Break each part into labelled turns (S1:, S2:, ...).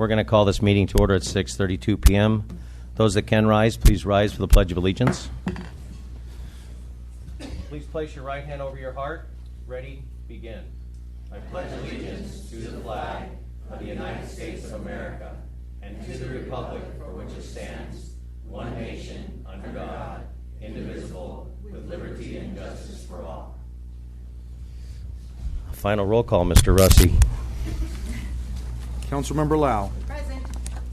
S1: We're going to call this meeting to order at 6:32 p.m. Those that can rise, please rise for the Pledge of Allegiance. Please place your right hand over your heart. Ready, begin. I pledge allegiance to the flag of the United States of America and to the republic for which it stands, one nation, under God, indivisible, with liberty and justice for all. Final roll call, Mr. Russi.
S2: Councilmember Lau.
S3: Present.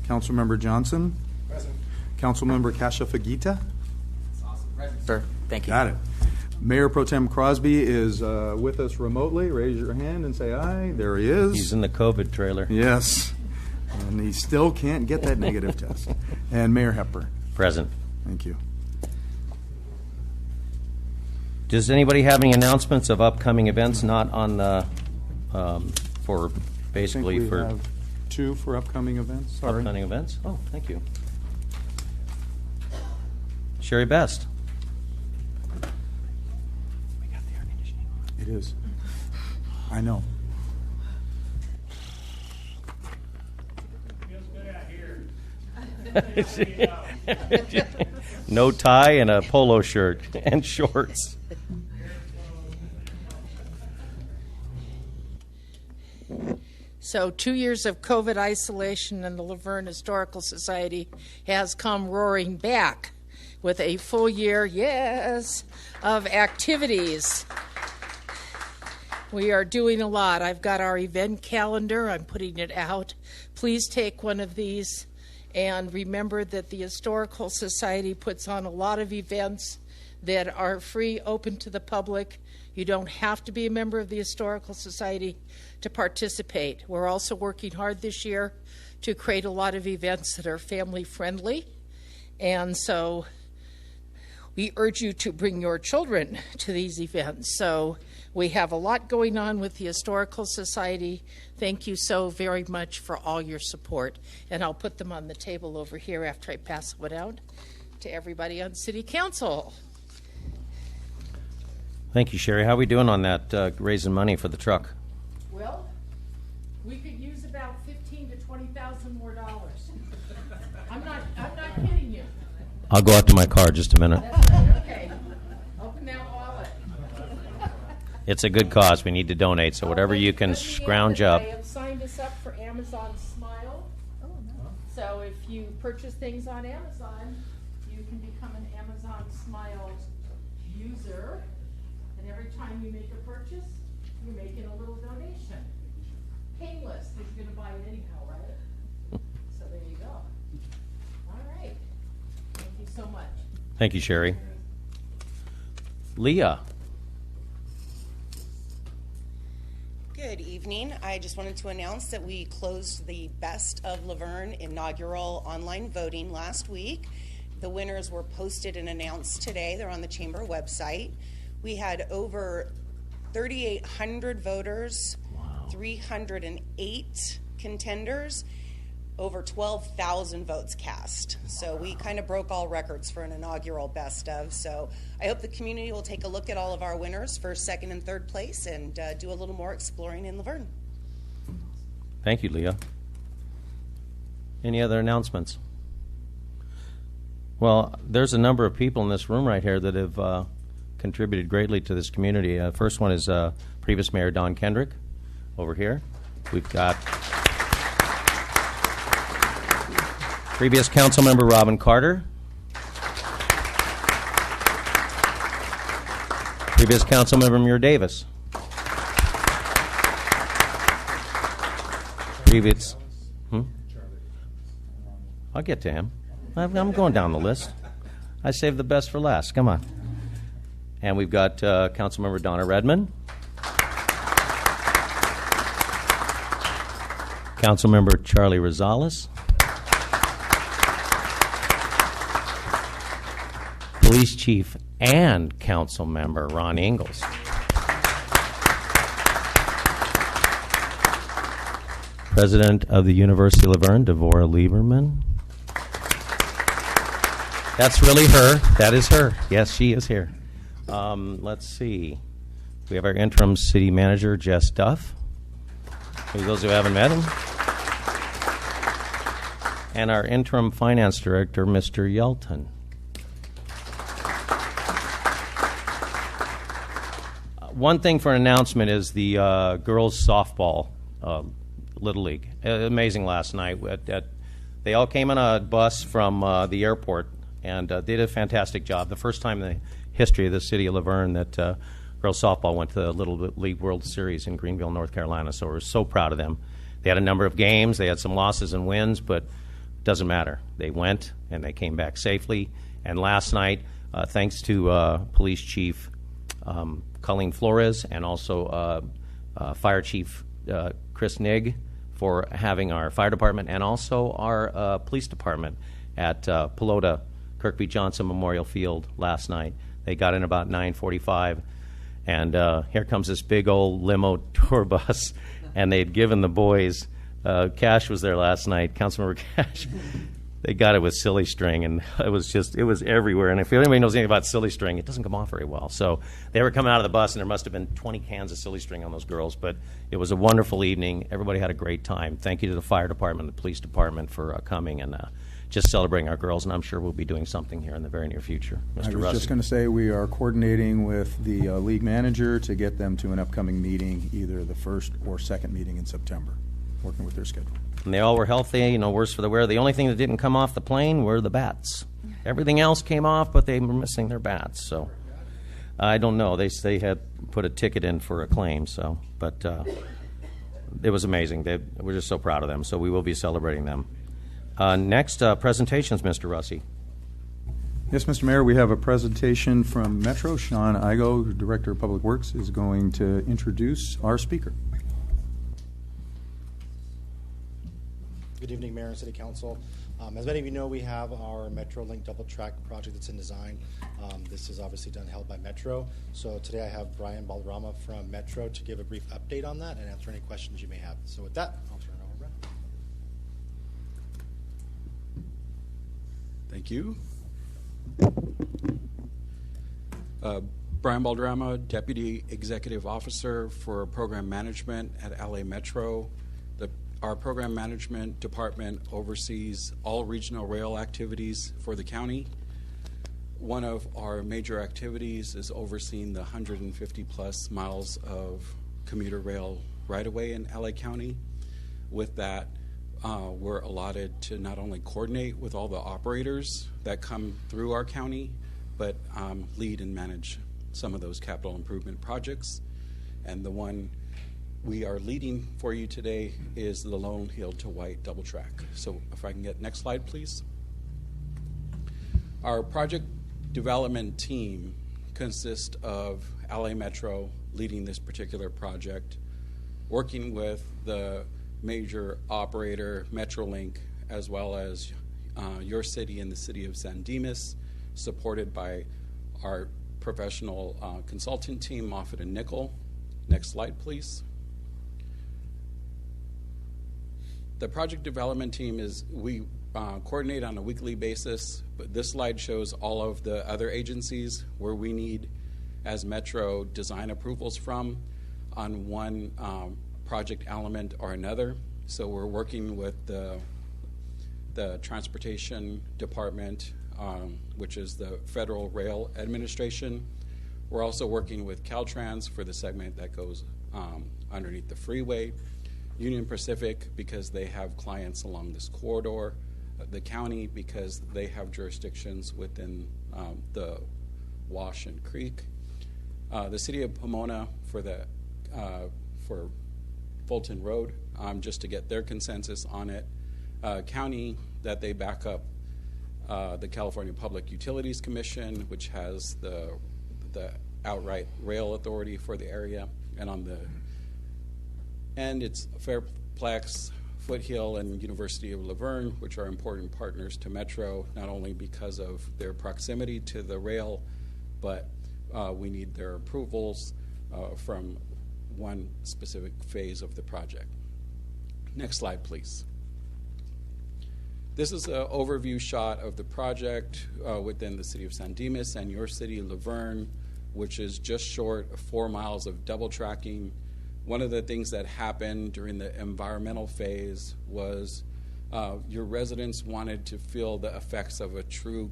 S2: Councilmember Johnson.
S4: Present.
S2: Councilmember Kasha-Fagita.
S4: That's awesome. Present, sir. Thank you.
S2: Got it. Mayor Pro Tem Crosby is with us remotely. Raise your hand and say aye. There he is.
S1: He's in the COVID trailer.
S2: Yes. And he still can't get that negative test. And Mayor Hepper.
S1: Present.
S2: Thank you.
S1: Does anybody have any announcements of upcoming events not on the, for basically
S2: I think we
S1: for
S2: have two for upcoming events. Sorry.
S1: upcoming events? Oh, thank you. Sherry Best. We got the air conditioning on.
S2: It is. I know.
S5: Feels good out here.
S1: No tie and a polo shirt and shorts.
S3: So 2 years of COVID isolation and the Laverne Historical Society has come roaring back with a full year, yes, of activities. We are doing a lot. I've got our event calendar. I'm putting it out. Please take one of these. And remember that the Historical Society puts on a lot of events that are free, open to the public. You don't have to be a member of the Historical Society to participate. We're also working hard this year to create a lot of events that are family friendly. And so we urge you to bring your children to these events. So we have a lot going on with the Historical Society. Thank you so very much for all your support. And I'll put them on the table over here after I pass it out to everybody on City Council.
S1: Thank you, Sherry. How are we doing on that, raising money for the truck?
S3: Well, we could use about $15,000 to $20,000 more dollars. I'm not kidding you.
S1: I'll go out to my car just a minute.
S3: That's right. Okay. Open that wallet.
S1: It's a good cause. We need to donate, so whatever you can scrounge up.
S3: They have signed us up for Amazon Smile. Oh, no. So if you purchase things on Amazon, you can become an Amazon Smile user. And every time you make a purchase, you're making a little donation. Painless, because you're going to buy it anyhow, right? So there you go. All right. Thank you so much.
S1: Thank you, Sherry. Leah.
S6: Good evening. I just wanted to announce that we closed the Best of Laverne inaugural online voting last week. The winners were posted and announced today. They're on the Chamber website. We had over 3,800 voters, 308 contenders, over 12,000 votes cast. So we kind of broke all records for an inaugural Best of. So I hope the community will take a look at all of our winners for second and third place and do a little more exploring in Laverne.
S1: Thank you, Leah. Any other announcements? Well, there's a number of people in this room right here that have contributed greatly to this community. First one is previous Mayor Don Kendrick over here. We've got previous council member Robin Carter. Previous council member Muir Davis. Previous. I'll get to him. I'm going down the list. I saved the best for last. Come on. And we've got council member Donna Redmond. Council member Charlie Rosales. Police Chief and Council Member Ron Ingalls. President of the University of Laverne, Devorah Lieberman. That's really her. That is her. Yes, she is here. Let's see. We have our interim city manager, Jess Duff. For those who haven't met him. and our interim finance director, Mr. Yelton. One thing for an announcement is the girls softball Little League. Amazing last night. They all came on a bus from the airport and did a fantastic job. The first time in the history of the city of Laverne that girls softball went to the Little League World Series in Greenville, North Carolina. So we're so proud of them. They had a number of games. They had some losses and wins, but it doesn't matter. They went and they came back safely. And last night, thanks to Police Chief Colleen Flores and also Fire Chief Chris Nigg for having our fire department and also our police department at Pelota Kirkby Johnson Memorial Field last night. They got in about 9:45, and here comes this big old limo tour bus, and they'd given the boys, Cash was there last night, Councilmember Cash, they got it with silly string, and it was everywhere. And if anybody knows anything about silly string, it doesn't come off very well. So they were coming out of the bus, and there must have been 20 cans of silly string on those girls. But it was a wonderful evening. Everybody had a great time. Thank you to the fire department, the police department for coming and just celebrating our girls. And I'm sure we'll be doing something here in the very near future. Mr.
S2: I was
S1: Rusty.
S2: just going to say we are coordinating with the league manager to get them to an upcoming meeting, either the first or second meeting in September, working with their schedule.
S1: And they all were healthy, worse for the wear. The only thing that didn't come off the plane were the bats. Everything else came off, but they were missing their bats. So I don't know. They had put a ticket in for a claim. So, but it was amazing. We're just so proud of them. So we will be celebrating them. Next, presentations, Mr. Russi.
S2: Yes, Mr. Mayor, we have a presentation from Metro. Sean Igo, Director of Public Works, is going to introduce our speaker.
S7: Good evening, Mayor and City Council. As many of you know, we have our MetroLink double track project that's in design. This is obviously held by Metro. So today I have Brian Balderrama from Metro to give a brief update on that and answer any questions you may have. So with that, I'll turn it over.
S8: Thank you. Brian Balderrama, Deputy Executive Officer for Program Management at LA Metro. Our program management department oversees all regional rail activities for the county. One of our major activities is overseeing the 150 plus miles of commuter rail right-of-way in LA County. With that, we're allotted to not only coordinate with all the operators that come through our county, but lead and manage some of those capital improvement projects. And the one we are leading for you today is the Lone Hill to White double track. So if I can get next slide, please. Our project development team consists of LA Metro leading this particular project, working with the major operator Metrolink, as well as your city and the city of San Dimas, supported by our professional consultant team, Moffitt and Nickel. Next slide, please. The project development team we coordinate on a weekly basis, but this slide shows all of the other agencies where we need, as Metro, design approvals from on one project element or another. So we're working with the Transportation Department, which is the Federal Rail Administration. We're also working with Caltrans for the segment that goes underneath the freeway. Union Pacific, because they have clients along this corridor. The county, because they have jurisdictions within the Wash and Creek. The city of Pomona for Fulton Road, just to get their consensus on it. County, that they back up the California Public Utilities Commission, which has the outright rail authority for the area. And on the end, it's Fairplex, Foothill, and University of Laverne, which are important partners to Metro, not only because of their proximity to the rail, but we need their approvals from one specific phase of the project. Next slide, please. This is an overview shot of the project within the city of San Dimas and your city, Laverne, which is just short of 4 miles of double tracking. One of the things that happened during the environmental phase was Your residents wanted to feel the effects of a true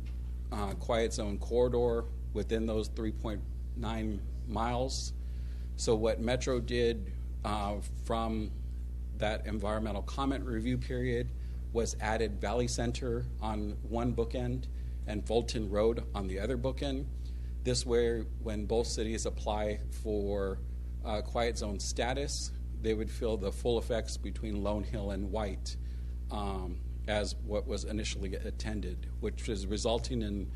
S8: quiet zone corridor within those 3.9 miles. So what Metro did from that environmental comment review period was added Valley Center on one bookend and Fulton Road on the other bookend. This way, when both cities apply for quiet zone status, they would feel the full effects between Lone Hill and White as what was initially intended, which is resulting in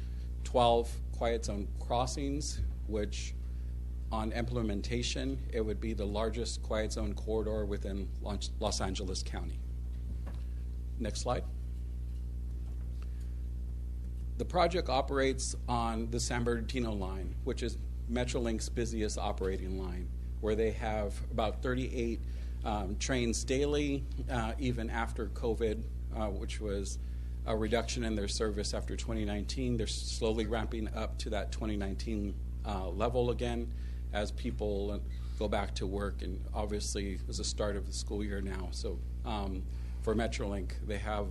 S8: 12 quiet zone crossings, which on implementation, it would be the largest quiet zone corridor within Los Angeles County. Next slide. The project operates on the San Bernardino line, which is Metrolink's busiest operating line, where they have about 38 trains daily, even after COVID, which was a reduction in their service after 2019. They're slowly ramping up to that 2019 level again as people go back to work, and obviously it's the start of the school year now. So for Metrolink, they have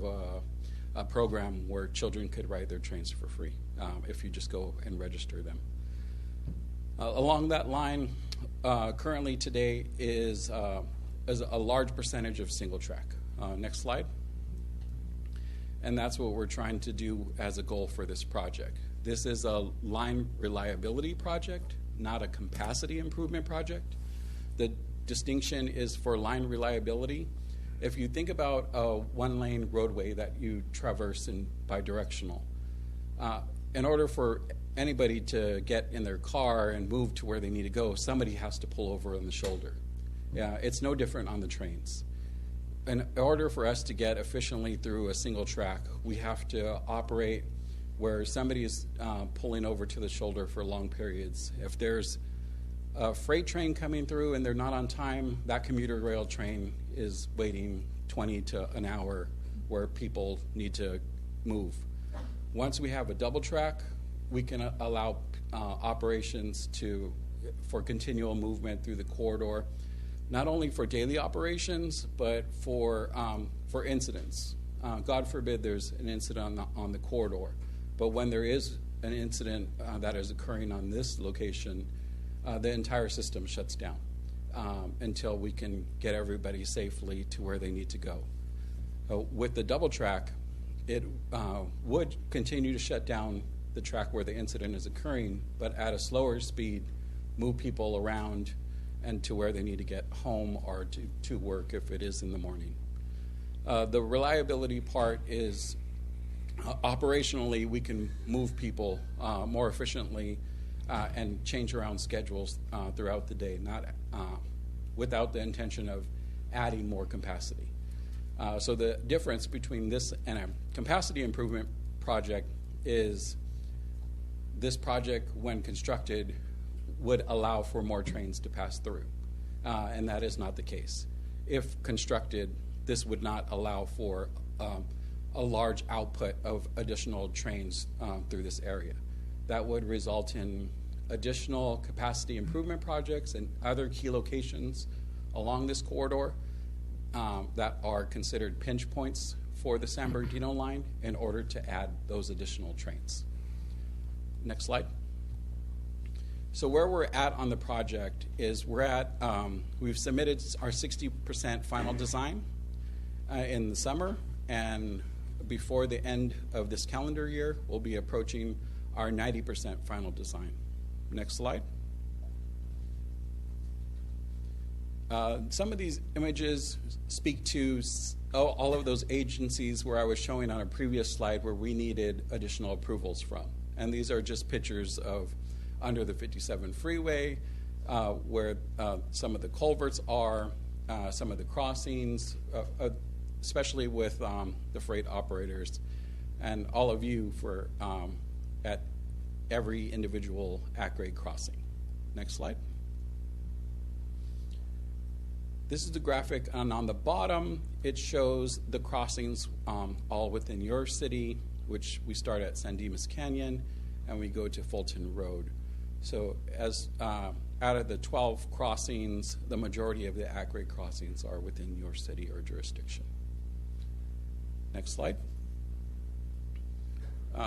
S8: a program where children could ride their trains for free if you just go and register them. Along that line, currently today is a large percentage of single track. Next slide. And that's what we're trying to do as a goal for this project. This is a line reliability project, not a capacity improvement project. The distinction is for line reliability. If you think about a one-lane roadway that you traverse in bidirectional, in order for anybody to get in their car and move to where they need to go, somebody has to pull over on the shoulder. It's no different on the trains. In order for us to get efficiently through a single track, we have to operate where somebody is pulling over to the shoulder for long periods. If there's a freight train coming through and they're not on time, that commuter rail train is waiting 20 to an hour where people need to move. Once we have a double track, we can allow operations for continual movement through the corridor, not only for daily operations, but for incidents. God forbid there's an incident on the corridor. But when there is an incident that is occurring on this location, the entire system shuts down until we can get everybody safely to where they need to go. With the double track, it would continue to shut down the track where the incident is occurring, but at a slower speed, move people around and to where they need to get home or to work if it is in the morning. The reliability part is operationally we can move people more efficiently and change around schedules throughout the day, not without the intention of adding more capacity. So the difference between this and a capacity improvement project is this project, when constructed, would allow for more trains to pass through, and that is not the case. If constructed, this would not allow for a large output of additional trains through this area. That would result in additional capacity improvement projects and other key locations along this corridor that are considered pinch points for the San Bernardino line in order to add those additional trains. Next slide. So where we're at on the project is we've submitted our 60% final design in the summer, and before the end of this calendar year, we'll be approaching our 90% final design. Next slide. Some of these images speak to all of those agencies where I was showing on a previous slide where we needed additional approvals from. And these are just pictures of under the 57 freeway, where some of the culverts are, some of the crossings, especially with the freight operators, and all of you for at every individual at-grade crossing. Next slide. This is the graphic, and on the bottom, it shows the crossings all within your city, which we start at San Dimas Canyon, and we go to Fulton Road. So as out of the 12 crossings, the majority of the at-grade crossings are within your city or jurisdiction. Next slide.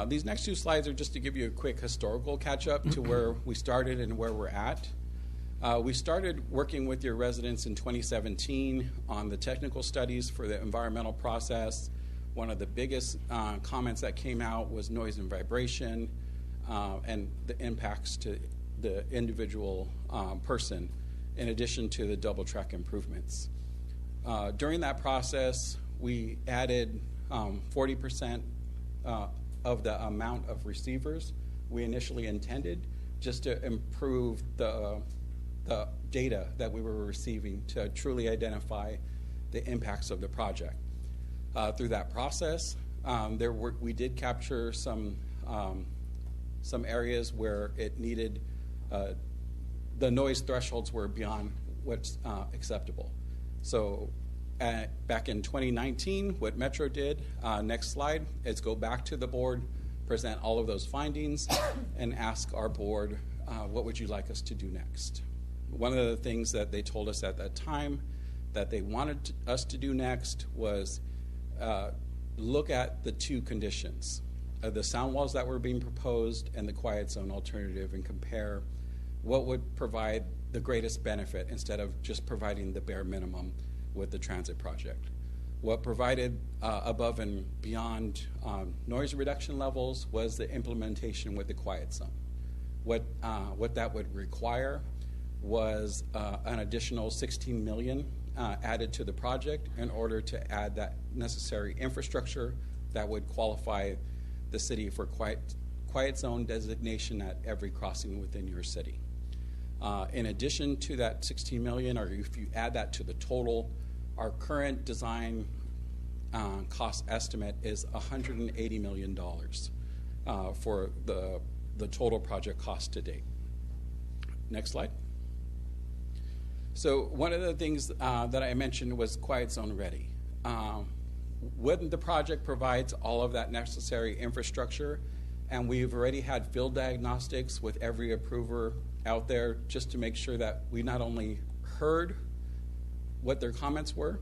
S8: These next two slides are just to give you a quick historical catch-up to where we started and where we're at. We started working with your residents in 2017 on the technical studies for the environmental process. One of the biggest comments that came out was noise and vibration and the impacts to the individual person, in addition to the double track improvements. During that process, we added 40% of the amount of receivers we initially intended, just to improve the data that we were receiving to truly identify the impacts of the project. Through that process, we did capture some areas where it needed, the noise thresholds were beyond what's acceptable. So back in 2019, what Metro did, next slide, is go back to the board, present all of those findings, and ask our board, what would you like us to do next? One of the things that they told us at that time that they wanted us to do next was look at the two conditions, the sound walls that were being proposed and the quiet zone alternative, and compare what would provide the greatest benefit instead of just providing the bare minimum with the transit project. What provided above and beyond noise reduction levels was the implementation with the quiet zone. What that would require was an additional $16 million added to the project in order to add that necessary infrastructure that would qualify the city for quiet zone designation at every crossing within your city. In addition to that $16 million, or if you add that to the total, our current design cost estimate is $180 million for the total project cost to date. Next slide. So one of the things that I mentioned was quiet zone ready. When the project provides all of that necessary infrastructure, and we've already had field diagnostics with every approver out there just to make sure that we not only heard what their comments were,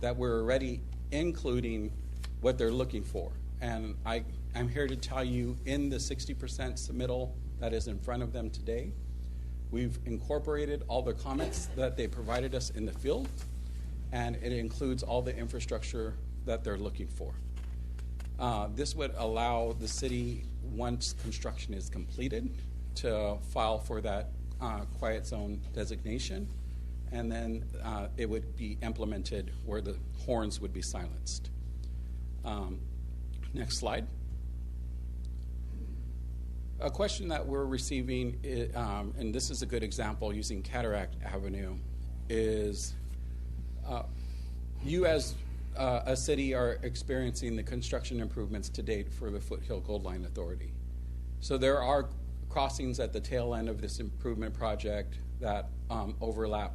S8: that we're already including what they're looking for. And I'm here to tell you, in the 60% submittal that is in front of them today, we've incorporated all the comments that they provided us in the field, and it includes all the infrastructure that they're looking for. This would allow the city, once construction is completed, to file for that quiet zone designation, and then it would be implemented where the horns would be silenced. Next slide. A question that we're receiving, and this is a good example using Cataract Avenue, is you as a city are experiencing the construction improvements to date for the Foothill Gold Line Authority. So there are crossings at the tail end of this improvement project that overlap.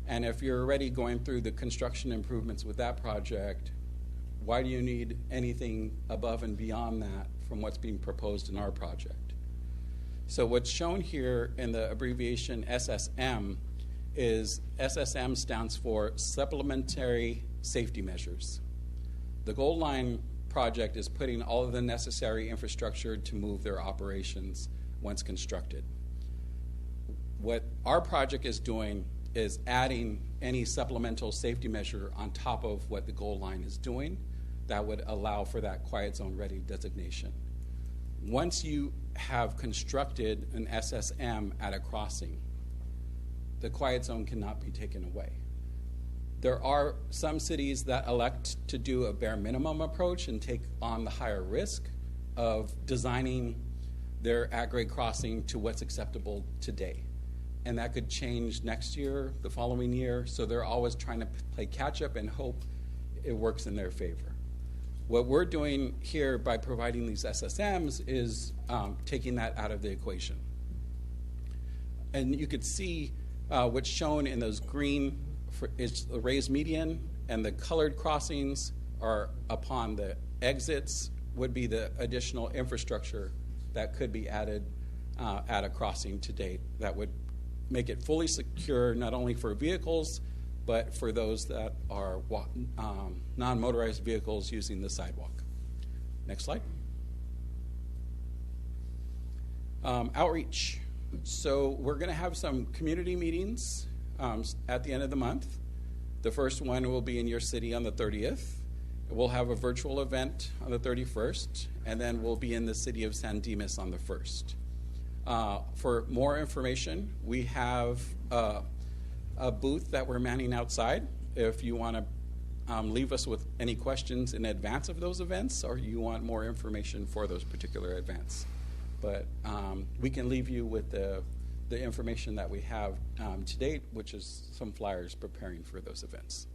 S8: And if you're already going through the construction improvements with that project, why do you need anything above and beyond that from what's being proposed in our project? So what's shown here in the abbreviation SSM is SSM stands for Supplementary Safety Measures. The Gold Line project is putting all of the necessary infrastructure to move their operations once constructed. What our project is doing is adding any supplemental safety measure on top of what the Gold Line is doing that would allow for that quiet zone ready designation. Once you have constructed an SSM at a crossing, the quiet zone cannot be taken away. There are some cities that elect to do a bare minimum approach and take on the higher risk of designing their at-grade crossing to what's acceptable today. And that could change next year, the following year, so they're always trying to play catch-up and hope it works in their favor. What we're doing here by providing these SSMs is taking that out of the equation. And you could see what's shown in those green is the raised median, and the colored crossings are upon the exits would be the additional infrastructure that could be added at a crossing to date that would make it fully secure not only for vehicles but for those that are non-motorized vehicles using the sidewalk. Next slide. Outreach. So we're going to have some community meetings at the end of the month. The first one will be in your city on the 30th. We'll have a virtual event on the 31st, and then we'll be in the city of San Dimas on the 1st. For more information, we have a booth that we're manning outside. If you want to leave us with any questions in advance of those events, or you want more information for those particular events. But we can leave you with the information that we have to date, which is some flyers preparing for those events.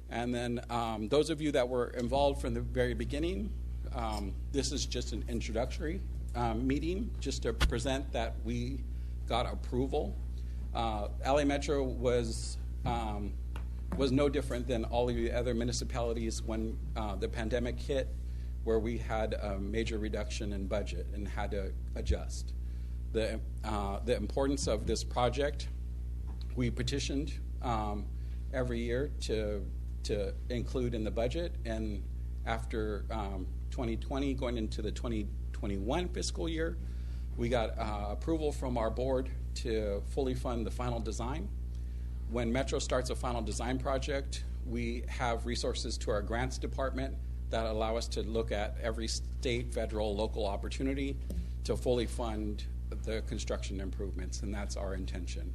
S8: And then those of you that were involved from the very beginning, this is just an introductory meeting, just to present that we got approval. LA Metro was no different than all of the other municipalities when the pandemic hit, where we had a major reduction in budget and had to adjust. The importance of this project, we petitioned every year to include in the budget, and after 2020 going into the 2021 fiscal year, we got approval from our board to fully fund the final design. When Metro starts a final design project, we have resources to our grants department that allow us to look at every state, federal, local opportunity to fully fund the construction improvements, and that's our intention.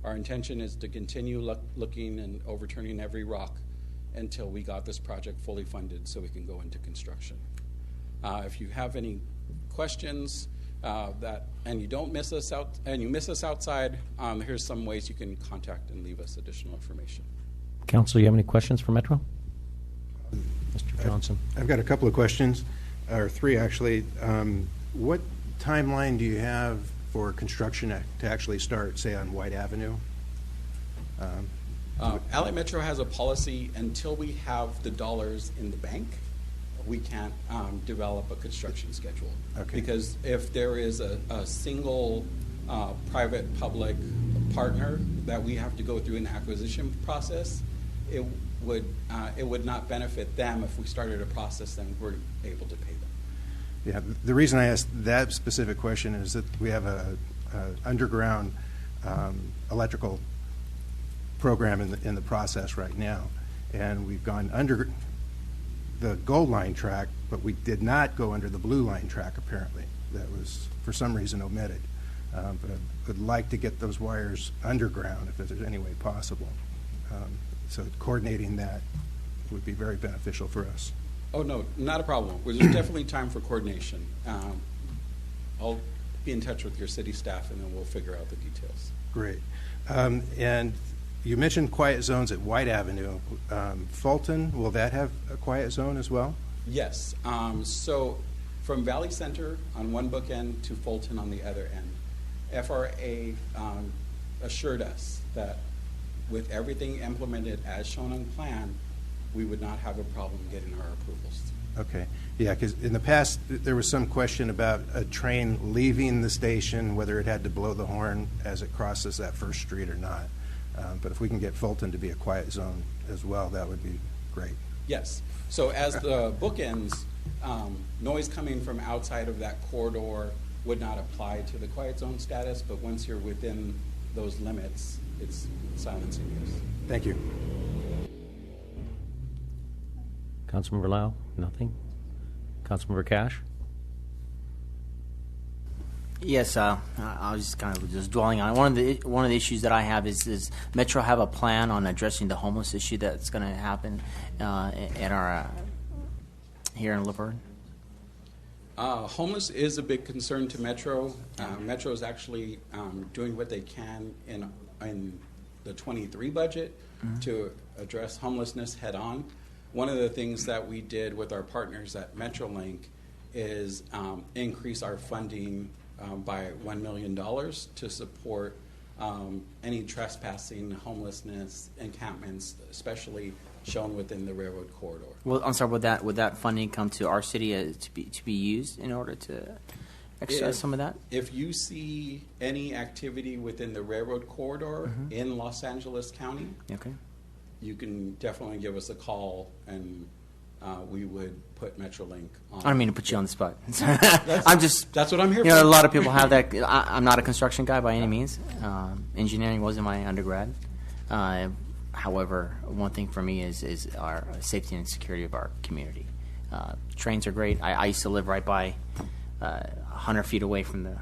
S8: Our intention is to continue looking and overturning every rock until we got this project fully funded so we can go into construction. If you have any questions and you don't miss us out and you miss us outside, here's some ways you can contact and leave us additional information.
S5: Council, you have any questions for Metro? Mr. Johnson.
S9: I've got a couple of questions, or three actually. What timeline do you have for construction to actually start, say, on White Avenue?
S8: LA Metro has a policy until we have the dollars in the bank, we can't develop a construction schedule.
S9: Okay.
S8: Because if there is a single private-public partner that we have to go through an acquisition process, it would not benefit them if we started a process and we're able to pay them.
S9: Yeah, the reason I asked that specific question is that we have a underground electrical program in the process right now, and we've gone under the gold line track, but we did not go under the blue line track. Apparently, that was for some reason omitted. But I would like to get those wires underground if there's any way possible. So coordinating that would be very beneficial for us.
S8: Oh, no, not a problem. Well, there's definitely time for coordination. I'll be in touch with your city staff, and then we'll figure out the details.
S9: Great. And you mentioned quiet zones at White Avenue. Fulton, will that have a quiet zone as well?
S8: Yes. So from Valley Center on one bookend to Fulton on the other end, FRA assured us that with everything implemented as shown on plan, we would not have a problem getting our approvals.
S9: Okay. Yeah, because in the past, there was some question about a train leaving the station, whether it had to blow the horn as it crosses that first street or not. But if we can get Fulton to be a quiet zone as well, that would be great.
S8: Yes. So as the bookends, noise coming from outside of that corridor would not apply to the quiet zone status, but once you're within those limits, it's silencing use.
S9: Thank you.
S5: Councilmember Lau, nothing? Councilmember Cash?
S4: Yes, I was just kind of just dwelling on it. One of the issues that I have is Metro have a plan on addressing the homeless issue that's going to happen at our here in Laverne?
S8: Homeless is a big concern to Metro. Metro is actually doing what they can in the 23 budget to address homelessness head on. One of the things that we did with our partners at MetroLink is increase our funding by $1 million to support any trespassing, homelessness encampments, especially shown within the railroad corridor.
S4: Well, I'm sorry. Would that funding come to our city to be used in order to exercise some of that?
S8: If you see any activity within the railroad corridor in Los Angeles County,
S4: Okay.
S8: you can definitely give us a call, and we would put Metrolink on.
S4: I don't mean to put you on the spot. I'm just.
S8: That's what I'm here
S4: You
S8: for.
S4: know, a lot of people have that. I'm not a construction guy by any means. Engineering wasn't my undergrad. However, one thing for me is our safety and security of our community. Trains are great. I used to live right by 100 feet away from the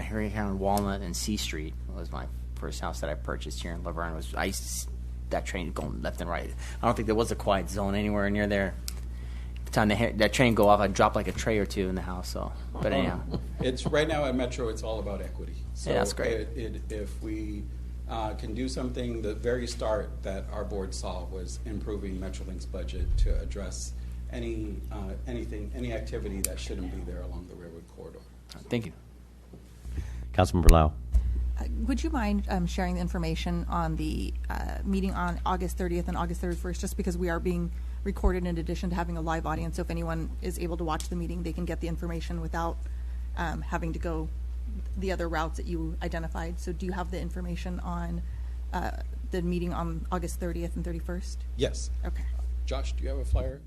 S4: here on Walnut and C Street. It was my first house that I purchased here in Laverne. I used to see that train going left and right. I don't think there was a quiet zone anywhere near there. The time that train go off, I'd drop like a tray or two in the house. So, but anyhow,
S8: It's right now at Metro. It's all about equity. So
S4: Yeah, that's great.
S8: If we can do something, the very start that our board saw was improving Metrolink's budget to address any activity that shouldn't be there along the railroad corridor.
S4: thank you.
S5: Councilmember Lau.
S10: Would you mind sharing the information on the meeting on August 30th and August 31st, just because we are being recorded in addition to having a live audience, so if anyone is able to watch the meeting, they can get the information without having to go the other routes that you identified. So do you have the information on the meeting on August 30th and 31st?
S8: Yes.
S10: Okay.
S8: Josh, do you have a flyer?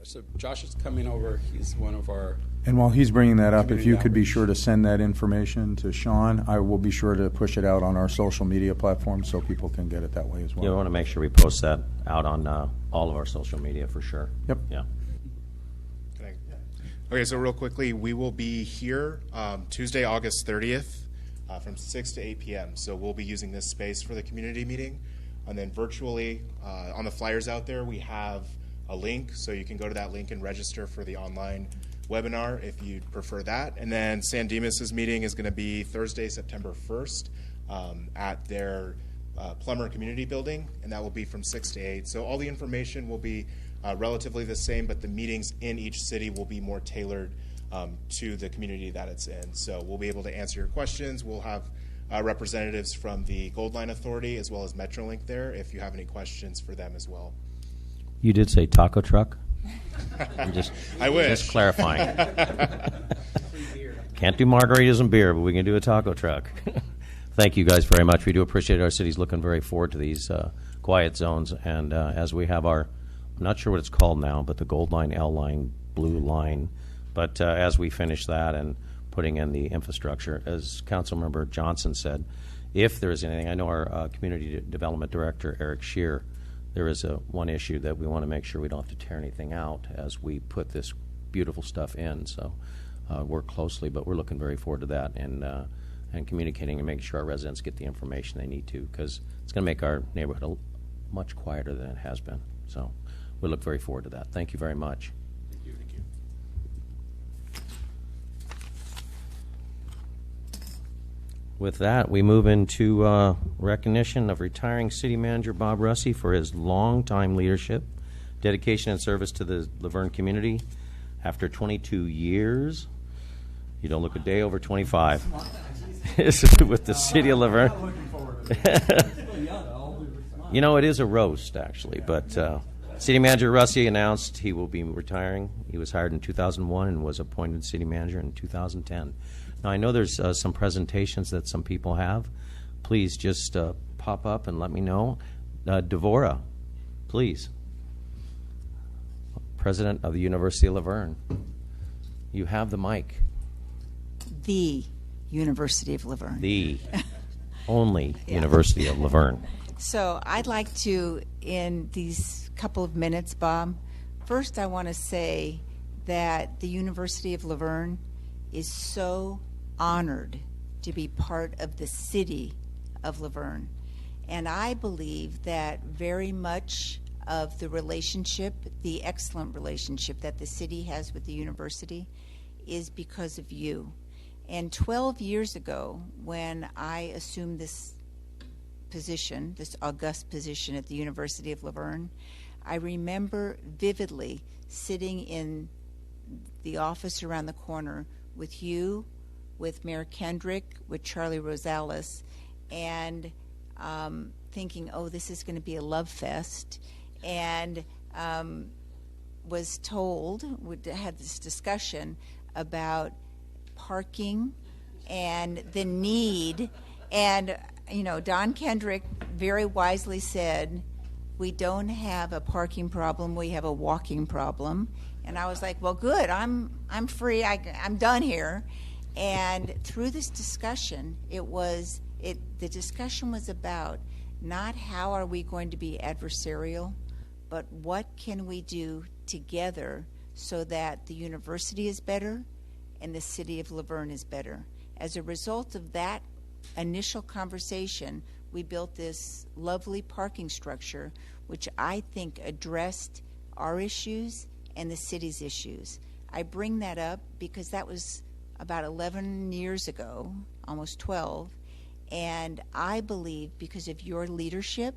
S8: So Josh is coming over. He's one of our.
S2: And while he's bringing that up, if
S8: Community
S2: you could be
S8: outreach.
S2: sure to send that information to Sean, I will be sure to push it out on our social media platforms so people can get it that way as well.
S5: You want to make sure we post that out on all of our social media for sure.
S2: Yep.
S5: Yeah.
S11: Okay, so real quickly, we will be here Tuesday, August 30th from 6 to 8 p.m. So we'll be using this space for the community meeting. And then virtually, on the flyers out there, we have a link. So you can go to that link and register for the online webinar if you prefer that. And then San Dimas's meeting is going to be Thursday, September 1st at their Plummer Community Building, and that will be from 6 to 8. So all the information will be relatively the same, but the meetings in each city will be more tailored to the community that it's in. So we'll be able to answer your questions. We'll have representatives from the Gold Line Authority as well as Metrolink there if you have any questions for them as well.
S5: You did say taco truck? I'm just,
S11: I wish.
S5: Just clarifying. Can't do margaritas and beer, but we can do a taco truck. Thank you guys very much. We do appreciate it. Our city's looking very forward to these quiet zones. And as we have our, I'm not sure what it's called now, but the Gold Line, L Line, Blue Line. But as we finish that and putting in the infrastructure, as Councilmember Johnson said, if there is anything, I know our Community Development Director, Eric Shear, there is one issue that we want to make sure we don't have to tear anything out as we put this beautiful stuff in. So work closely, but we're looking very forward to that and communicating and making sure our residents get the information they need to, because it's going to make our neighborhood much quieter than it has been. So we look very forward to that. Thank you very much.
S11: Thank you. Thank you.
S5: With that, we move into recognition of retiring City Manager Bob Russey for his long-time leadership, dedication, and service to the Laverne community. After 22 years, you don't look a day over 25, with the City of Laverne. You know, it is a roast, actually, but City Manager Russey announced he will be retiring. He was hired in 2001 and was appointed City Manager in 2010. Now, I know there's some presentations that some people have. Please just pop up and let me know. Devora, please. President of the University of Laverne. You have the mic.
S12: The University of Laverne.
S5: The only University of Laverne.
S12: So I'd like to, in these couple of minutes, Bob, first I want to say that the University of Laverne is so honored to be part of the city of Laverne. And I believe that very much of the relationship, the excellent relationship that the city has with the university, is because of you. And 12 years ago, when I assumed this position, this august position at the University of Laverne, I remember vividly sitting in the office around the corner with you, with Mayor Kendrick, with Charlie Rosales, and thinking, oh, this is going to be a love fest, and was told, we had this discussion about parking and the need. And, you know, Don Kendrick very wisely said, we don't have a parking problem, we have a walking problem. And I was like, well, good, I'm free, I'm done here. And through this discussion, the discussion was about not how are we going to be adversarial, but what can we do together so that the university is better and the city of Laverne is better. As a result of that initial conversation, we built this lovely parking structure, which I think addressed our issues and the city's issues. I bring that up because that was about 11 years ago, almost 12, and I believe because of your leadership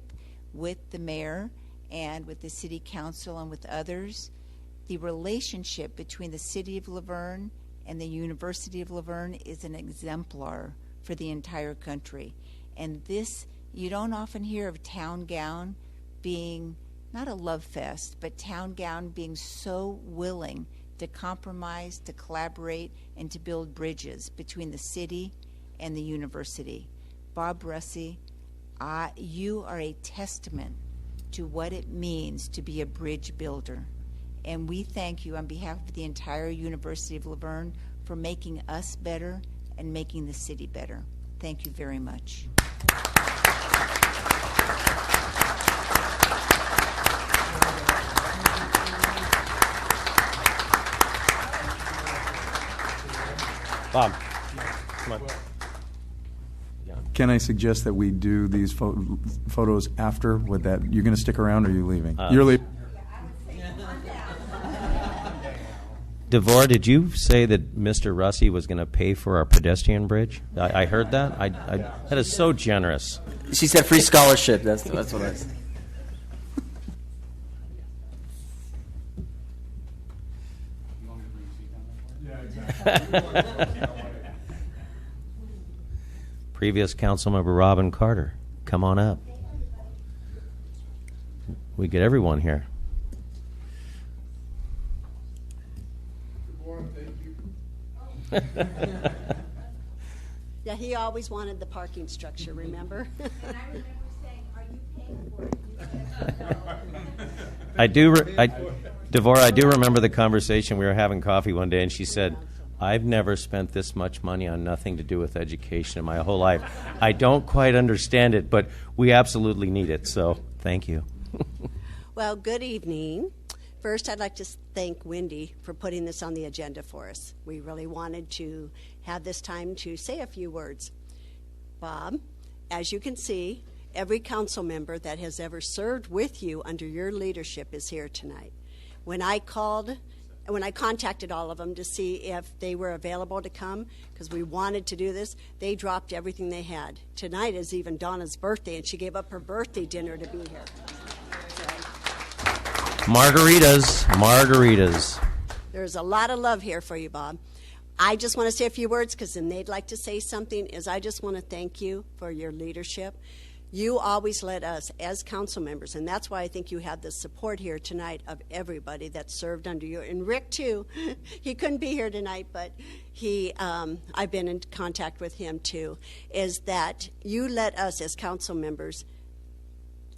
S12: with the mayor and with the city council and with others, the relationship between the city of Laverne and the University of Laverne is an exemplar for the entire country. And this, you don't often hear of Town Gown being not a love fest, but Town Gown being so willing to compromise, to collaborate, and to build bridges between the city and the university. Bob Russey, you are a testament to what it means to be a bridge builder. And we thank you on behalf of the entire University of Laverne for making us better and making the city better. Thank you very much.
S5: Bob, come on.
S2: Can I suggest that we do these photos after? With that, you're going to stick around, or are you leaving? You're leaving.
S5: DeVore, did you say that Mr. Russey was going to pay for our pedestrian bridge? I heard that. That is so generous.
S4: She said free scholarship. That's what I said.
S5: Previous Councilmember Robin Carter, come on up. We get everyone here.
S13: Yeah, he always wanted the parking structure, remember?
S12: And I remember saying, are you paying for it?
S5: DeVore, I do remember the conversation. We were having coffee one day, and she said, I've never spent this much money on nothing to do with education in my whole life. I don't quite understand it, but we absolutely need it, so thank you.
S13: Well, good evening. First, I'd like to thank Wendy for putting this on the agenda for us. We really wanted to have this time to say a few words. Bob, as you can see, every council member that has ever served with you under your leadership is here tonight. When I contacted all of them to see if they were available to come, because we wanted to do this, they dropped everything they had. Tonight is even Donna's birthday, and she gave up her birthday dinner to be here.
S5: Margaritas.
S13: There's a lot of love here for you, Bob. I just want to say a few words because then they'd like to say something. I just want to thank you for your leadership. You always led us as council members, and that's why I think you have the support here tonight of everybody that served under you. And Rick, too. He couldn't be here tonight, but I've been in contact with him, too, is that you let us as council members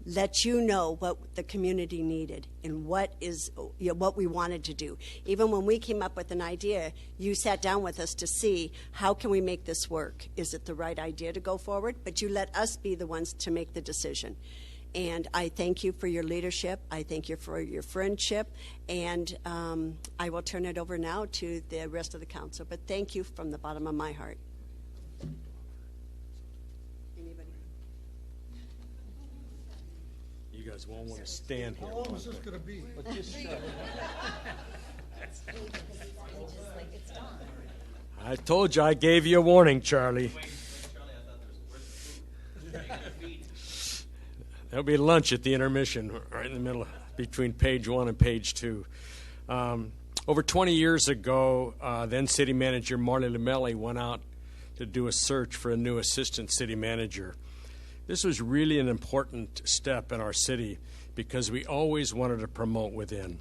S13: let you know what the community needed and what we wanted to do. Even when we came up with an idea, you sat down with us to see how can we make this work. Is it the right idea to go forward? But you let us be the ones to make the decision. And I thank you for your leadership. I thank you for your friendship. And I will turn it over now to the rest of the council. But thank you from the bottom of my heart.
S14: You guys won't want to stand here. How long is this going to be? I told you I gave you a warning, Charlie. There'll be lunch at the intermission, right in the middle, between page 1 and page 2. Over 20 years ago, then city manager Marley Lamelli went out to do a search for a new assistant city manager. This was really an important step in our city because we always wanted to promote within.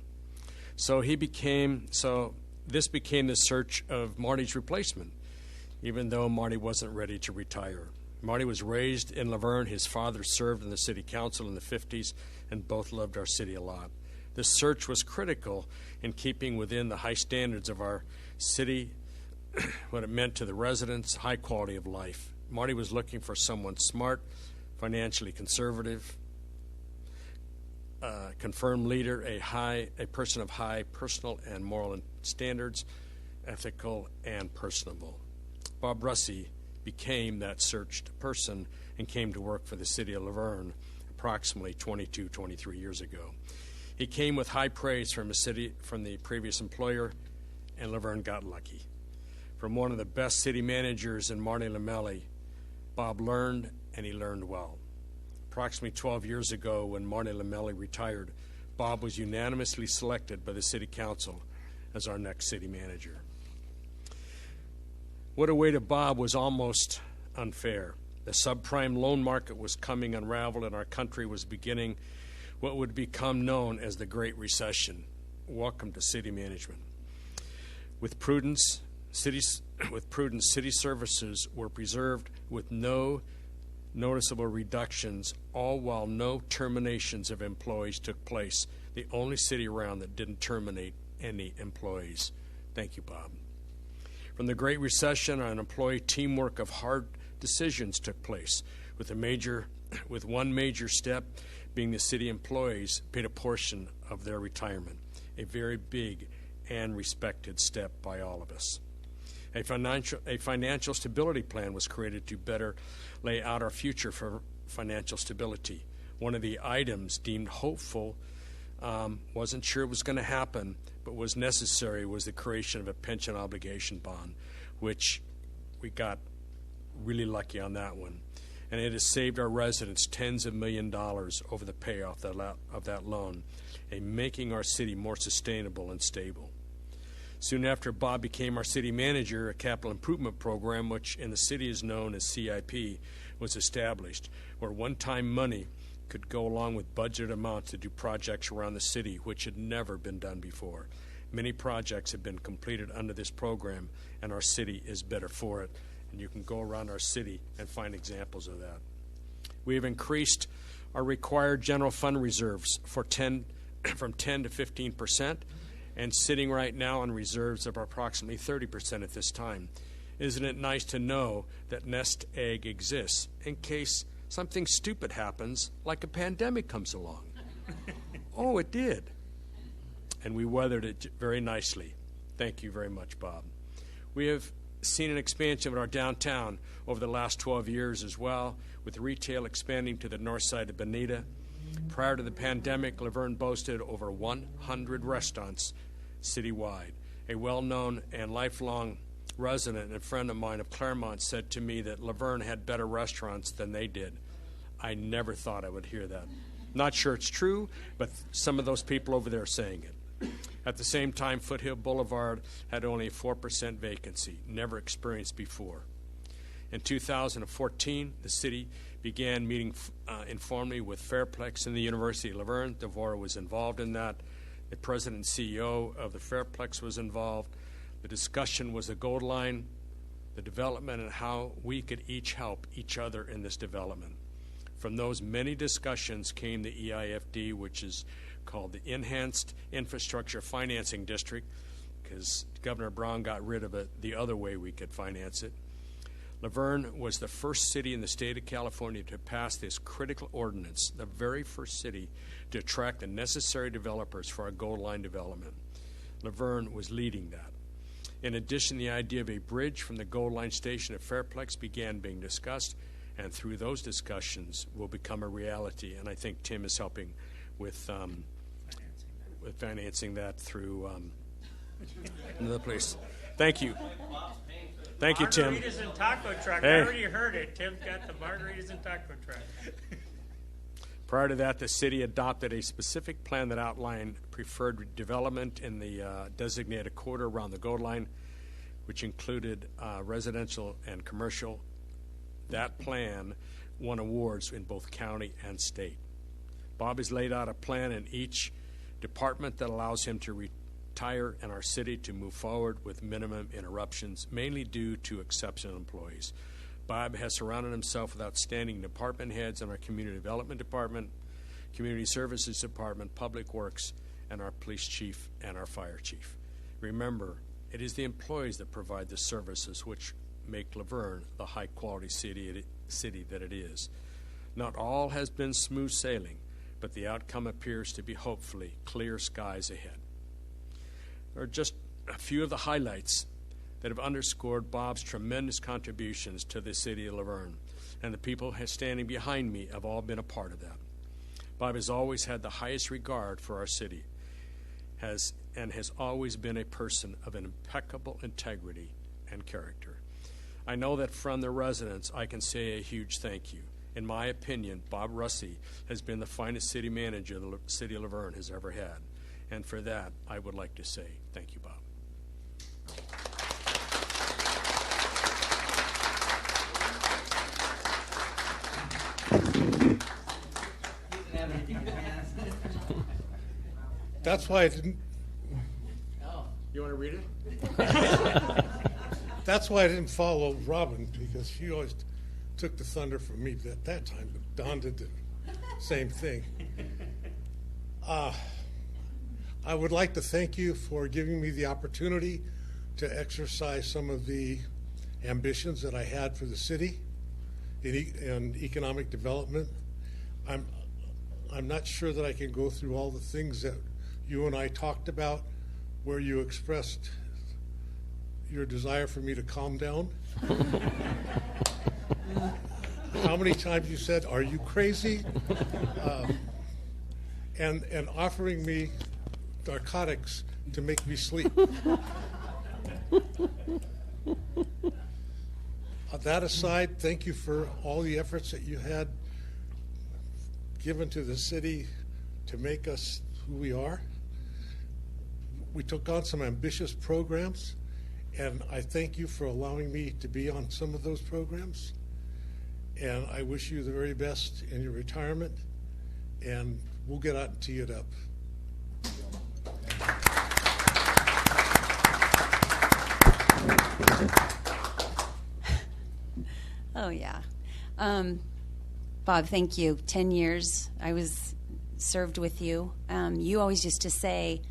S14: So this became the search of Marty's replacement. even though Marty wasn't ready to retire. Marty was raised in Laverne. His father served in the city council in the 50s, and both loved our city a lot. This search was critical in keeping within the high standards of our city, what it meant to the residents, high quality of life. Marty was looking for someone smart, financially conservative, confirmed leader, a person of high personal and moral standards, ethical and personable. Bob Russey became that searched person and came to work for the city of Laverne approximately 23 years ago. He came with high praise from the previous employer, and Laverne got lucky. From one of the best city managers in Marty Lamelli, Bob learned, and he learned well. Approximately 12 years ago, when Marty Lamelli retired, Bob was unanimously selected by the city council as our next city manager. What awaited Bob was almost unfair. The subprime loan market was coming unraveled, and our country was beginning what would become known as the Great Recession. Welcome to city management. With prudence, city services were preserved with no noticeable reductions, all while no terminations of employees took place. The only city around that didn't terminate any employees. Thank you, Bob. From the Great Recession, an employee teamwork of hard decisions took place, with one major step being the city employees paid a portion of their retirement, a very big and respected step by all of us. A financial stability plan was created to better lay out our future for financial stability. One of the items deemed hopeful, wasn't sure it was going to happen, but was necessary, was the creation of a pension obligation bond, which we got really lucky on that one. And it has saved our residents tens of $millions over the payoff of that loan, and making our city more sustainable and stable. Soon after Bob became our city manager, a capital improvement program, which in the city is known as CIP, was established, where one-time money could go along with budget amounts to do projects around the city, which had never been done before. Many projects have been completed under this program, and our city is better for it. And you can go around our city and find examples of that. We have increased our required general fund reserves from 10 to 15%, and sitting right now on reserves of approximately 30% at this time. Isn't it nice to know that nest egg exists in case something stupid happens, like a pandemic comes along? Oh, it did. And we weathered it very nicely. Thank you very much, Bob. We have seen an expansion of our downtown over the last 12 years as well, with retail expanding to the north side of Bonita. Prior to the pandemic, Laverne boasted over 100 restaurants citywide. A well-known and lifelong resident and friend of mine of Claremont said to me that Laverne had better restaurants than they did. I never thought I would hear that. Not sure it's true, but some of those people over there are saying it. At the same time, Foothill Boulevard had only a 4% vacancy, never experienced before. In 2014, the city began meeting informally with Fairplex and the University of Laverne. Devora was involved in that. The president and CEO of the Fairplex was involved. The discussion was the gold line, the development, and how we could each help each other in this development. From those many discussions came the EIFD, which is called the Enhanced Infrastructure Financing District, because Governor Brown got rid of it the other way we could finance it. Laverne was the first city in the state of California to pass this critical ordinance, the very first city to attract the necessary developers for our Gold Line development. Laverne was leading that. In addition, the idea of a bridge from the Gold Line station at Fairplex began being discussed, and through those discussions will become a reality. And I think Tim is helping with financing that through another place. Thank you. Thank you, Tim.
S15: Margaritas and taco truck.
S14: Hey.
S15: I already heard it. Tim's got the margaritas and taco truck.
S14: Prior to that, the city adopted a specific plan that outlined preferred development in the designated corridor around the Gold Line, which included residential and commercial. That plan won awards in both county and state. Bob has laid out a plan in each department that allows him to retire and our city to move forward with minimum interruptions, mainly due to exceptional employees. Bob has surrounded himself with outstanding department heads in our Community Development Department, Community Services Department, Public Works, and our Police Chief and our Fire Chief. Remember, it is the employees that provide the services which make Laverne the high-quality city that it is. Not all has been smooth sailing, but the outcome appears to be hopefully clear skies ahead. There are just a few of the highlights that have underscored Bob's tremendous contributions to the city of Laverne, and the people standing behind me have all been a part of that. Bob has always had the highest regard for our city, has always been a person of an impeccable integrity and character. I know that from the residents, I can say a huge thank you. In my opinion, Bob Russey has been the finest city manager the city of Laverne has ever had. And for that, I would like to say thank you, Bob.
S16: That's why I didn't.
S14: You want to read it?
S16: That's why I didn't follow Robin, because she always took the thunder from me at that time. But Don did the same thing. I would like to thank you for giving me the opportunity to exercise some of the ambitions that I had for the city in economic development. I'm not sure that I can go through all the things that you and I talked about, where you expressed your desire for me to calm down. How many times you said, "Are you crazy?" And offering me narcotics to make me sleep. That aside, thank you for all the efforts that you had given to the city to make us who we are. We took on some ambitious programs, and I thank you for allowing me to be on some of those programs. And I wish you the very best in your retirement, and we'll get out and tee it up.
S17: Oh, yeah. Bob, thank you. 10 years I was served with you. You always used to say,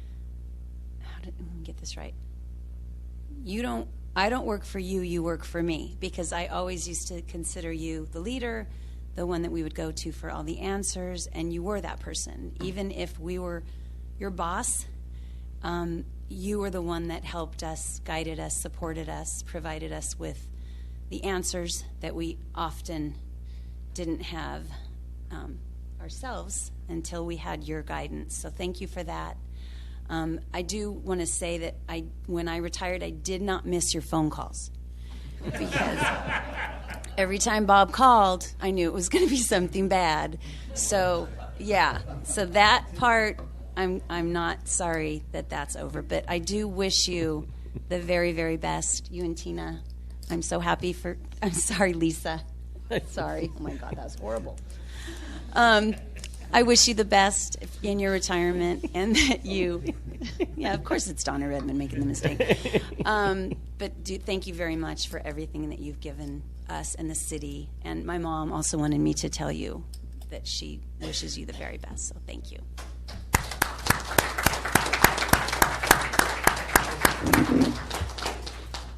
S17: let me get this right. I don't work for you, you work for me, because I always used to consider you the leader, the one that we would go to for all the answers, and you were that person. Even if we were your boss, you were the one that helped us, guided us, supported us, provided us with the answers that we often didn't have ourselves until we had your guidance. So thank you for that. I do want to say that when I retired, I did not miss your phone calls, because every time Bob called, I knew it was going to be something bad. So yeah, so that part, I'm not sorry that that's over, but I do wish you the very, very best, you and Tina. I'm so happy I'm sorry, Lisa. Sorry. Oh my God, that was horrible. I wish you the best in your retirement, and that yeah, of course it's Donna Redmond making the mistake. But thank you very much for everything that you've given us and the city. And my mom also wanted me to tell you that she wishes you the very best. So thank you.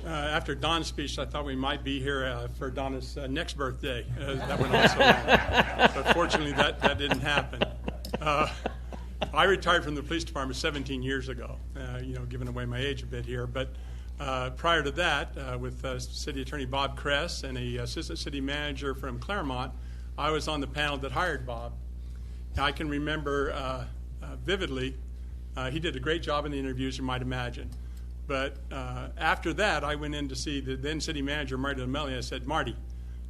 S18: After Don's speech, I thought we might be here for Donna's next birthday. That went also well. But fortunately, that didn't happen. I retired from the police department 17 years ago, giving away my age a bit here. But prior to that, with City Attorney Bob Kress and an assistant city manager from Claremont, I was on the panel that hired Bob. I can remember vividly, he did a great job in the interviews, you might imagine. But after that, I went in to see the then city manager, Marty Lamelli. I said, Marty,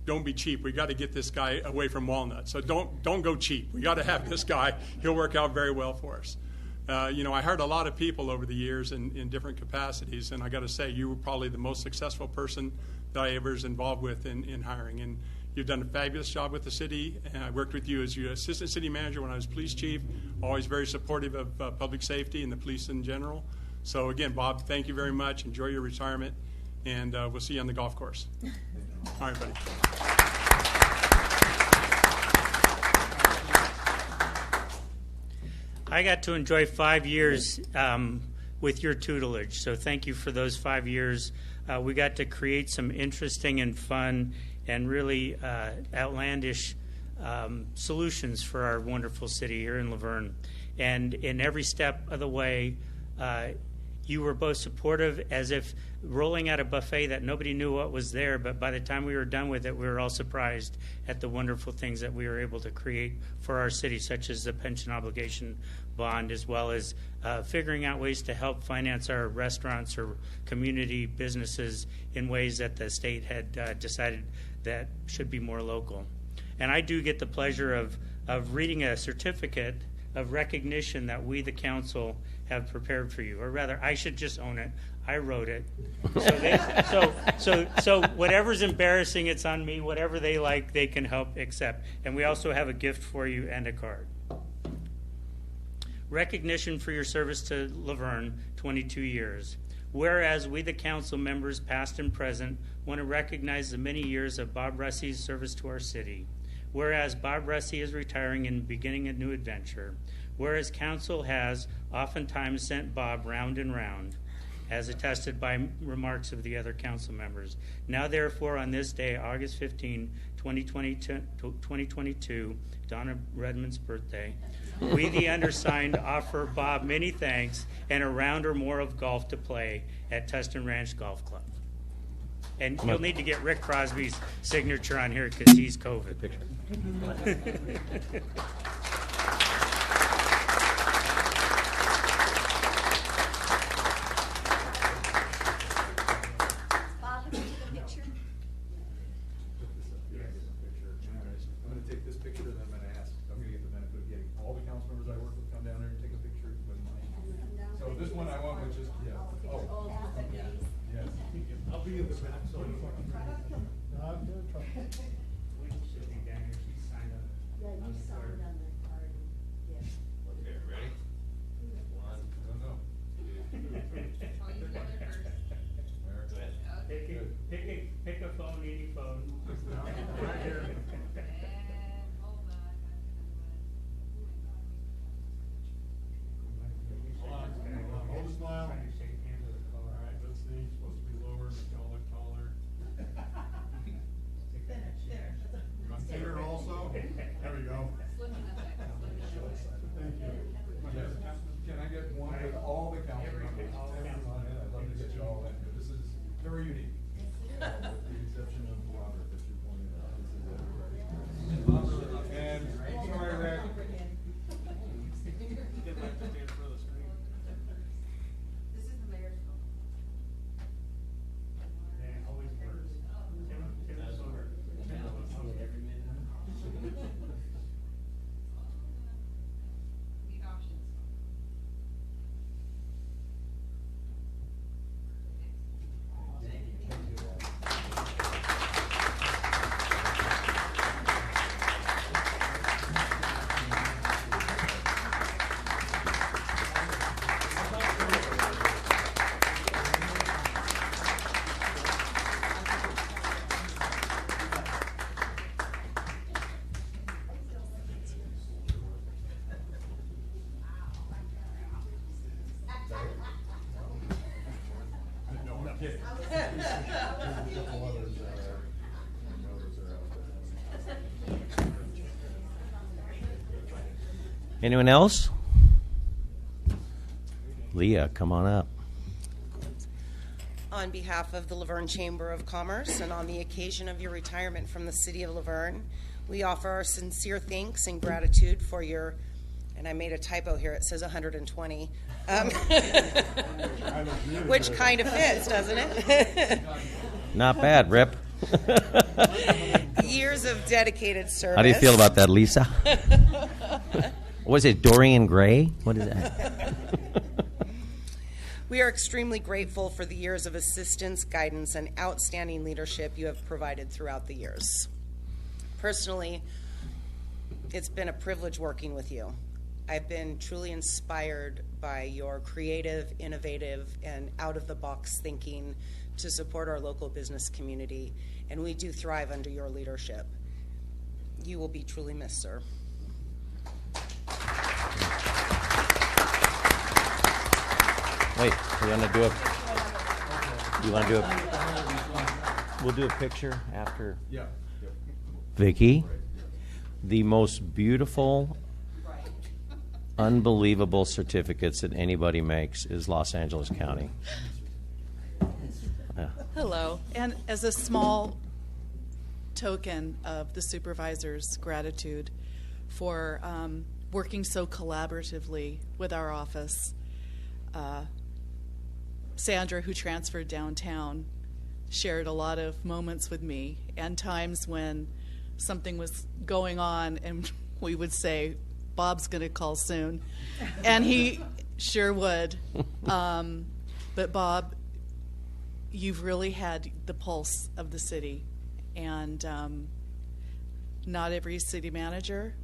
S18: don't be cheap. We got to get this guy away from Walnut. So don't go cheap. We got to have this guy. He'll work out very well for us. I hired a lot of people over the years in different capacities, and I got to say, you were probably the most successful person that I ever was involved with in hiring. And you've done a fabulous job with the city. And I worked with you as your assistant city manager when I was police chief, always very supportive of public safety and the police in general. So again, Bob, thank you very much. Enjoy your retirement, and we'll see you on the golf course. All right, buddy.
S15: I got to enjoy 5 years with your tutelage, so thank you for those 5 years. We got to create some interesting and fun and really outlandish solutions for our wonderful city here in Laverne. And in every step of the way, you were both supportive, as if rolling out a buffet that nobody knew what was there, but by the time we were done with it, we were all surprised at the wonderful things that we were able to create for our city, such as the pension obligation bond, as well as figuring out ways to help finance our restaurants or community businesses in ways that the state had decided that should be more local. And I do get the pleasure of reading a certificate of recognition that we, the council, have prepared for you. Or rather, I should just own it. I wrote it. So whatever's embarrassing, it's on me. Whatever they like, they can help accept. And we also have a gift for you and a card. Recognition for your service to Laverne, 22 years. Whereas we, the council members, past and present, want to recognize the many years of Bob Russey's service to our city. Whereas Bob Russey is retiring and beginning a new adventure. Whereas council has oftentimes sent Bob round and round, as attested by remarks of the other council members. Now, therefore, on this day, August 15, 2022, Donna Redmond's birthday, we, the undersigned, offer Bob many thanks and a round or more of golf to play at Tustin Ranch Golf Club. And you'll need to get Rick Crosby's signature on here because he's COVID. Pick a phone, any phone. Right here.
S16: Hold a smile. All right, let's see. Supposed to be lower, make y'all look taller. Here also. There we go. Thank you. Can I get one with all the council members? I'd love to get you all in. This is very unique. With the exception of Robert that you pointed out. This is everybody. And sorry, Rick. Get back to stand for the screen.
S19: This is the mayor's phone.
S15: It always works.
S19: Need options.
S5: Anyone else? Leah, come on up.
S6: On behalf of the Laverne Chamber of Commerce and on the occasion of your retirement from the city of Laverne, we offer our sincere thanks and gratitude for your, and I made a typo here, it says 120, which kind of fits, doesn't it?
S5: Not bad, Rip.
S6: Years of dedicated service.
S5: How do you feel about that, Lisa? Was it Dorian Gray? What is that?
S6: We are extremely grateful for the years of assistance, guidance, and outstanding leadership you have provided throughout the years. Personally, it's been a privilege working with you. I've been truly inspired by your creative, innovative, and out-of-the-box thinking to support our local business community, and we do thrive under your leadership. You will be truly missed, sir.
S5: Wait, you want to do a? You want to do a? We'll do a picture after.
S2: Yeah.
S5: Vicki, the most beautiful, unbelievable certificates that anybody makes is Los Angeles County. Yeah.
S20: Hello, and as a small token of the supervisor's gratitude for working so collaboratively with our office, Sandra, who transferred downtown, shared a lot of moments with me and times when something was going on and we would say, Bob's going to call soon. And he sure would. But Bob, you've really had the pulse of the city. And not every city manager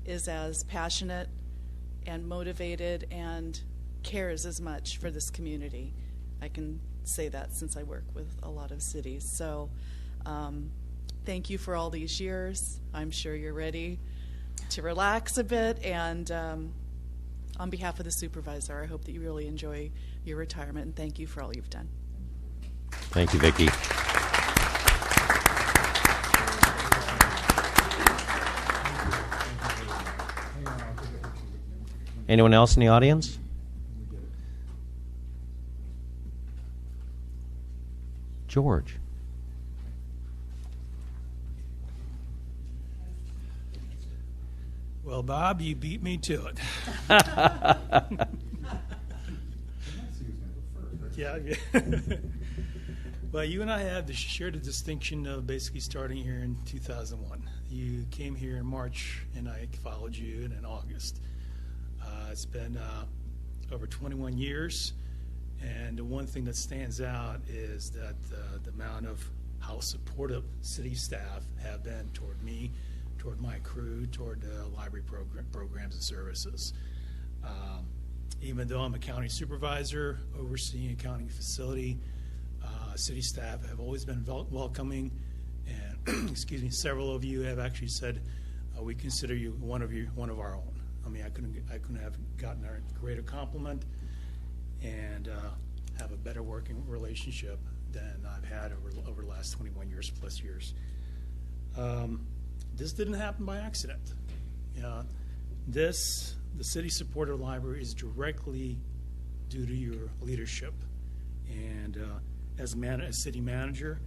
S20: is as passionate and motivated and cares as much for this community. I can say that since I work with a lot of cities. So thank you for all these years. I'm sure you're ready to relax a bit. And on behalf of the supervisor, I hope that you really enjoy your retirement. And thank you for all you've done.
S5: Thank you, Vicki. Anyone else in the audience? George.
S21: Well, Bob, you beat me to it. Yeah. Well, you and I have shared the distinction of basically starting here in 2001. You came here in March, and I followed you in August. It's been over 21 years, and the one thing that stands out is that the amount of how supportive city staff have been toward me, toward my crew, toward library programs and services. Even though I'm a county supervisor overseeing a county facility, city staff have always been welcoming, and excuse me, several of you have actually said we consider you one of our own. I mean, I couldn't have gotten a greater compliment and have a better working relationship than I've had over the last 21 years plus years. This didn't happen by accident. The city supporter library is directly due to your leadership, and as city manager,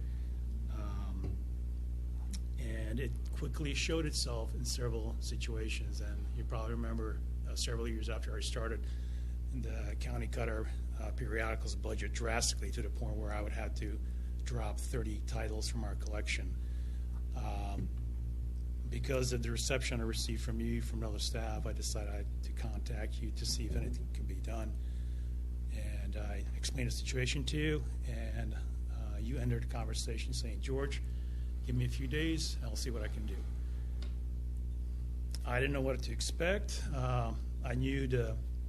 S21: and it quickly showed itself in several situations. And you probably remember several years after I started, the county cut our periodicals budget drastically to the point where I would have to drop 30 titles from our collection. Because of the reception I received from you, from other staff, I decided to contact you to see if anything can be done. And I explained the situation to you, and you entered the conversation saying, George, give me a few days, and I'll see what I can do. I didn't know what to expect. I knew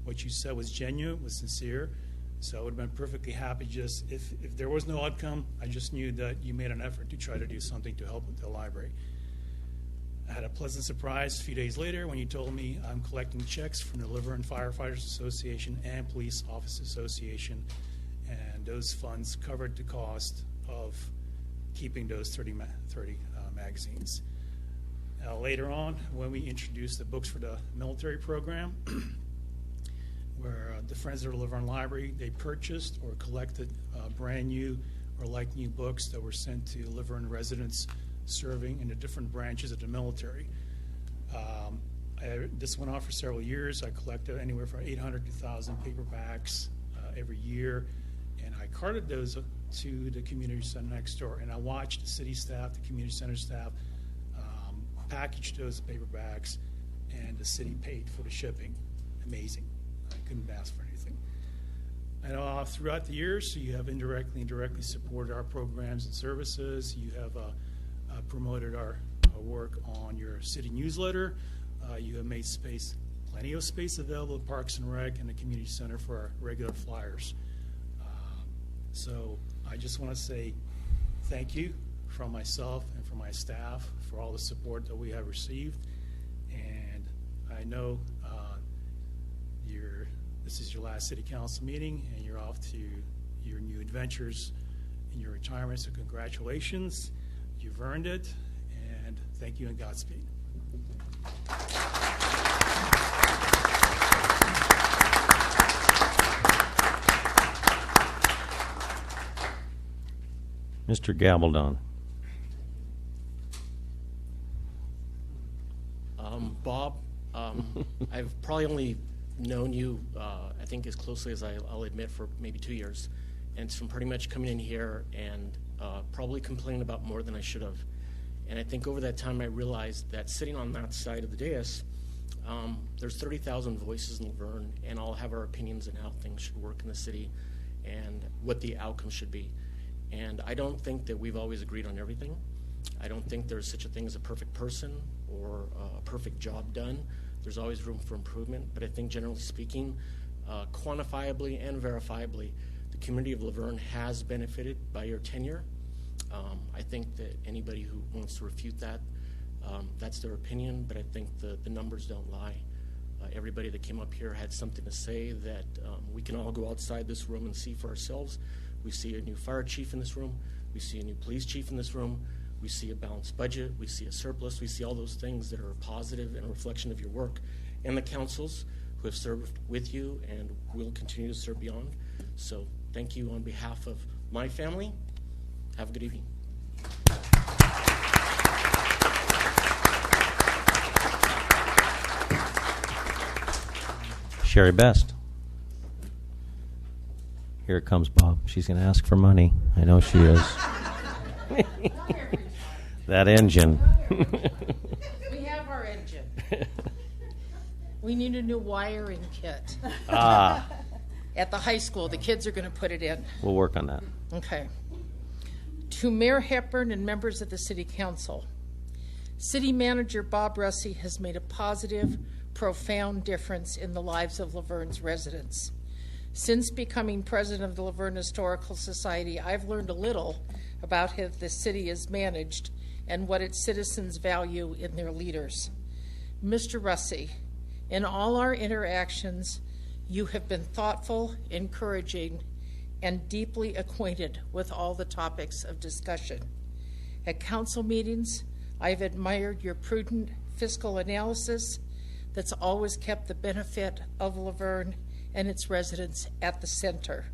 S21: what you said was genuine, was sincere, so I would have been perfectly happy just if there was no outcome, I just knew that you made an effort to try to do something to help with the library. I had a pleasant surprise a few days later when you told me I'm collecting checks from the Laverne Firefighters Association and Police Office Association, and those funds covered the cost of keeping those 30 magazines. Later on, when we introduced the books for the military program, where the Friends of the Laverne Library, they purchased or collected brand new or like new books that were sent to Laverne residents serving in the different branches of the military. This went on for several years. I collected anywhere from 800 to 1,000 paperbacks every year, and I carted those to the community center next door, and I watched the city staff, the community center staff, package those paperbacks, and the city paid for the shipping. Amazing. I couldn't ask for anything. And throughout the years, you have indirectly and directly supported our programs and services. You have promoted our work on your city newsletter. You have made space plenty of space available at Parks and Rec and the Community Center for our regular flyers. So I just want to say thank you from myself and from my staff for all the support that we have received. And I know this is your last city council meeting, and you're off to your new adventures in your retirement, so congratulations. You've earned it, and thank you and Godspeed.
S5: Mr. Gabaldon.
S3: Bob, I've probably only known you, I think, as closely as I'll admit, for maybe 2 years. And it's from pretty much coming in here and probably complaining about more than I should have. And I think over that time I realized that sitting on that side of the dais, there's 30,000 voices in Laverne, and all have our opinions on how things should work in the city and what the outcome should be. And I don't think that we've always agreed on everything. I don't think there's such a thing as a perfect person or a perfect job done. There's always room for improvement, but I think generally speaking, quantifiably and verifiably, the community of Laverne has benefited by your tenure. I think that anybody who wants to refute that, that's their opinion, but I think the numbers don't lie. Everybody that came up here had something to say that we can all go outside this room and see for ourselves. We see a new fire chief in this room. We see a new police chief in this room. We see a balanced budget. We see a surplus. We see all those things that are positive and a reflection of your work and the councils who have served with you and will continue to serve beyond. So thank you on behalf of my family. Have a good evening.
S5: Sherry Best. Here it comes, Bob. She's going to ask for money. I know she is. That engine.
S22: We have our engine. We need a new wiring kit.
S5: Ah.
S22: At the high school, the kids are going to put it in.
S5: We'll work on that.
S22: Okay. To Mayor Hepburn and members of the City Council, City Manager Bob Russey has made a positive, profound difference in the lives of Laverne's residents. Since becoming president of the Laverne Historical Society, I've learned a little about how the city is managed and what its citizens value in their leaders. Mr. Russey, in all our interactions, you have been thoughtful, encouraging, and deeply acquainted with all the topics of discussion. At council meetings, I've admired your prudent fiscal analysis that's always kept the benefit of Laverne and its residents at the center.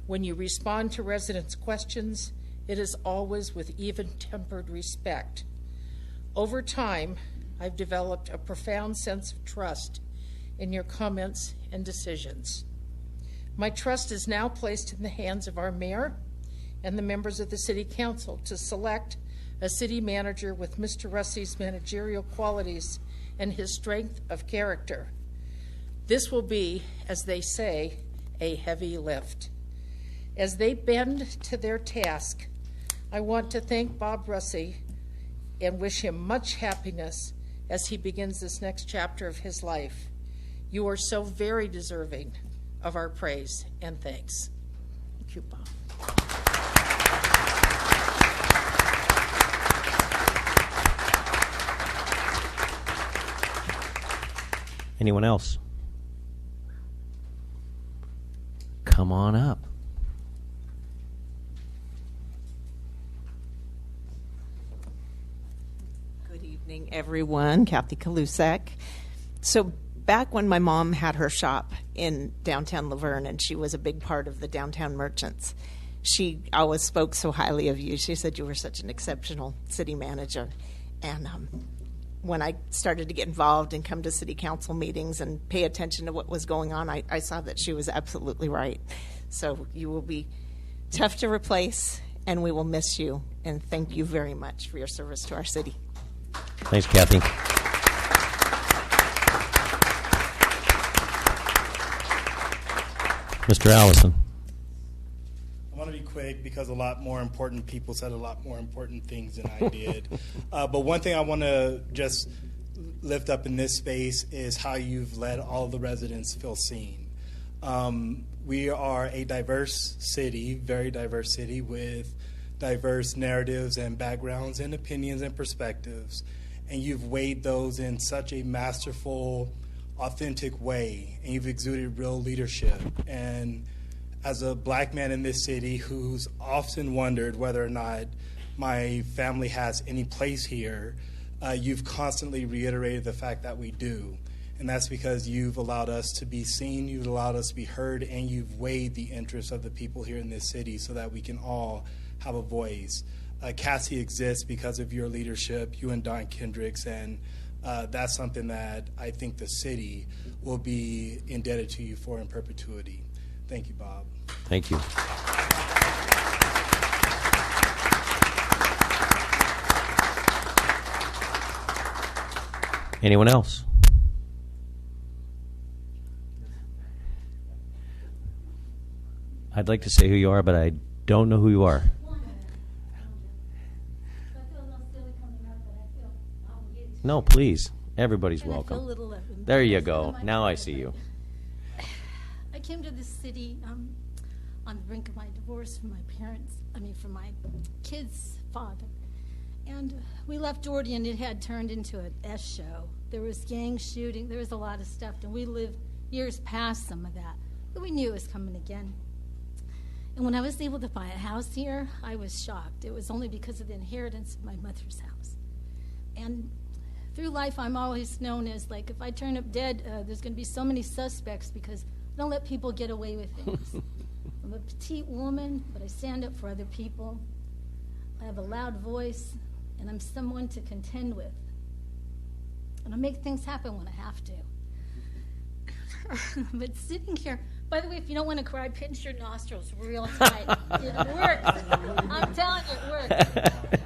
S22: When you respond to residents' questions, it is always with even-tempered respect. Over time, I've developed a profound sense of trust in your comments and decisions. My trust is now placed in the hands of our mayor and the members of the City Council to select a city manager with Mr. Russey's managerial qualities and his strength of character. This will be, as they say, a heavy lift. As they bend to their task, I want to thank Bob Russey and wish him much happiness as he begins this next chapter of his life. You are so very deserving of our praise and thanks. Thank you, Bob.
S5: Anyone else? Come on up.
S23: Good evening, everyone. Kathy Kalusek. So back when my mom had her shop in downtown Laverne, and she was a big part of the downtown merchants, she always spoke so highly of you. She said you were such an exceptional city manager. And when I started to get involved and come to city council meetings and pay attention to what was going on, I saw that she was absolutely right. So you will be tough to replace, and we will miss you. And thank you very much for your service to our city.
S5: Thanks, Kathy. Mr. Allison.
S24: I want to be quick because a lot more important people said a lot more important things than I did. But one thing I want to just lift up in this space is how you've let all the residents feel seen. We are a diverse city, very diverse city, with diverse narratives and backgrounds and opinions and perspectives. And you've weighed those in such a masterful, authentic way, and you've exuded real leadership. And as a black man in this city who's often wondered whether or not my family has any place here, you've constantly reiterated the fact that we do. And that's because you've allowed us to be seen, you've allowed us to be heard, and you've weighed the interests of the people here in this city so that we can all have a voice. Cassie exists because of your leadership, you and Don Kendricks, and that's something that I think the city will be indebted to you for in perpetuity. Thank you, Bob.
S5: Thank you. Anyone else? I'd like to say who you are, but I don't know who you are. No, please. Everybody's welcome.
S1: I feel a little
S5: There you go. Now I see you.
S1: I came to this city on the brink of my divorce from from my kid's father. And we left Jordy, and it had turned into an S show. There was gang shooting. There was a lot of stuff, and we lived years past some of that. But we knew it was coming again. And when I was able to buy a house here, I was shocked. It was only because of the inheritance of my mother's house. And through life, I'm always known as, like, if I turn up dead, there's going to be so many suspects because I don't let people get away with things. I'm a petite woman, but I stand up for other people. I have a loud voice, and I'm someone to contend with. And I make things happen when I have to. But sitting here, by the way, if you don't want to cry, pinch your nostrils real tight. It works. I'm telling you, it works. Okay?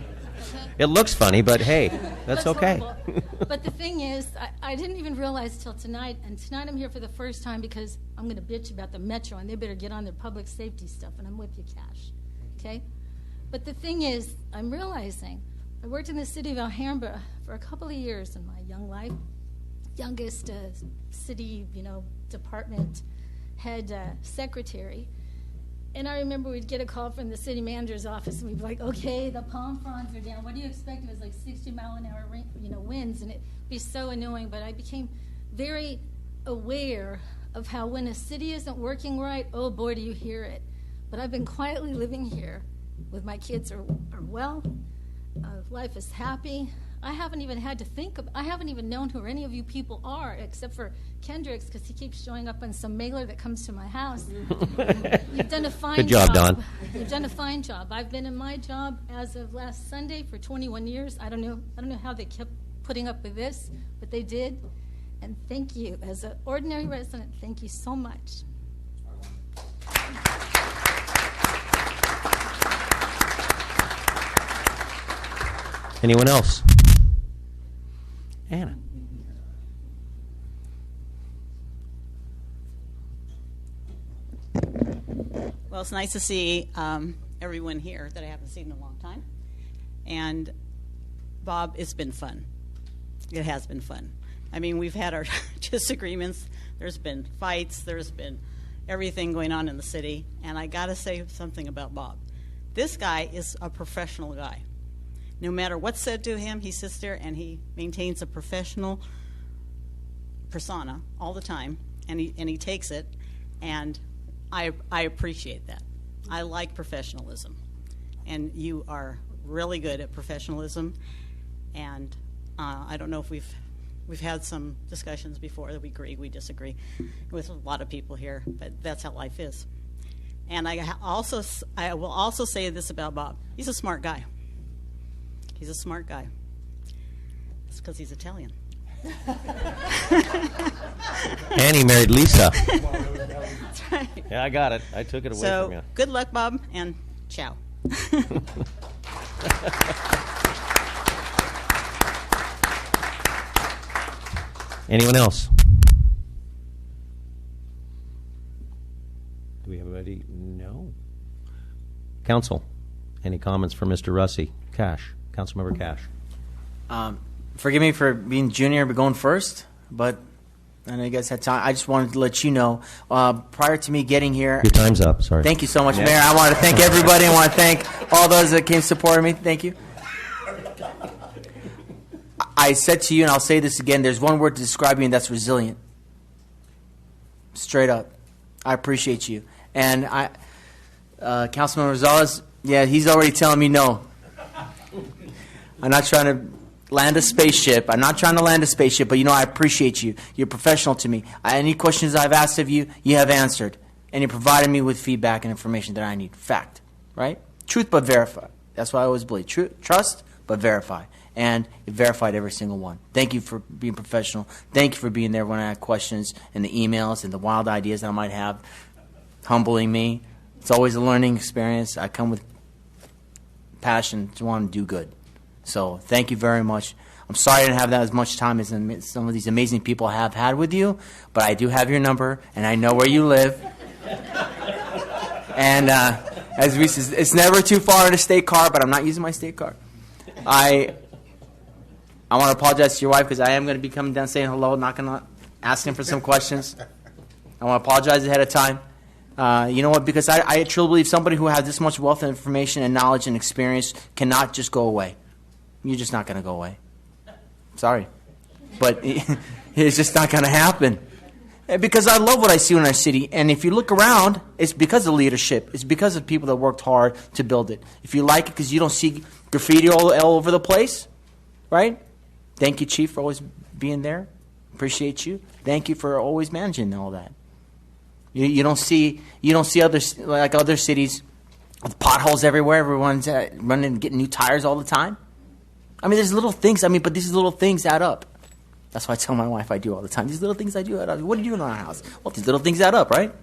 S5: It looks funny, but hey, that's
S1: Looks
S5: okay.
S1: horrible. But the thing is, I didn't even realize till tonight, and tonight I'm here for the first time because I'm going to bitch about the Metro, and they better get on their public safety stuff, and I'm with you, Cash. Okay? But the thing is, I'm realizing, I worked in the city of Alhambra for a couple of years in my young life, youngest city, department head secretary. And I remember we'd get a call from the city manager's office, and we'd be like, okay, the palm fronds are down. What do you expect? It was like 60-mile-an-hour winds, and it'd be so annoying. But I became very aware of how when a city isn't working right, oh boy, do you hear it. But I've been quietly living here with my kids are well. Life is happy. I haven't even had to think I haven't even known who any of you people are, except for Kendricks, because he keeps showing up on some mailer that comes to my house. You've done a fine
S5: Good job, Don.
S1: You've done a fine job. I've been in my job as of last Sunday for 21 years. I don't know how they kept putting up with this, but they did. And thank you. As an ordinary resident, thank you so much.
S5: Anyone else? Anna.
S7: Well, it's nice to see everyone here that I haven't seen in a long time. And Bob, it's been fun. It has been fun. I mean, we've had our disagreements. There's been fights. There's been everything going on in the city. And I got to say something about Bob. This guy is a professional guy. No matter what's said to him, he sits there and he maintains a professional persona all the time, and he takes it, and I appreciate that. I like professionalism, and you are really good at professionalism. And I don't know if we've had some discussions before that we agree, we disagree with a lot of people here, but that's how life is. And I will also say this about Bob: he's a smart guy. He's a smart guy. It's because he's Italian.
S5: And he married Lisa.
S7: That's right.
S5: Yeah, I got it. I took it away from you.
S7: So, good luck, Bob, and ciao.
S5: Anyone else? Do we have anybody? No. Council, any comments for Mr. Russi? Cash. Councilmember Cash.
S4: forgive me for being junior but going first, but I know you guys had time. I just wanted to let you know, prior to me getting here.
S5: Your time's up. Sorry.
S4: Thank you so much, Mayor. I want to thank everybody. I want to thank all those that came supporting me. Thank you. I said to you, and I'll say this again, there's one word to describe you, and that's resilient. Straight up. I appreciate you. And Councilman Rosales, yeah, he's already telling me no. I'm not trying to land a spaceship. I'm not trying to land a spaceship, but I appreciate you. You're professional to me. Any questions I've asked of you, you have answered. And you provided me with feedback and information that I need. Fact, right? Truth but verify. That's what I always believe. Trust but verify. And it verified every single one. Thank you for being professional. Thank you for being there when I had questions and the emails and the wild ideas that I might have, humbling me. It's always a learning experience. I come with passion to want to do good. So thank you very much. I'm sorry I didn't have that as much time as some of these amazing people have had with you, but I do have your number, and I know where you live. And as we said, it's never too far in a state car, but I'm not using my state car. I want to apologize to your wife because I am going to be coming down saying hello, asking for some questions. I want to apologize ahead of time. You know what? Because I truly believe somebody who has this much wealth of information and knowledge and experience cannot just go away. You're just not going to go away. Sorry. But it's just not going to happen. Because I love what I see in our city. And if you look around, it's because of leadership. It's because of people that worked hard to build it. If you like it because you don't see graffiti all over the place, right? Thank you, Chief, for always being there. Appreciate you. Thank you for always managing all that. You don't see other cities with potholes everywhere. Everyone's running and getting new tires all the time. I mean, there's little things. But these little things add up. That's why I tell my wife I do all the time. These little things I do add up. What do you do in our house? Well, these little things add up, right?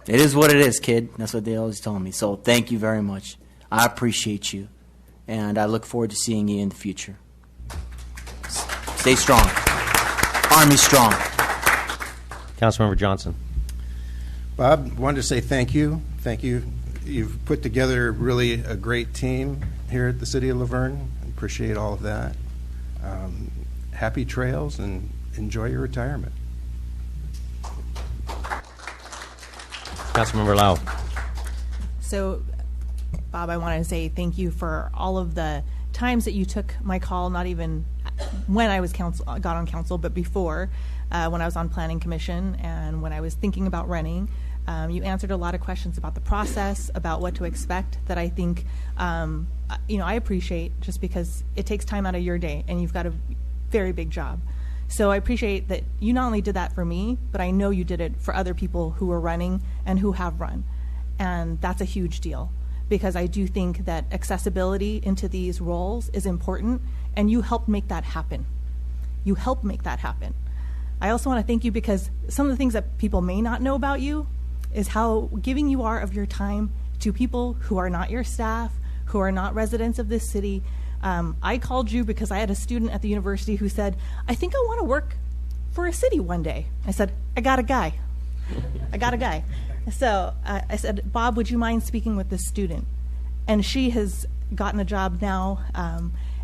S4: It is what it is, kid. That's what they always tell me. So thank you very much. I appreciate you. And I look forward to seeing you in the future. Stay strong. Army strong.
S5: Councilmember Johnson.
S8: Bob, wanted to say thank you. Thank you. You've put together really a great team here at the City of Laverne. Appreciate all of that. Happy trails and enjoy your retirement.
S5: Councilmember Lau.
S9: So, Bob, I want to say thank you for all of the times that you took my call, not even when I was got on council, but before, when I was on Planning Commission and when I was thinking about running. You answered a lot of questions about the process, about what to expect that I think, I appreciate, just because it takes time out of your day and you've got a very big job. So I appreciate that you not only did that for me, but I know you did it for other people who are running and who have run. And that's a huge deal, because I do think that accessibility into these roles is important, and you helped make that happen. You helped make that happen. I also want to thank you because some of the things that people may not know about you is how giving you are of your time to people who are not your staff, who are not residents of this city. I called you because I had a student at the university who said, I think I want to work for a city one day. I said, I got a guy. So I said, Bob, would you mind speaking with this student? And she has gotten a job now,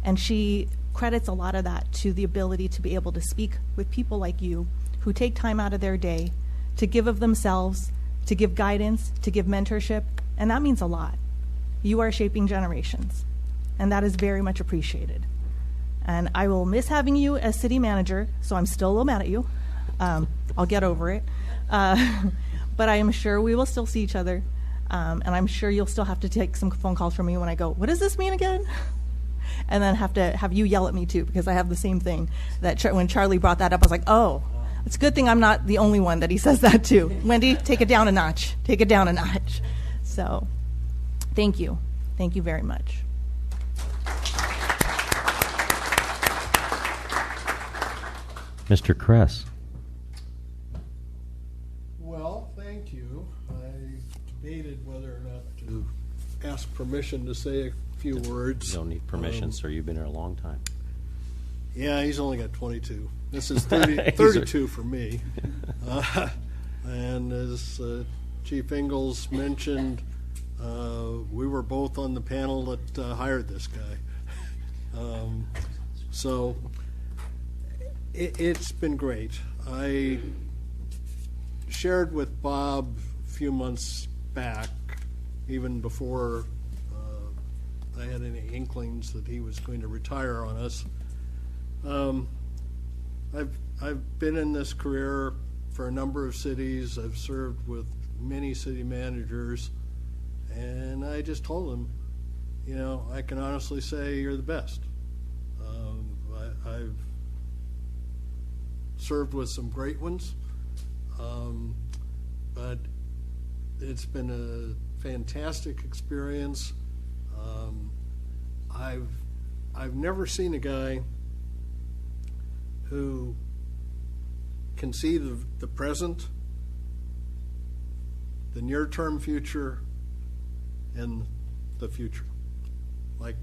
S9: and she credits a lot of that to the ability to be able to speak with people like you who take time out of their day to give of themselves, to give guidance, to give mentorship, and that means a lot. You are shaping generations, and that is very much appreciated. And I will miss having you as city manager, so I'm still a little mad at you. I'll get over it. But I am sure we will still see each other, and I'm sure you'll still have to take some phone calls from me when I go, what does this mean again? And then have to have you yell at me too, because I have the same thing. That when Charlie brought that up, I was like, oh, it's a good thing I'm not the only one that he says that to. Wendy, take it down a notch. Take it down a notch. So thank you. Thank you very much.
S5: Mr. Kress.
S10: Well, thank you. I debated whether or not to ask permission to say a few words.
S5: You don't need permission, sir. You've been here a long time.
S10: Yeah, he's only got 22. This is 32 for me. And as Chief Ingalls mentioned, we were both on the panel that hired this guy. So it's been great. I shared with Bob a few months back, even before I had any inklings that he was going to retire on us. I've been in this career for a number of cities. I've served with many city managers, and I just told him, you know, I can honestly say you're the best. I've served with some great ones, but it's been a fantastic experience. I've never seen a guy who can see the present, the near-term future, and the future, like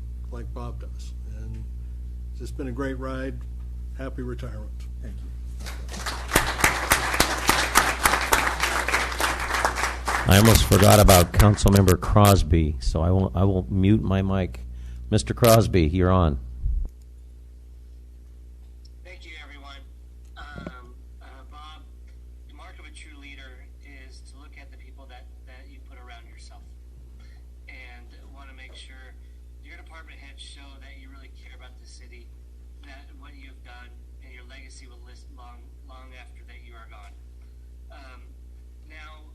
S10: Bob does. And it's just been a great ride. Happy retirement.
S2: Thank you.
S5: I almost forgot about Councilmember Crosby, so I will mute my mic. Mr. Crosby, you're on.
S11: Thank you, everyone. Bob, the mark of a true leader is to look at the people that you put around yourself, and want to make sure your department heads show that you really care about the city, that what you've done, and your legacy will last long after that you are gone. Now,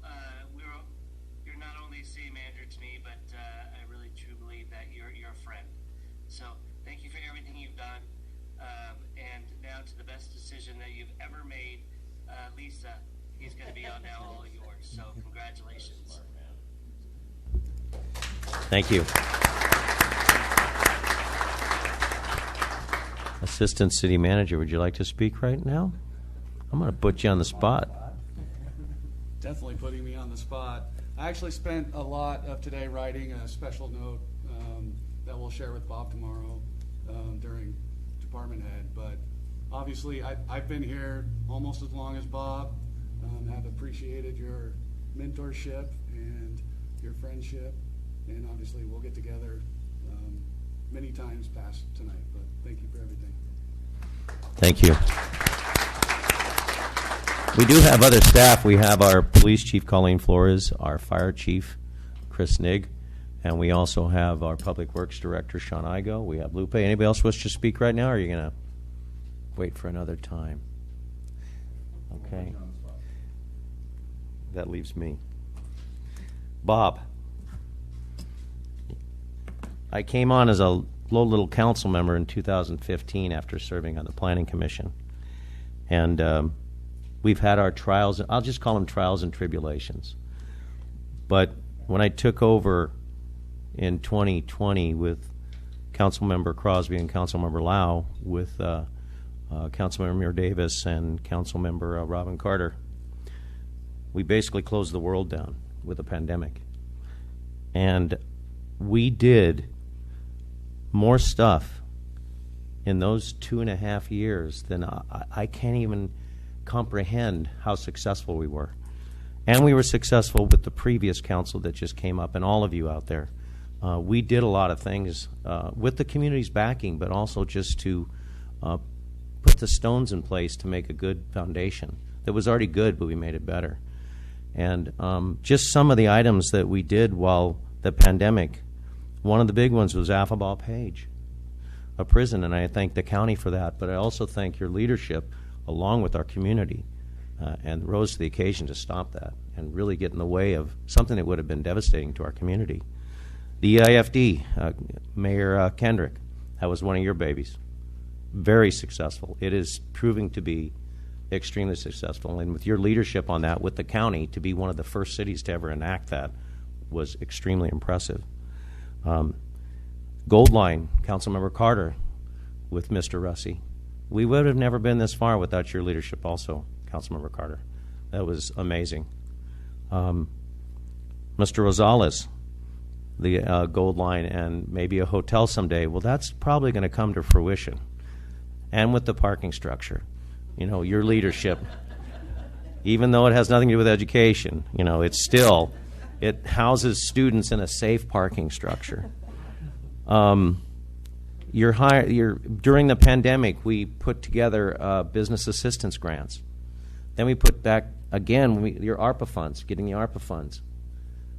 S11: you're not only a city manager to me, but I really truly believe that you're a friend. So thank you for everything you've done. And now to the best decision that you've ever made, Lisa, he's going to be on now all yours. So congratulations.
S5: Thank you. Assistant City Manager, would you like to speak right now? I'm going to put you on the spot.
S12: Definitely putting me on the spot. I actually spent a lot of today writing a special note that we'll share with Bob tomorrow during department head. But obviously, I've been here almost as long as Bob. Have appreciated your mentorship and your friendship, and obviously we'll get together many times past tonight. But thank you for everything.
S5: Thank you. We do have other staff. We have our police chief, Colleen Flores, our fire chief, Chris Nigg, and we also have our public works director, Sean Igo. We have Lupe. Anybody else wish to speak right now, or are you going to wait for another time? Okay. That leaves me. Bob. I came on as a low little council member in 2015 after serving on the Planning Commission. And we've had our trials, I'll just call them trials and tribulations. But when I took over in 2020 with Councilmember Crosby and Councilmember Lau, with Councilmember Muir Davis and Councilmember Robin Carter, we basically closed the world down with a pandemic. And we did more stuff in those 2.5 years than I can't even comprehend how successful we were. And we were successful with the previous council that just came up, and all of you out there. We did a lot of things with the community's backing, but also just to put the stones in place to make a good foundation that was already good, but we made it better. And just some of the items that we did while the pandemic, one of the big ones was Affaball Page, a prison, and I thank the county for that, but I also thank your leadership along with our community and rose to the occasion to stop that and really get in the way of something that would have been devastating to our community. The EIFD, Mayor Kendrick, that was one of your babies. Very successful. It is proving to be extremely successful, and with your leadership on that with the county to be one of the first cities to ever enact that was extremely impressive. Gold Line, Councilmember Carter with Mr. Russi. We would have never been this far without your leadership also, Councilmember Carter. That was amazing. Mr. Rosales, the Gold Line and maybe a hotel someday, well, that's probably going to come to fruition. And with the parking structure, you know, your leadership, even though it has nothing to do with education, you know, it's still, it houses students in a safe parking structure. during the pandemic, we put together business assistance grants. Then we put back, again, your ARPA funds, getting the ARPA funds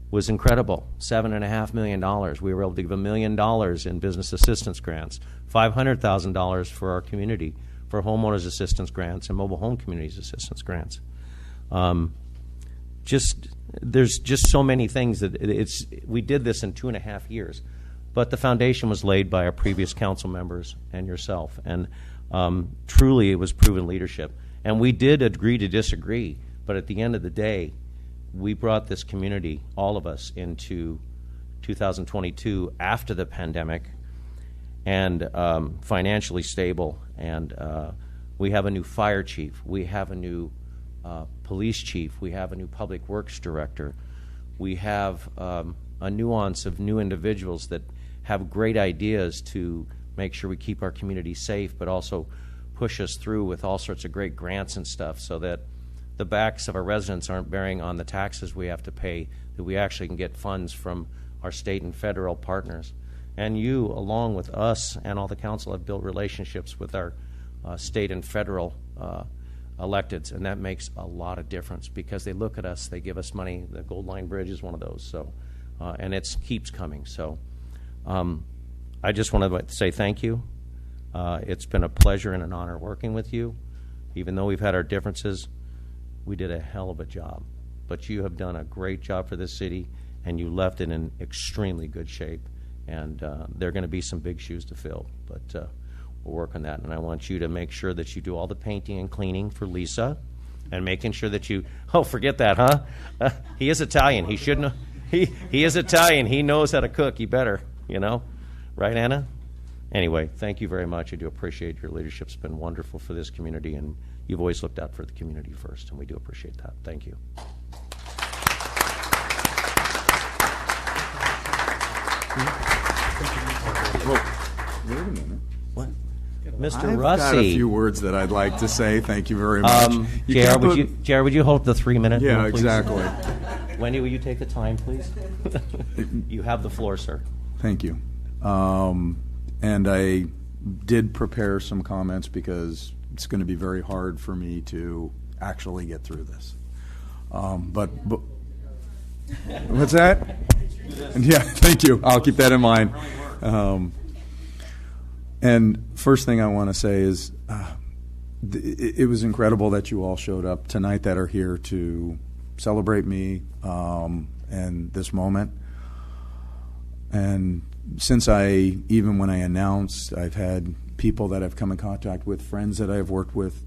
S5: was incredible. $7.5 million. We were able to give $1 million in business assistance grants, $500,000 for our community, for homeowners assistance grants and mobile home communities assistance grants. There's just so many things that we did this in 2.5 years. But the foundation was laid by our previous council members and yourself. And truly, it was proven leadership. And we did agree to disagree. But at the end of the day, we brought this community, all of us, into 2022 after the pandemic and financially stable. And we have a new fire chief. We have a new police chief. We have a new public works director. We have a nuance of new individuals that have great ideas to make sure we keep our community safe, but also push us through with all sorts of great grants and stuff so that the backs of our residents aren't bearing on the taxes we have to pay, that we actually can get funds from our state and federal partners. And you, along with us and all the council, have built relationships with our state and federal electeds, and that makes a lot of difference because they look at us, they give us money. The Gold Line Bridge is one of those, so and it keeps coming. So I just want to say thank you. It's been a pleasure and an honor working with you. Even though we've had our differences, we did a hell of a job. But you have done a great job for this city, and you left it in extremely good shape. And there are going to be some big shoes to fill, but we'll work on that. And I want you to make sure that you do all the painting and cleaning for Lisa, and making sure that you, forget that, huh? He is Italian. He shouldn't. He is Italian. He knows how to cook. He better, right, Anna? Anyway, thank you very much. I do appreciate your leadership. It's been wonderful for this community, and you've always looked out for the community first, and we do appreciate that. Thank you.
S2: Wait a minute.
S5: What? Mr.
S2: I've
S5: Russi.
S2: got a few words that I'd like to say. Thank you very much.
S5: JR, would you hold the 3-minute?
S2: Yeah,
S5: rule, please?
S2: exactly.
S5: Wendy, will you take the time, please? You have the floor, sir.
S2: Thank you. And I did prepare some comments because it's going to be very hard for me to actually get through this. But what's that? Yeah, thank you. I'll keep that in mind. And first thing I want to say is it was incredible that you all showed up tonight that are here to celebrate me and this moment. And since even when I announced, I've had people that I've come in contact with, friends that I've worked with,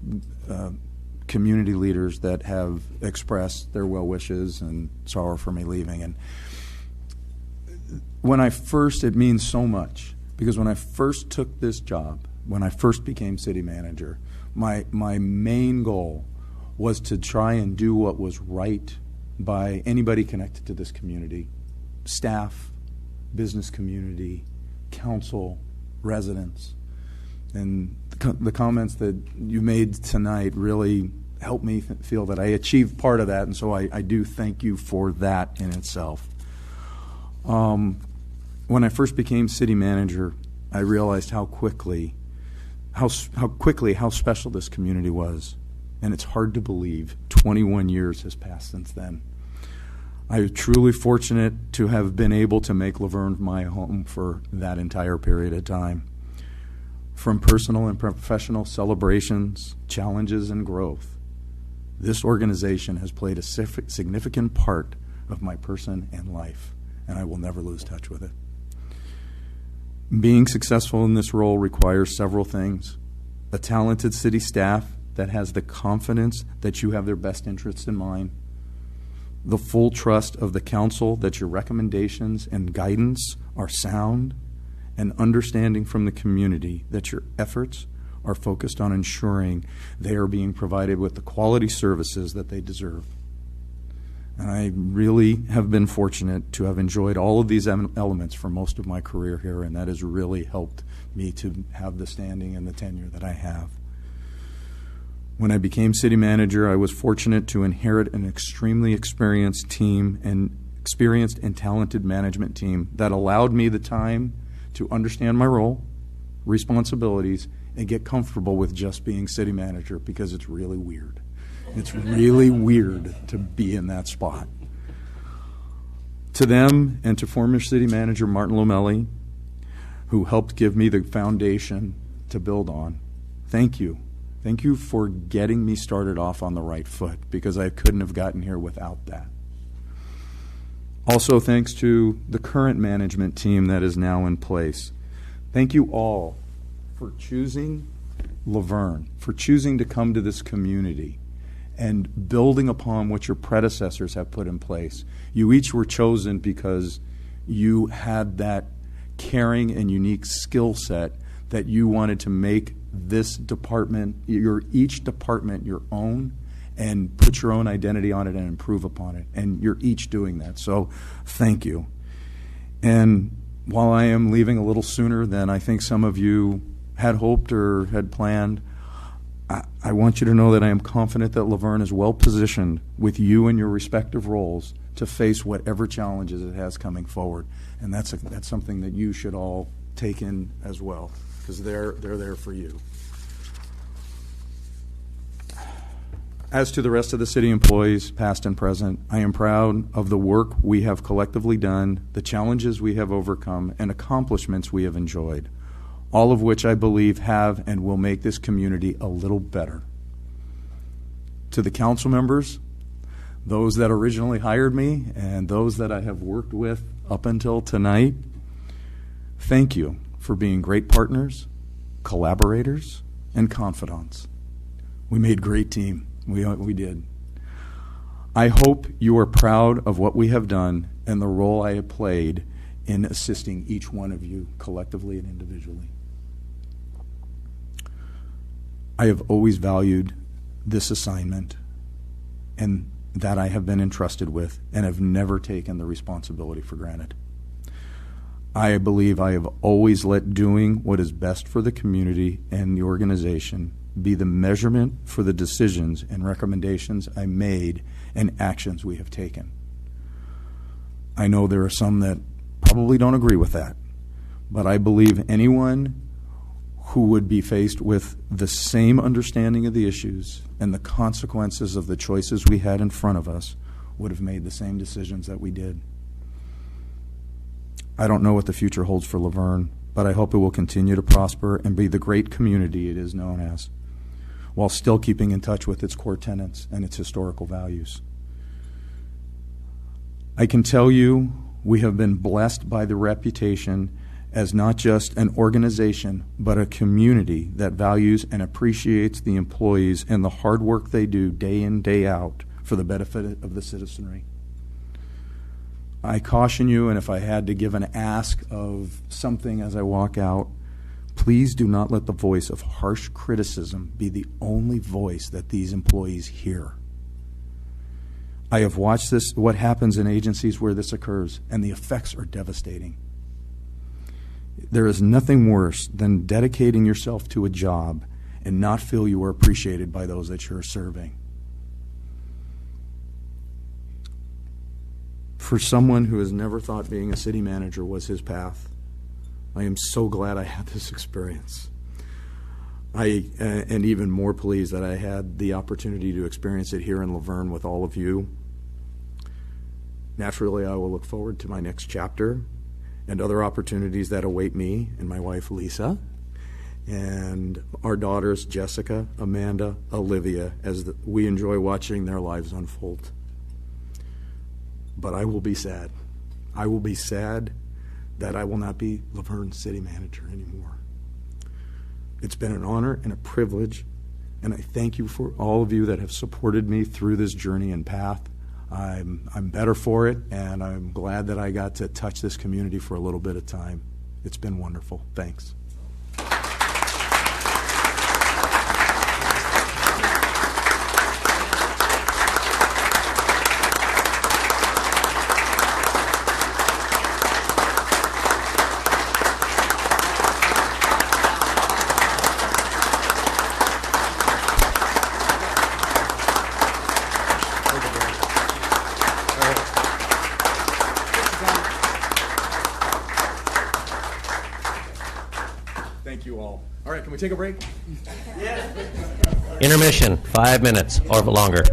S2: community leaders that have expressed their well wishes and sorrow for me leaving. And it means so much, because when I first took this job, when I first became city manager, my main goal was to try and do what was right by anybody connected to this community, staff, business community, council, residents. And the comments that you made tonight really helped me feel that I achieved part of that, and so I do thank you for that in itself. When I first became city manager, I realized how quickly how special this community was, and it's hard to believe 21 years has passed since then. I'm truly fortunate to have been able to make Laverne my home for that entire period of time. From personal and professional celebrations, challenges, and growth, this organization has played a significant part of my person and life, and I will never lose touch with it. Being successful in this role requires several things: a talented city staff that has the confidence that you have their best interests in mind, the full trust of the council that your recommendations and guidance are sound, and understanding from the community that your efforts are focused on ensuring they are being provided with the quality services that they deserve. And I really have been fortunate to have enjoyed all of these elements for most of my career here, and that has really helped me to have the standing and the tenure that I have. When I became city manager, I was fortunate to inherit an extremely experienced and talented management team that allowed me the time to understand my role, responsibilities and get comfortable with just being city manager, because it's really weird. It's really weird to be in that spot. To them and to former city manager Martin Lomelli, who helped give me the foundation to build on, thank you. Thank you for getting me started off on the right foot, because I couldn't have gotten here without that. Also, thanks to the current management team that is now in place. Thank you all for choosing Laverne, for choosing to come to this community and building upon what your predecessors have put in place. You each were chosen because you had that caring and unique skill set that you wanted to make this department, each department your own, and put your own identity on it and improve upon it. And you're each doing that. So thank you. And while I am leaving a little sooner than I think some of you had hoped or had planned, I want you to know that I am confident that Laverne is well positioned with you in your respective roles to face whatever challenges it has coming forward. And that's something that you should all take in as well, because they're there for you. As to the rest of the city employees, past and present, I am proud of the work we have collectively done, the challenges we have overcome, and accomplishments we have enjoyed, all of which I believe have and will make this community a little better. To the council members, those that originally hired me and those that I have worked with up until tonight, thank you for being great partners, collaborators, and confidants. We made a great team. We did. I hope you are proud of what we have done and the role I have played in assisting each one of you collectively and individually. I have always valued this assignment and that I have been entrusted with, and have never taken the responsibility for granted. I believe I have always let doing what is best for the community and the organization be the measurement for the decisions and recommendations I made and actions we have taken. I know there are some that probably don't agree with that, but I believe anyone who would be faced with the same understanding of the issues and the consequences of the choices we had in front of us would have made the same decisions that we did. I don't know what the future holds for Laverne, but I hope it will continue to prosper and be the great community it is known as, while still keeping in touch with its core tenets and its historical values. I can tell you we have been blessed by the reputation as not just an organization, but a community that values and appreciates the employees and the hard work they do day in, day out for the benefit of the citizenry. I caution you, and if I had to give an ask of something as I walk out, please do not let the voice of harsh criticism be the only voice that these employees hear. I have watched what happens in agencies where this occurs, and the effects are devastating. There is nothing worse than dedicating yourself to a job and not feel you are appreciated by those that you're serving. For someone who has never thought being a city manager was his path, I am so glad I had this experience. And even more pleased that I had the opportunity to experience it here in Laverne with all of you. Naturally, I will look forward to my next chapter and other opportunities that await me and my wife, Lisa, and our daughters, Jessica, Amanda, Olivia, as we enjoy watching their lives unfold. But I will be sad. I will be sad that I will not be Laverne City Manager anymore. It's been an honor and a privilege, and I thank you for all of you that have supported me through this journey and path. I'm better for it, and I'm glad that I got to touch this community for a little bit of time. It's been wonderful. Thanks. all. All right, can we take a break?
S5: Intermission, 5 minutes or longer.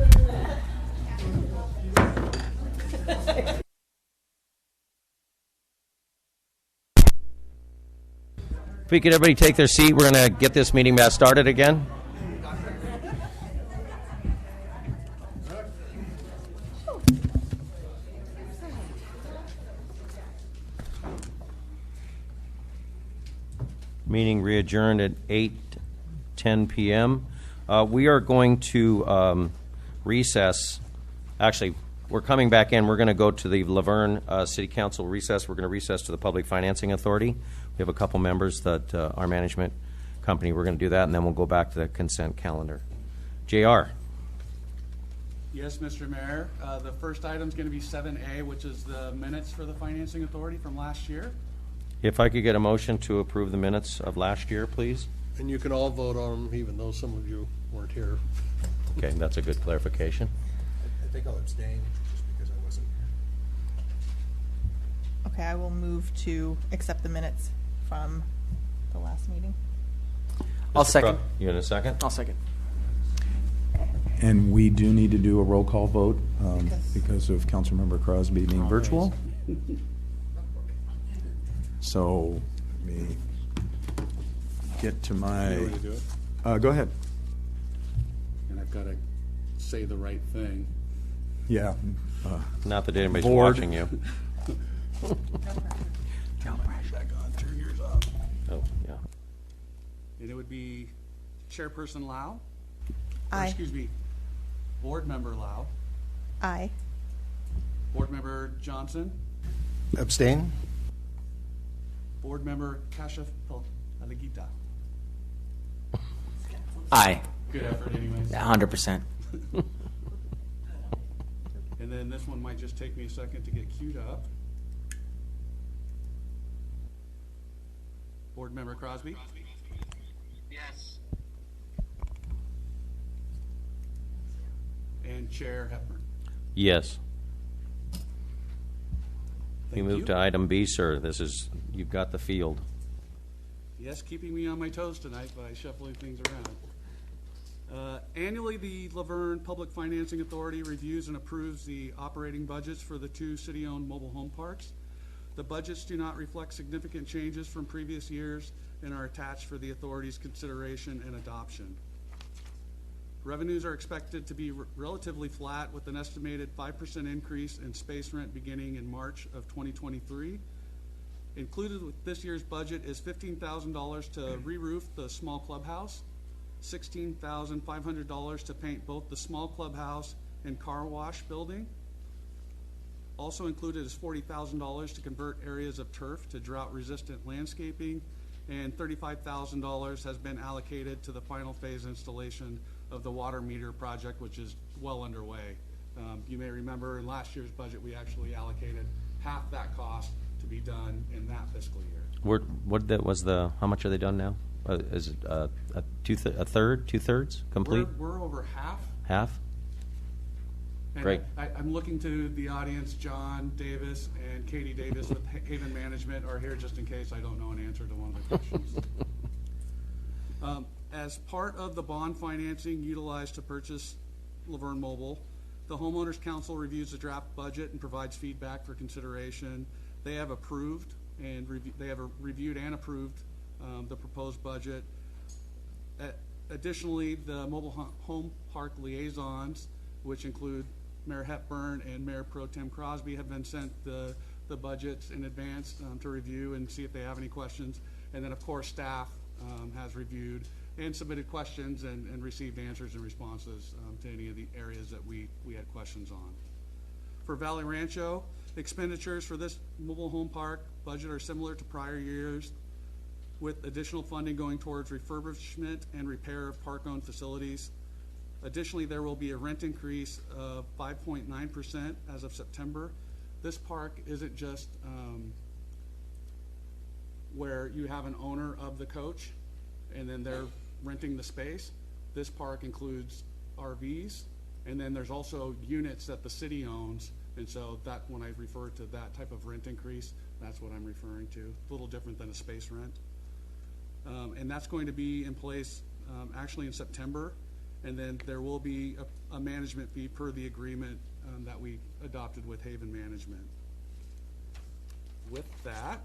S5: If we could everybody take their seat, we're going to get this meeting back started again. Meeting readjourned at 8:10 p.m. We are going to recess. Actually, we're coming back in. We're going to go to the Laverne City Council recess. We're going to recess to the Public Financing Authority. We have a couple members that our management company. We're going to do that, and then we'll go back to the consent calendar. JR.
S12: Yes, Mr. Mayor. The first item is going to be 7A, which is the minutes for the Financing Authority from last year.
S5: If I could get a motion to approve the minutes of last year, please.
S10: And you can all vote on them, even though some of you weren't here.
S5: Okay, that's a good clarification.
S8: I think I'll abstain just because I wasn't here.
S9: Okay, I will move to accept the minutes from the last meeting.
S4: I'll second.
S5: You in a second?
S4: I'll second.
S2: And we do need to do a roll call vote because of Councilmember Crosby being virtual. So let me get to my.
S12: You want me to do it?
S2: Go ahead.
S12: And I've got to say the right thing.
S2: Yeah.
S5: Not that anybody's
S2: board.
S5: watching you.
S10: Turn yours off.
S5: Oh, yeah.
S12: And it would be Chairperson Lau.
S9: Aye.
S12: Excuse me, Board Member Lau.
S9: Aye.
S12: Board Member Johnson.
S8: Abstain?
S12: Board Member Kashif Aligita.
S4: Aye.
S12: Good effort anyways.
S4: 100%.
S12: And then this one might just take me a second to get queued up. Board Member Crosby.
S11: Yes.
S12: And Chair Hepburn.
S5: Yes. We
S12: Thank
S5: move
S12: you.
S5: to item B, sir. This is, you've got the field.
S12: Yes, keeping me on my toes tonight by shuffling things around. Annually, the Laverne Public Financing Authority reviews and approves the operating budgets for the two city-owned mobile home parks. The budgets do not reflect significant changes from previous years and are attached for the authority's consideration and adoption. Revenues are expected to be relatively flat with an estimated 5% increase in space rent beginning in March of 2023. Included with this year's budget is $15,000 to re-roof the small clubhouse, $16,500 to paint both the small clubhouse and car wash building. Also included is $40,000 to convert areas of turf to drought-resistant landscaping, and $35,000 has been allocated to the final phase installation of the water meter project, which is well underway. You may remember in last year's budget, we actually allocated half that cost to be done in that fiscal year.
S5: How much are they done now? Is it a third, 2/3 complete?
S12: We're over half.
S5: Half?
S12: And
S5: Great.
S12: I'm looking to the audience. John Davis and Katie Davis with Haven Management are here just in case I don't know an answer to one of the questions. As part of the bond financing utilized to purchase Laverne Mobile, the Homeowners Council reviews the draft budget and provides feedback for consideration. They have approved and reviewed and approved the proposed budget. Additionally, the mobile home park liaisons, which include Mayor Hepburn and Mayor Pro Tem Crosby, have been sent the budgets in advance to review and see if they have any questions. And then, of course, staff has reviewed and submitted questions and received answers and responses to any of the areas that we had questions on. For Valley Rancho, expenditures for this mobile home park budget are similar to prior years, with additional funding going towards refurbishment and repair of park-owned facilities. Additionally, there will be a rent increase of 5.9% as of September. This park isn't just where you have an owner of the coach and then they're renting the space. This park includes RVs, and then there's also units that the city owns. And so that, when I refer to that type of rent increase, that's what I'm referring to. A little different than a space rent. And that's going to be in place actually in September. And then there will be a management fee per the agreement that we adopted with Haven Management. With that,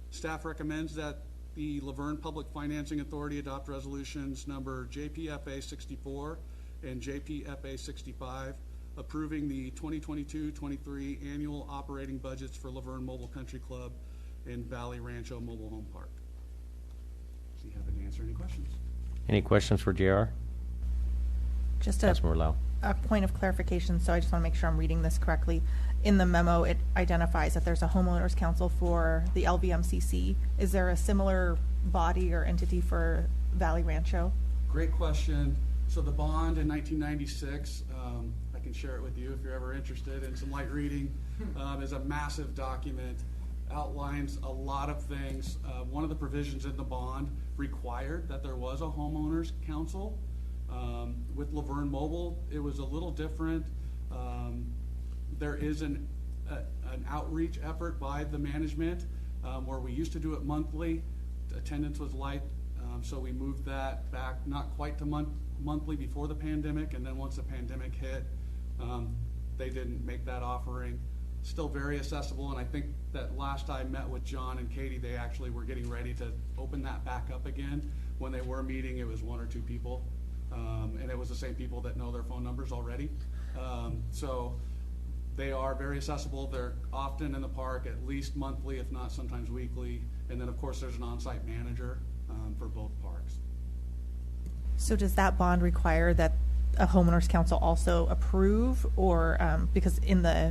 S12: staff recommends that the Laverne Public Financing Authority adopt resolutions number JPFA 64 and JPFA 65, approving the 2022-23 annual operating budgets for Laverne Mobile Country Club and Valley Rancho Mobile Home Park. Do you have to answer any questions?
S5: Any questions for JR?
S9: Just
S5: Councilmember Lau.
S9: a point of clarification, so I just want to make sure I'm reading this correctly. In the memo, it identifies that there's a homeowners council for the LVMCC. Is there a similar body or entity for Valley Rancho?
S12: Great question. So the bond in 1996, I can share it with you if you're ever interested in some light reading, is a massive document, outlines a lot of things. One of the provisions in the bond required that there was a homeowners council. With Laverne Mobile, it was a little different. There is an outreach effort by the management where we used to do it monthly. Attendance was light, so we moved that back, not quite to monthly before the pandemic, and then once the pandemic hit, they didn't make that offering. Still very accessible, and I think that last I met with John and Katie, they actually were getting ready to open that back up again. When they were meeting, it was 1 or 2 people, and it was the same people that know their phone numbers already. So they are very accessible. They're often in the park, at least monthly, if not sometimes weekly. And then, of course, there's an on-site manager for both parks.
S9: So does that bond require that a homeowners council also approve, or because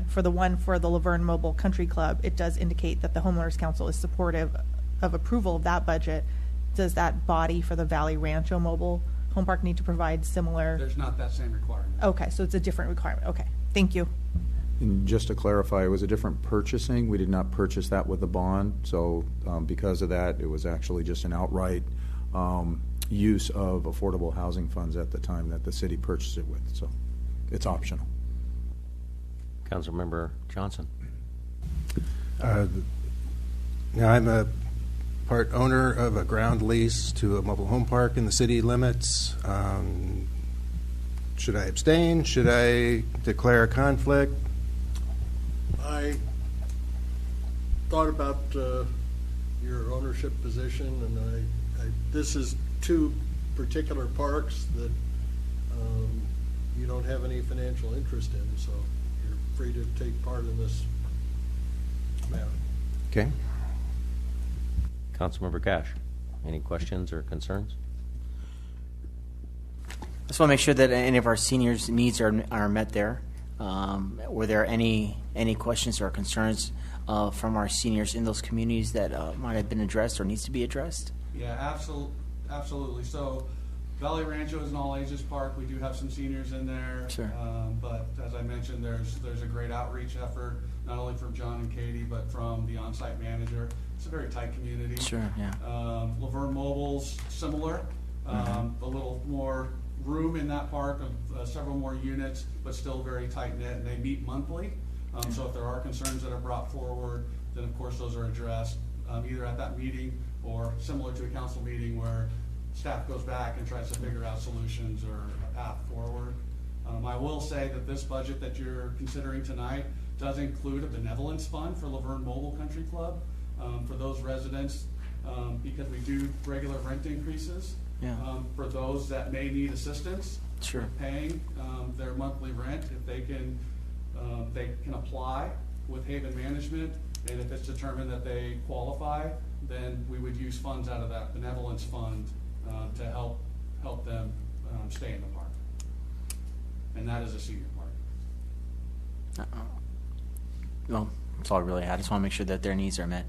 S9: for the one for the Laverne Mobile Country Club, it does indicate that the homeowners council is supportive of approval of that budget. Does that body for the Valley Rancho Mobile Home Park need to provide similar?
S12: There's not that same requirement.
S9: Okay, so it's a different requirement. Okay, thank you.
S2: And just to clarify, it was a different purchasing. We did not purchase that with a bond. So because of that, it was actually just an outright use of affordable housing funds at the time that the city purchased it with. So it's optional.
S5: Councilmember Johnson.
S8: Now, I'm a part owner of a ground lease to a mobile home park in the city limits. Should I abstain? Should I declare a conflict?
S10: I thought about your ownership position, and this is 2 particular parks that you don't have any financial interest in, so you're free to take part in this matter.
S8: Okay.
S5: Councilmember Cash, any questions or concerns?
S4: I just want to make sure that any of our seniors' needs are met there. Were there any questions or concerns from our seniors in those communities that might have been addressed or needs to be addressed?
S12: Yeah, absolutely. So Valley Rancho is an all-ages park. We do have some seniors in there.
S4: Sure.
S12: But as I mentioned, there's a great outreach effort, not only from John and Katie, but from the on-site manager. It's a very tight community.
S4: Sure, yeah.
S12: Laverne Mobile's similar, a little more room in that park of several more units, but still very tight-knit, and they meet monthly. So if there are concerns that are brought forward, then of course those are addressed either at that meeting or similar to a council meeting where staff goes back and tries to figure out solutions or a path forward. I will say that this budget that you're considering tonight does include a benevolence fund for Laverne Mobile Country Club for those residents because we do regular rent increases.
S4: Yeah.
S12: For those that may need assistance with paying their monthly rent, if they can apply with Haven Management, and if it's determined that they qualify, then we would use funds out of that benevolence fund to help them stay in the park. And that is a senior park.
S4: Well, that's all I really had. I just want to make sure that their needs are met.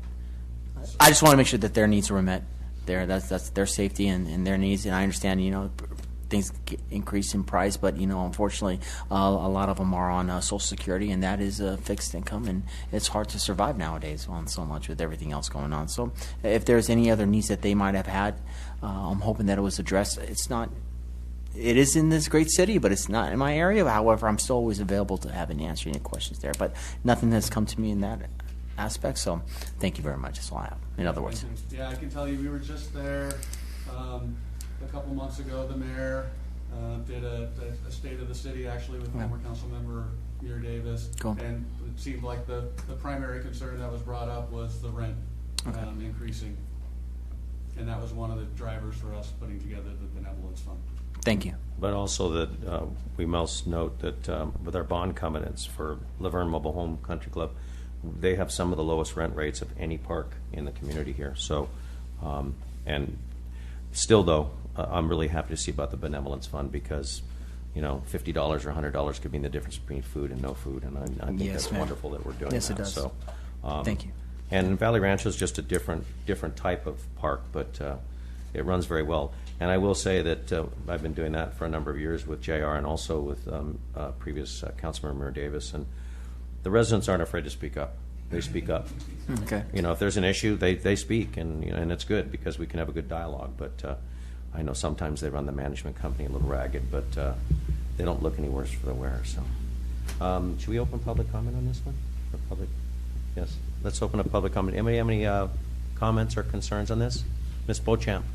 S4: I just want to make sure that their needs are met. That's their safety and their needs. And I understand, things increase in price, but unfortunately, a lot of them are on Social Security, and that is a fixed income, and it's hard to survive nowadays on so much with everything else going on. So, if there's any other needs that they might have had, I'm hoping that it was addressed. It is in this great city, but it's not in my area. However, I'm still always available to have and answer any questions there. But nothing has come to me in that aspect. So thank you very much. That's all I have. In other words.
S12: Yeah, I can tell you, we were just there a couple months ago. The mayor did a state of the city, actually, with former council member Muir Davis.
S4: Cool.
S12: And it seemed like the primary concern that was brought up was the rent increasing. And that was one of the drivers for us putting together the benevolence fund.
S4: Thank you.
S5: But also that we must note that with our bond covenants for Laverne Mobile Home Country Club, they have some of the lowest rent rates of any park in the community here. So, and still though, I'm really happy to see about the benevolence fund because, you know, $50 or $100 could mean the difference between food and no food, and I think
S4: Yes,
S5: that's
S4: ma'am.
S5: wonderful that we're doing
S4: Yes,
S5: that.
S4: it does.
S5: So,
S4: Thank you.
S5: And Valley Rancho is just a different type of park, but it runs very well. And I will say that I've been doing that for a number of years with JR and also with previous Councilmember Mayor Davis, and the residents aren't afraid to speak up. They speak up.
S4: Okay.
S5: You know, if there's an issue, they speak, and you know, and it's good because we can have a good dialogue. But I know sometimes they run the management company a little ragged, but they don't look any worse for the wear. So, should we open public comment on this one? For public, yes. Let's open up public comment. Anybody have any comments or concerns on this? Ms. Beauchamp.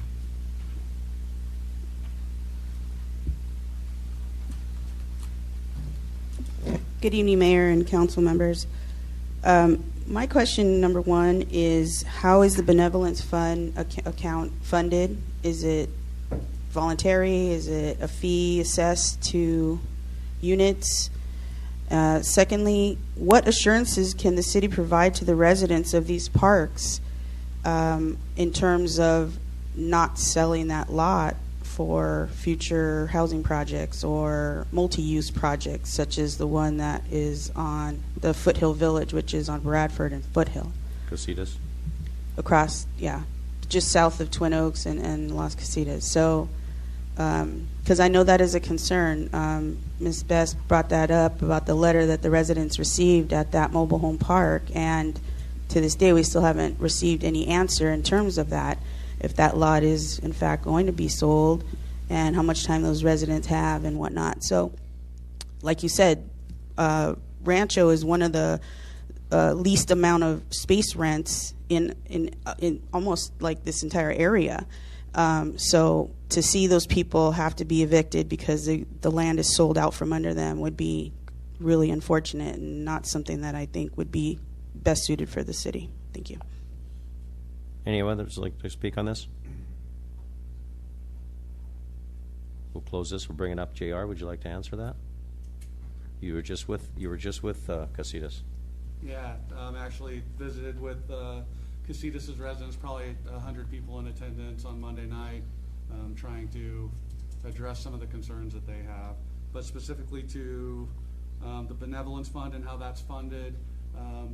S13: Good evening, Mayor and council members. My question number one is, how is the benevolence fund account funded? Is it voluntary? Is it a fee assessed to units? Secondly, what assurances can the city provide to the residents of these parks in terms of not selling that lot for future housing projects or multi-use projects, such as the one that is on the Foothill Village, which is on Bradford and Foothill?
S5: Casitas.
S13: Across, yeah, just south of Twin Oaks and Las Casitas. So, because I know that is a concern. Ms. Best brought that up about the letter that the residents received at that mobile home park, and to this day we still haven't received any answer in terms of that, if that lot is in fact going to be sold and how much time those residents have and whatnot. So, like you said, Rancho is one of the least amount of space rents in almost like this entire area. So to see those people have to be evicted because the land is sold out from under them would be really unfortunate and not something that I think would be best suited for the city. Thank you.
S5: Any others like to speak on this? We'll close this. We'll bring it up. JR, would you like to answer that? You were just with Casitas.
S12: Yeah, actually visited with Casitas' residents, probably 100 people in attendance on Monday night, trying to address some of the concerns that they have. But specifically to the benevolence fund and how that's funded,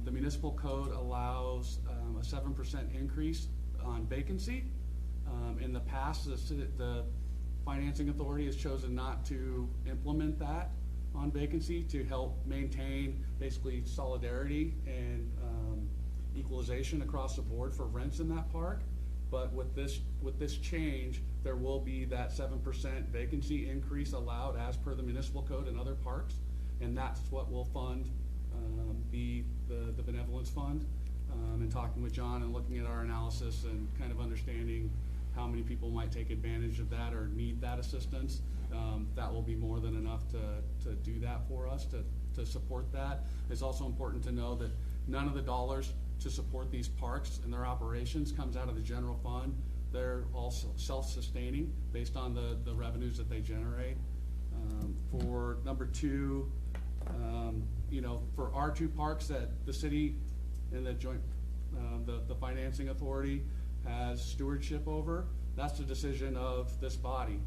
S12: the municipal code allows a 7% increase on vacancy. In the past, the financing authority has chosen not to implement that on vacancy to help maintain basically solidarity and equalization across the board for rents in that park. But with this change, there will be that 7% vacancy increase allowed as per the municipal code in other parks, and that's what will fund the benevolence fund. And talking with John and looking at our analysis and kind of understanding how many people might take advantage of that or need that assistance, that will be more than enough to do that for us, to support that. It's also important to know that none of the dollars to support these parks and their operations comes out of the general fund. They're all self-sustaining based on the revenues that they generate. For number two, for our two parks that the city and the joint, the financing authority has stewardship over, that's the decision of this body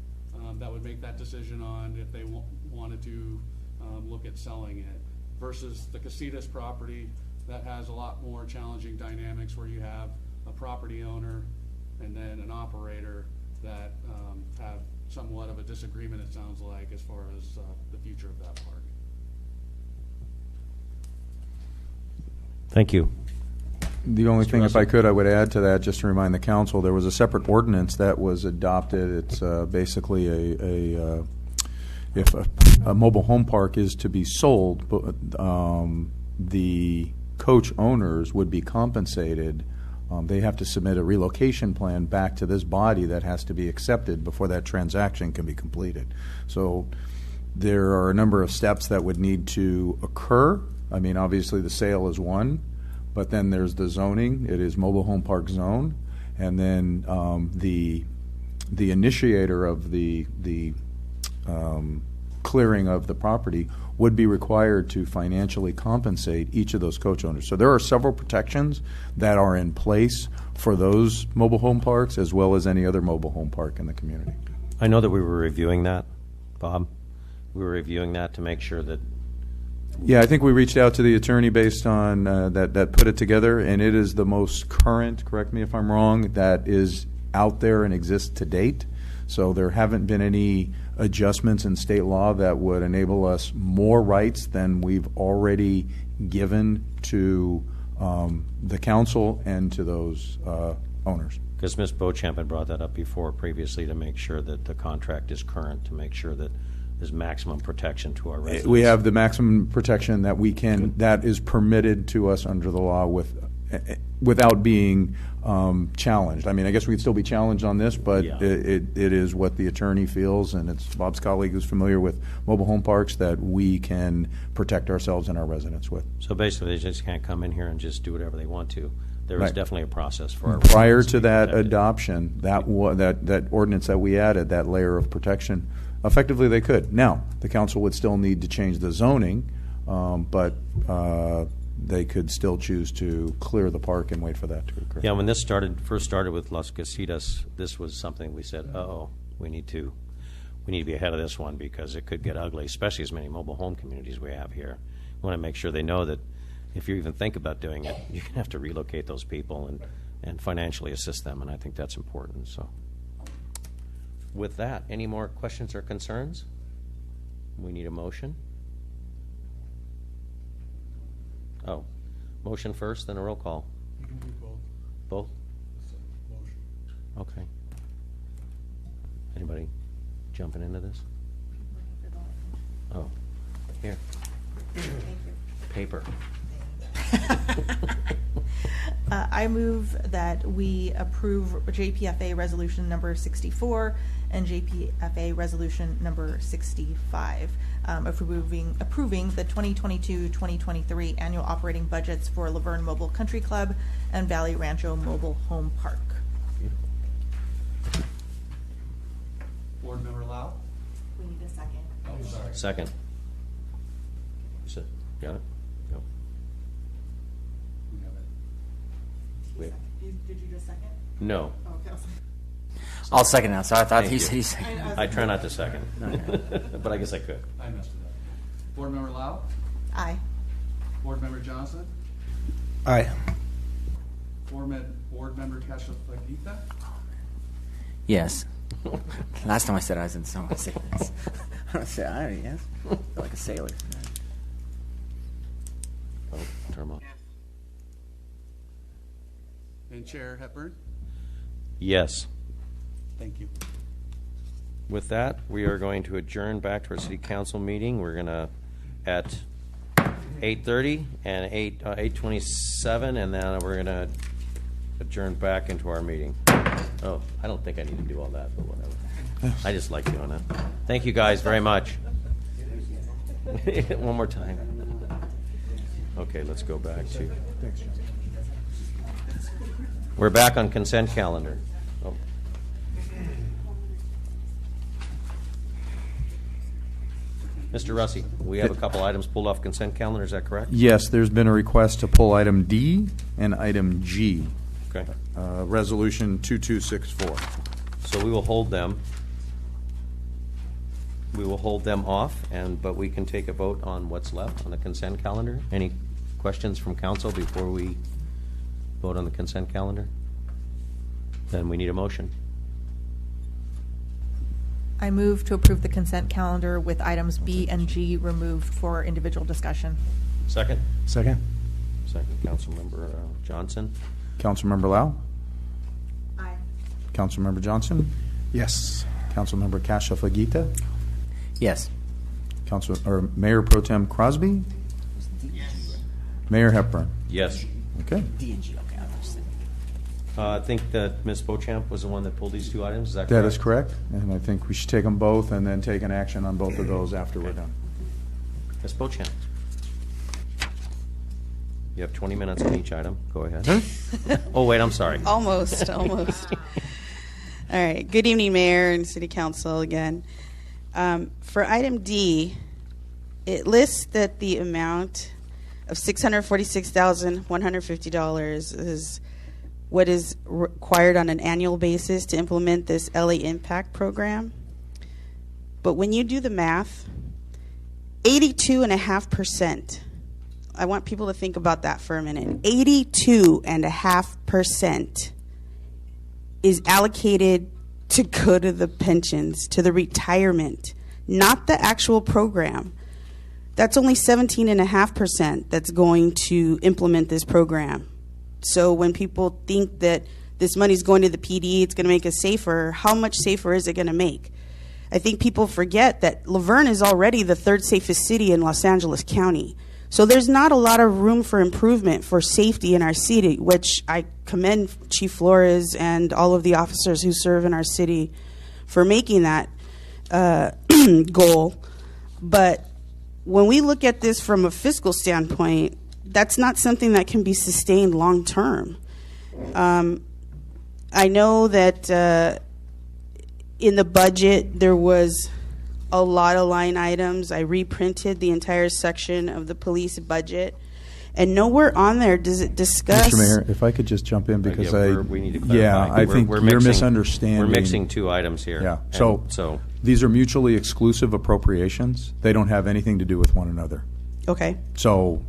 S12: that would make that decision on if they wanted to look at selling it, versus the Casitas property that has a lot more challenging dynamics where you have a property owner and then an operator that have somewhat of a disagreement, it sounds like, as far as the future of that park.
S5: Thank you.
S2: The only thing, if I could, I would add to that, just to remind the council, there was a separate ordinance that was adopted. It's basically if a mobile home park is to be sold, the coach owners would be compensated. They have to submit a relocation plan back to this body that has to be accepted before that transaction can be completed. So there are a number of steps that would need to occur. I mean, obviously the sale is one, but then there's the zoning. It is mobile home park zone, and then the initiator of the clearing of the property would be required to financially compensate each of those coach owners. So there are several protections that are in place for those mobile home parks as well as any other mobile home park in the community.
S5: I know that we were reviewing that, Bob. We were reviewing that to make sure that.
S2: Yeah, I think we reached out to the attorney based on that put it together, and it is the most current, correct me if I'm wrong, that is out there and exists to date. So there haven't been any adjustments in state law that would enable us more rights than we've already given to the council and to those owners.
S5: Because Ms. Beauchamp had brought that up before previously to make sure that the contract is current, to make sure that there's maximum protection to our residents.
S2: We have the maximum protection that we can, that is permitted to us under the law without being challenged. I mean, I guess we'd still be challenged on this, but
S5: Yeah.
S2: it is what the attorney feels, and it's Bob's colleague who's familiar with mobile home parks that we can protect ourselves and our residents with.
S5: So basically, they just can't come in here and just do whatever they want to. There is
S2: Right.
S5: definitely a process for our
S2: Prior
S5: residents
S2: to
S5: be
S2: that
S5: protected.
S2: adoption, that ordinance that we added, that layer of protection, effectively they could. Now, the council would still need to change the zoning, but they could still choose to clear the park and wait for that to occur.
S5: Yeah, when this first started with Las Casitas, this was something we said, we need to be ahead of this one because it could get ugly, especially as many mobile home communities we have here. We want to make sure they know that if you even think about doing it, you're going to have to relocate those people and financially assist them, and I think that's important. So, with that, any more questions or concerns? We need a motion. Oh, motion first, then a roll call.
S10: You can do both.
S5: Both?
S10: Motion.
S5: Okay. Anybody jumping into this? Oh, here. Paper.
S9: I move that we approve JPFA Resolution number 64 and JPFA Resolution number 65, approving the 2022-2023 annual operating budgets for Laverne Mobile Country Club and Valley Rancho Mobile Home Park.
S12: Board Member Lau?
S9: We need a second.
S12: Oh, sorry.
S5: Second. Got it? Go.
S12: We have it.
S5: Wait.
S9: Did you just second?
S5: No.
S9: Okay.
S4: I'll second now. So I thought
S5: Thank
S4: he's
S5: you.
S4: second.
S5: I try not to second, but I guess I could.
S12: I messed it up. Board Member Lau?
S9: Aye.
S12: Board Member Johnson?
S8: Aye.
S12: Board Member Cashel-Fagita?
S4: Yes. Last time I said I was in some say this. I said I yes. I feel like a sailor.
S5: Oh, turn 'em off.
S12: And Chair Hepburn?
S5: Yes.
S12: Thank you.
S5: With that, we are going to adjourn back to our city council meeting. We're going to, at 8:30 and 8:27, and then we're going to adjourn back into our meeting. Oh, I don't think I need to do all that, but whatever. I just like doing it. Thank you guys very much. One more time. Okay, let's go back to. We're back on consent calendar. Oh. Mr. Russi, we have a couple items pulled off consent calendar, is that correct?
S2: Yes, there's been a request to pull item D and item G.
S5: Okay.
S2: Resolution 2264.
S5: So we will hold them. We will hold them off, but we can take a vote on what's left on the consent calendar. Any questions from council before we vote on the consent calendar? Then we need a motion.
S9: I move to approve the consent calendar with items B and G removed for individual discussion.
S5: Second?
S8: Second.
S5: Second, Councilmember Johnson.
S2: Councilmember Lau?
S9: Aye.
S2: Councilmember Johnson?
S8: Yes.
S2: Councilmember Cashel-Fagita?
S4: Yes.
S2: Mayor Pro Tem Crosby? Mayor Hepburn?
S5: Yes.
S2: Okay.
S4: D&G, okay. I understand.
S5: I think that Ms. Beauchamp was the one that pulled these two items. Is that correct?
S2: That is correct, and I think we should take them both and then take an action on both of those after we're done.
S5: Ms. Beauchamp. You have 20 minutes on each item. Go ahead. Oh, wait, I'm sorry.
S13: Almost. All right. Good evening, Mayor and City Council again. For item D, it lists that the amount of $646,150 is what is required on an annual basis to implement this LA Impact program. But when you do the math, 82.5%, I want people to think about that for a minute. 82.5% is allocated to go to the pensions, to the retirement, not the actual program. That's only 17.5% that's going to implement this program. So when people think that this money's going to the PD, it's going to make us safer, how much safer is it going to make? I think people forget that Laverne is already the third safest city in Los Angeles County. So there's not a lot of room for improvement for safety in our city, which I commend Chief Flores and all of the officers who serve in our city for making that goal. But when we look at this from a fiscal standpoint, that's not something that can be sustained long term. I know that in the budget there was a lot of line items. I reprinted the entire section of the police budget, and nowhere on there does it discuss.
S2: Mr. Mayor, if I could just jump in because
S5: we need to clarify.
S2: Yeah, I think you're misunderstanding.
S5: We're mixing two items here.
S2: Yeah.
S5: And
S2: So these are mutually exclusive appropriations. They don't have anything to do with one another.
S13: Okay.
S2: So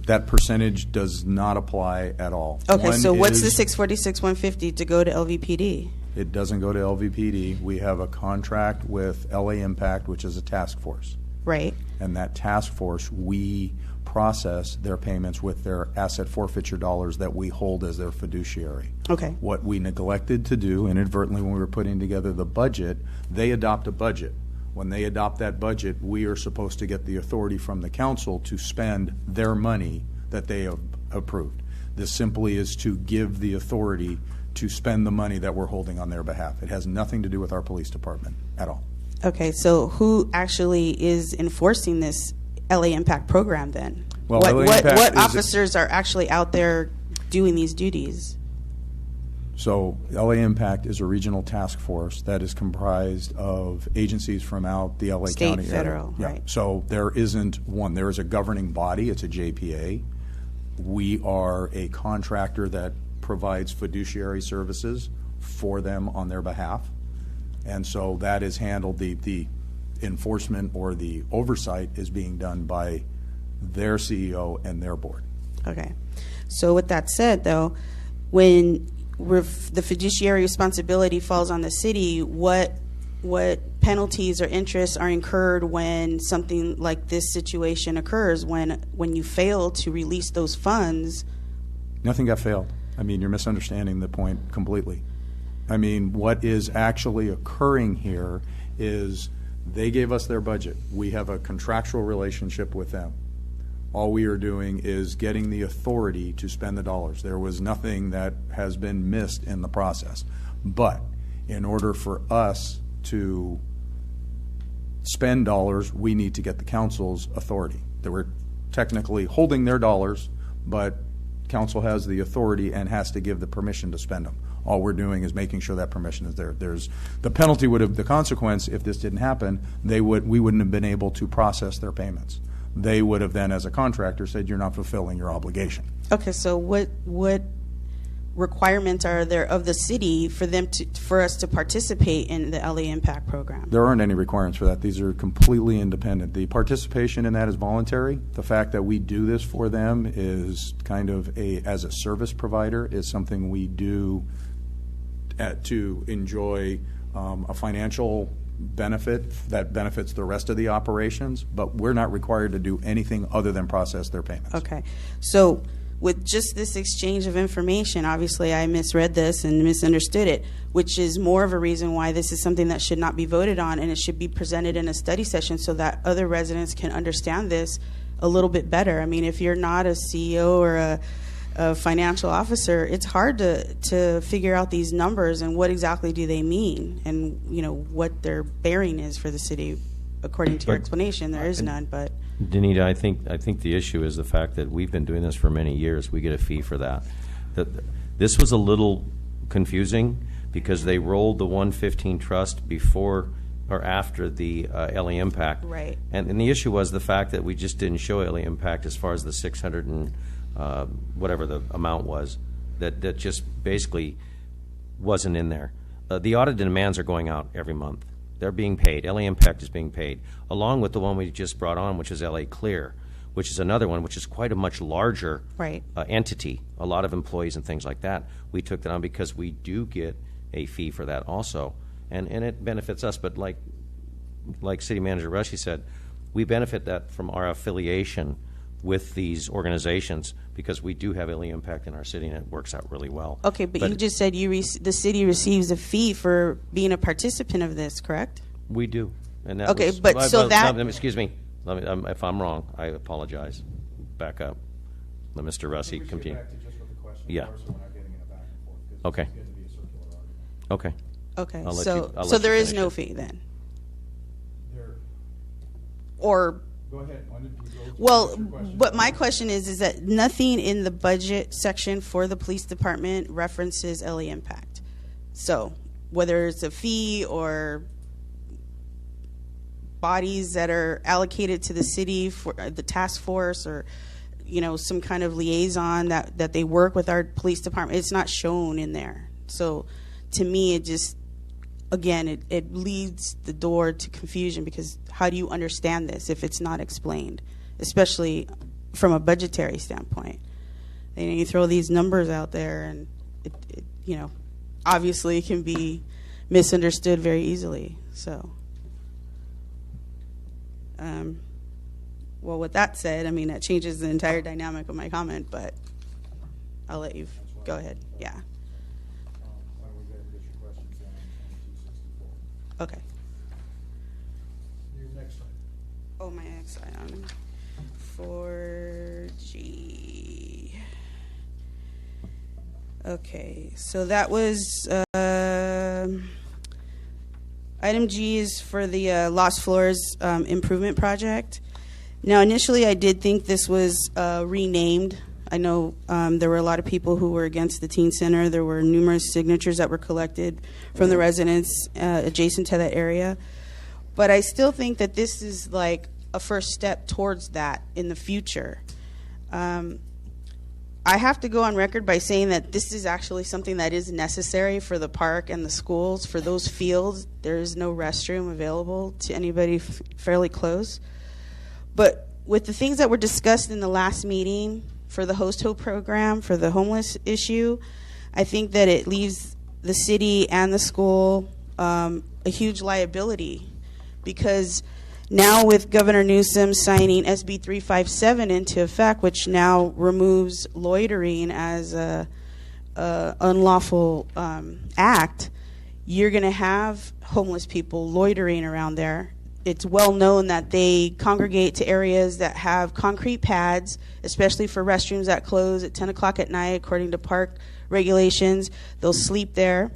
S2: that percentage does not apply at all.
S13: Okay,
S2: One
S13: so what's the
S2: is-
S13: 646,150 to go to LVPD?
S2: It doesn't go to LVPD. We have a contract with LA Impact, which is a task force.
S13: Right.
S2: And that task force, we process their payments with their asset forfeiture dollars that we hold as their fiduciary.
S13: Okay.
S2: What we neglected to do inadvertently when we were putting together the budget, they adopt a budget. When they adopt that budget, we are supposed to get the authority from the council to spend their money that they have approved. This simply is to give the authority to spend the money that we're holding on their behalf. It has nothing to do with our police department at all.
S13: Okay, so who actually is enforcing this LA Impact program then?
S2: Well,
S13: what
S2: LA Impact
S13: what
S2: is-
S13: officers are actually out there doing these duties?
S2: So LA Impact is a regional task force that is comprised of agencies from out the LA
S13: State,
S2: County area.
S13: federal,
S2: Yeah.
S13: right.
S2: So there isn't one. There is a governing body. It's a JPA. We are a contractor that provides fiduciary services for them on their behalf. And so that is handled, the enforcement or the oversight is being done by their CEO and their board.
S13: Okay. So with that said, though, when the fiduciary responsibility falls on the city, what penalties or interests are incurred when something like this situation occurs, when you fail to release those funds?
S2: Nothing got failed. I mean, you're misunderstanding the point completely. I mean, what is actually occurring here is they gave us their budget. We have a contractual relationship with them. All we are doing is getting the authority to spend the dollars. There was nothing that has been missed in the process. But in order for us to spend dollars, we need to get the council's authority. That we're technically holding their dollars, but council has the authority and has to give the permission to spend them. All we're doing is making sure that permission is there. The penalty would have, the consequence if this didn't happen, we wouldn't have been able to process their payments. They would have then, as a contractor, said you're not fulfilling your obligation.
S13: Okay, so what requirements are there of the city for us to participate in the LA Impact program?
S2: There aren't any requirements for that. These are completely independent. The participation in that is voluntary. The fact that we do this for them is kind of as a service provider, is something we do to enjoy a financial benefit that benefits the rest of the operations, but we're not required to do anything other than process their payments.
S13: Okay, so with just this exchange of information, obviously I misread this and misunderstood it, which is more of a reason why this is something that should not be voted on, and it should be presented in a study session so that other residents can understand this a little bit better. I mean, if you're not a CEO or a financial officer, it's hard to figure out these numbers and what exactly do they mean, and what their bearing is for the city. According to your explanation, there is none. But
S5: Danita, I think the issue is the fact that we've been doing this for many years. We get a fee for that. This was a little confusing because they rolled the 115 trust before or after the LA impact.
S13: Right.
S5: And the issue was the fact that we just didn't show LA impact as far as the 600 and whatever the amount was, that just basically wasn't in there. The audit demands are going out every month. They're being paid. LA Impact is being paid, along with the one we just brought on, which is LA Clear, which is another one, which is quite a much larger entity, a lot of employees and things like that. We took that on because we do get a fee for that also, and it benefits us. But like City Manager Rushy said, we benefit that from our affiliation with these organizations because we do have LA Impact in our city, and it works out really well.
S13: Okay, but you just said the city receives a fee for being a participant of this, correct?
S5: We do. And that
S13: okay,
S5: was,
S13: but so that...
S5: excuse me. If I'm wrong, I apologize. Back up. Let Mr. Russi continue. Yeah. Okay. Okay.
S13: Okay,
S5: I'll
S13: so
S5: let
S13: there
S5: you
S13: is
S5: finish
S13: no
S5: it.
S13: fee then? Or...
S2: Go ahead.
S13: Well, but my question is that nothing in the budget section for the police department references LA Impact. So whether it's a fee or bodies that are allocated to the city for the task force, or some kind of liaison that they work with our police department, it's not shown in there. So to me, it just, again, it leads the door to confusion, because how do you understand this if it's not explained, especially from a budgetary standpoint? You throw these numbers out there, and it obviously can be misunderstood very easily. So, well, with that said, that changes the entire dynamic of my comment, but I'll let you go ahead. Yeah. Okay.
S10: Your next item.
S13: Oh, my next item. 4G. Okay, so that was item G is for the Lost Floors improvement project. Now, initially, I did think this was renamed. I know there were a lot of people who were against the teen center. There were numerous signatures that were collected from the residents adjacent to that area. But I still think that this is like a first step towards that in the future. I have to go on record by saying that this is actually something that is necessary for the park and the schools. For those fields, there is no restroom available to anybody fairly close. But with the things that were discussed in the last meeting for the Host Hope program, for the homeless issue, I think that it leaves the city and the school a huge liability, because now with Governor Newsom signing SB 357 into effect, which now removes loitering as a unlawful act, you're going to have homeless people loitering around there. It's well known that they congregate to areas that have concrete pads, especially for restrooms that close at 10 o'clock at night, according to park regulations. They'll sleep there.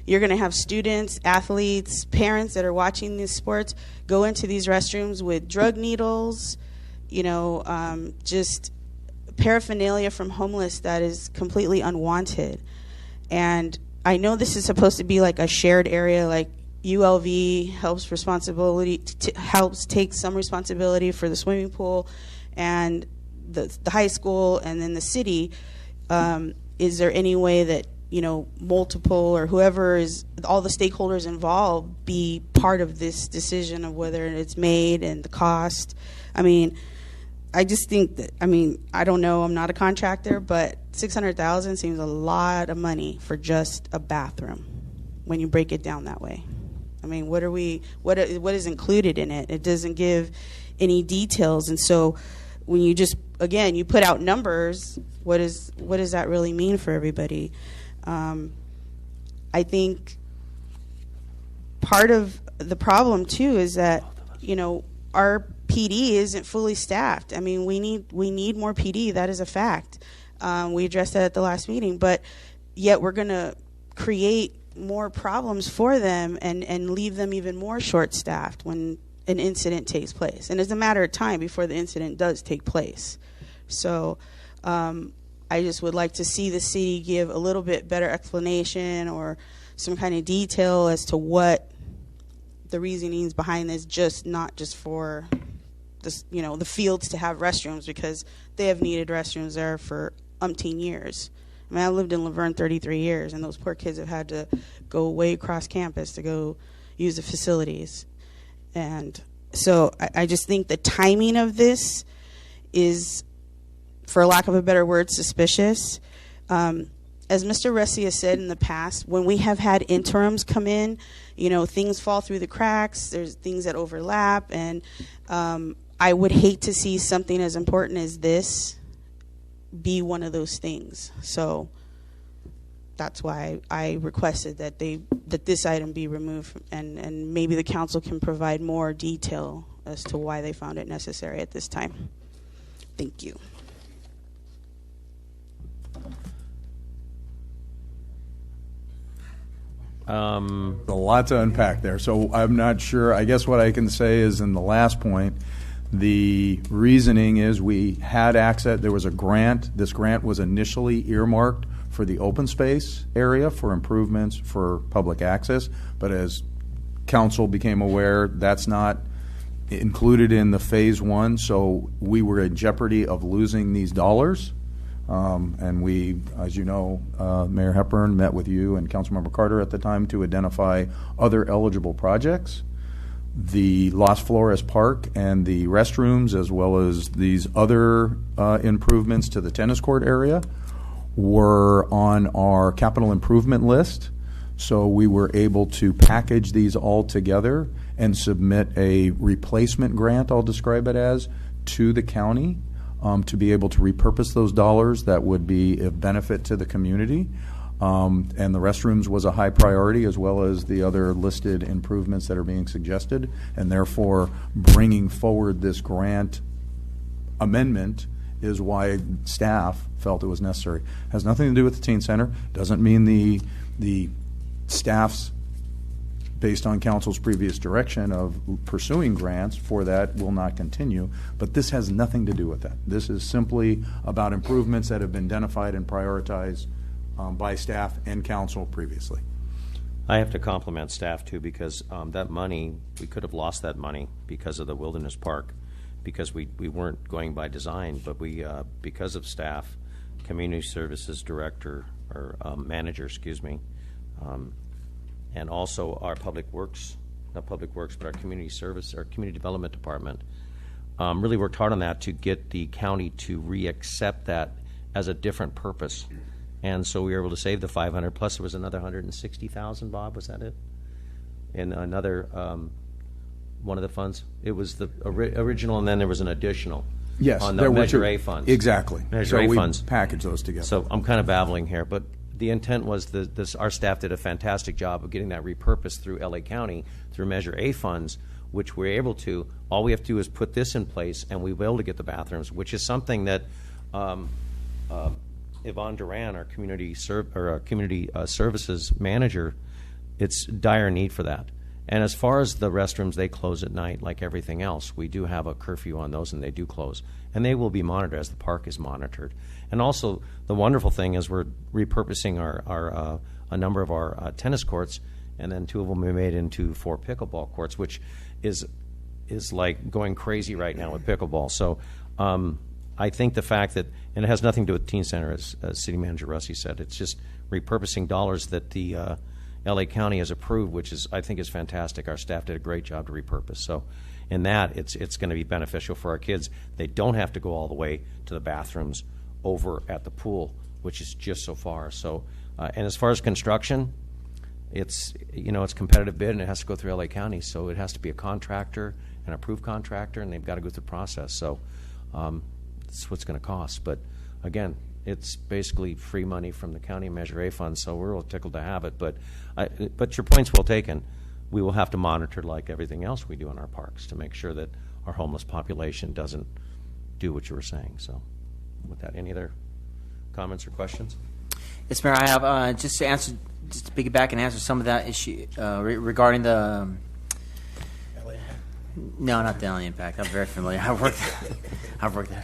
S13: You're going to have students, athletes, parents that are watching these sports go into these restrooms with drug needles, just paraphernalia from homeless that is completely unwanted. And I know this is supposed to be like a shared area, like ULV helps take some responsibility for the swimming pool, and the high school, and then the city. Is there any way that multiple, or whoever is, all the stakeholders involved, be part of this decision of whether it's made and the cost? I just think that, I don't know, I'm not a contractor, but $600,000 seems a lot of money for just a bathroom when you break it down that way. What is included in it? It doesn't give any details, and so when you just, again, you put out numbers, what does that really mean for everybody? I think part of the problem too is that our PD isn't fully staffed. We need more PD. That is a fact. We addressed that at the last meeting, but yet we're going to create more problems for them and leave them even more short-staffed when an incident takes place. And it's a matter of time before the incident does take place. So I just would like to see the city give a little bit better explanation or some kind of detail as to what the reasonings behind this, just not just for this, the fields to have restrooms, because they have needed restrooms there for umpteen years. I mean, I lived in Laverne 33 years, and those poor kids have had to go way across campus to go use the facilities. And so I just think the timing of this is, for lack of a better word, suspicious. As Mr. Russi has said in the past, when we have had interims come in, things fall through the cracks, there's things that overlap, and I would hate to see something as important as this be one of those things. So that's why I requested that this item be removed, and maybe the council can provide more detail as to why they found it necessary at this time. Thank you.
S2: A lot to unpack there, so I'm not sure. I guess what I can say is, in the last point, the reasoning is we had access. There was a grant. This grant was initially earmarked for the open space area for improvements for public access, but as council became aware, that's not included in the phase one, so we were in jeopardy of losing these dollars. And we, as you know, Mayor Hepburn met with you and Councilmember Carter at the time to identify other eligible projects. The Las Flores Park and the restrooms, as well as these other improvements to the tennis court area, were on our capital improvement list. So we were able to package these all together and submit a replacement grant, I'll describe it as, to the county to be able to repurpose those dollars that would be of benefit to the community. And the restrooms was a high priority, as well as the other listed improvements that are being suggested, and therefore bringing forward this grant amendment is why staff felt it was necessary. Has nothing to do with the teen center. Doesn't mean the staff's, based on council's previous direction of pursuing grants for that, will not continue. But this has nothing to do with that. This is simply about improvements that have been identified and prioritized by staff and council previously.
S5: I have to compliment staff too, because that money, we could have lost that money because of the Wilderness Park, because we weren't going by design, but we because of staff, community services director or manager, excuse me, and also our public works, not public works, but our community service, our community development department, really worked hard on that to get the county to re-accept that as a different purpose. And so we were able to save the 500, plus there was another 160,000, Bob, was that it? In another, one of the funds? It was the original, and then there was an additional.
S2: Yes.
S5: On the Measure A funds.
S2: Exactly.
S5: Measure A funds.
S2: Package those together.
S5: So I'm kind of babbling here, but the intent was our staff did a fantastic job of getting that repurposed through LA County through Measure A funds, which we're able to. All we have to do is put this in place, and we'll be able to get the bathrooms, which is something that Yvonne Duran, our community services manager, it's dire need for that. And as far as the restrooms, they close at night like everything else. We do have a curfew on those, and they do close. And they will be monitored as the park is monitored. And also, the wonderful thing is we're repurposing a number of our tennis courts, and then 2 of them we made into 4 pickleball courts, which is like going crazy right now with pickleball. So I think the fact that, and it has nothing to do with Teen Center, as City Manager Russi said, it's just repurposing dollars that the LA County has approved, which I think is fantastic. Our staff did a great job to repurpose. So in that, it's going to be beneficial for our kids. They don't have to go all the way to the bathrooms over at the pool, which is just so far. So, and as far as construction, it's competitive bid, and it has to go through LA County. So it has to be a contractor, an approved contractor, and they've got to go through the process. So that's what's going to cost. But again, it's basically free money from the county Measure A funds, so we're real tickled to have it. But your point's well taken. We will have to monitor, like everything else we do in our parks, to make sure that our homeless population doesn't do what you were saying. So with that, any other comments or questions?
S4: Yes, Mayor, I have just to piggyback and answer some of that issue regarding the. No, not the LA impact. I'm very familiar. I've worked there.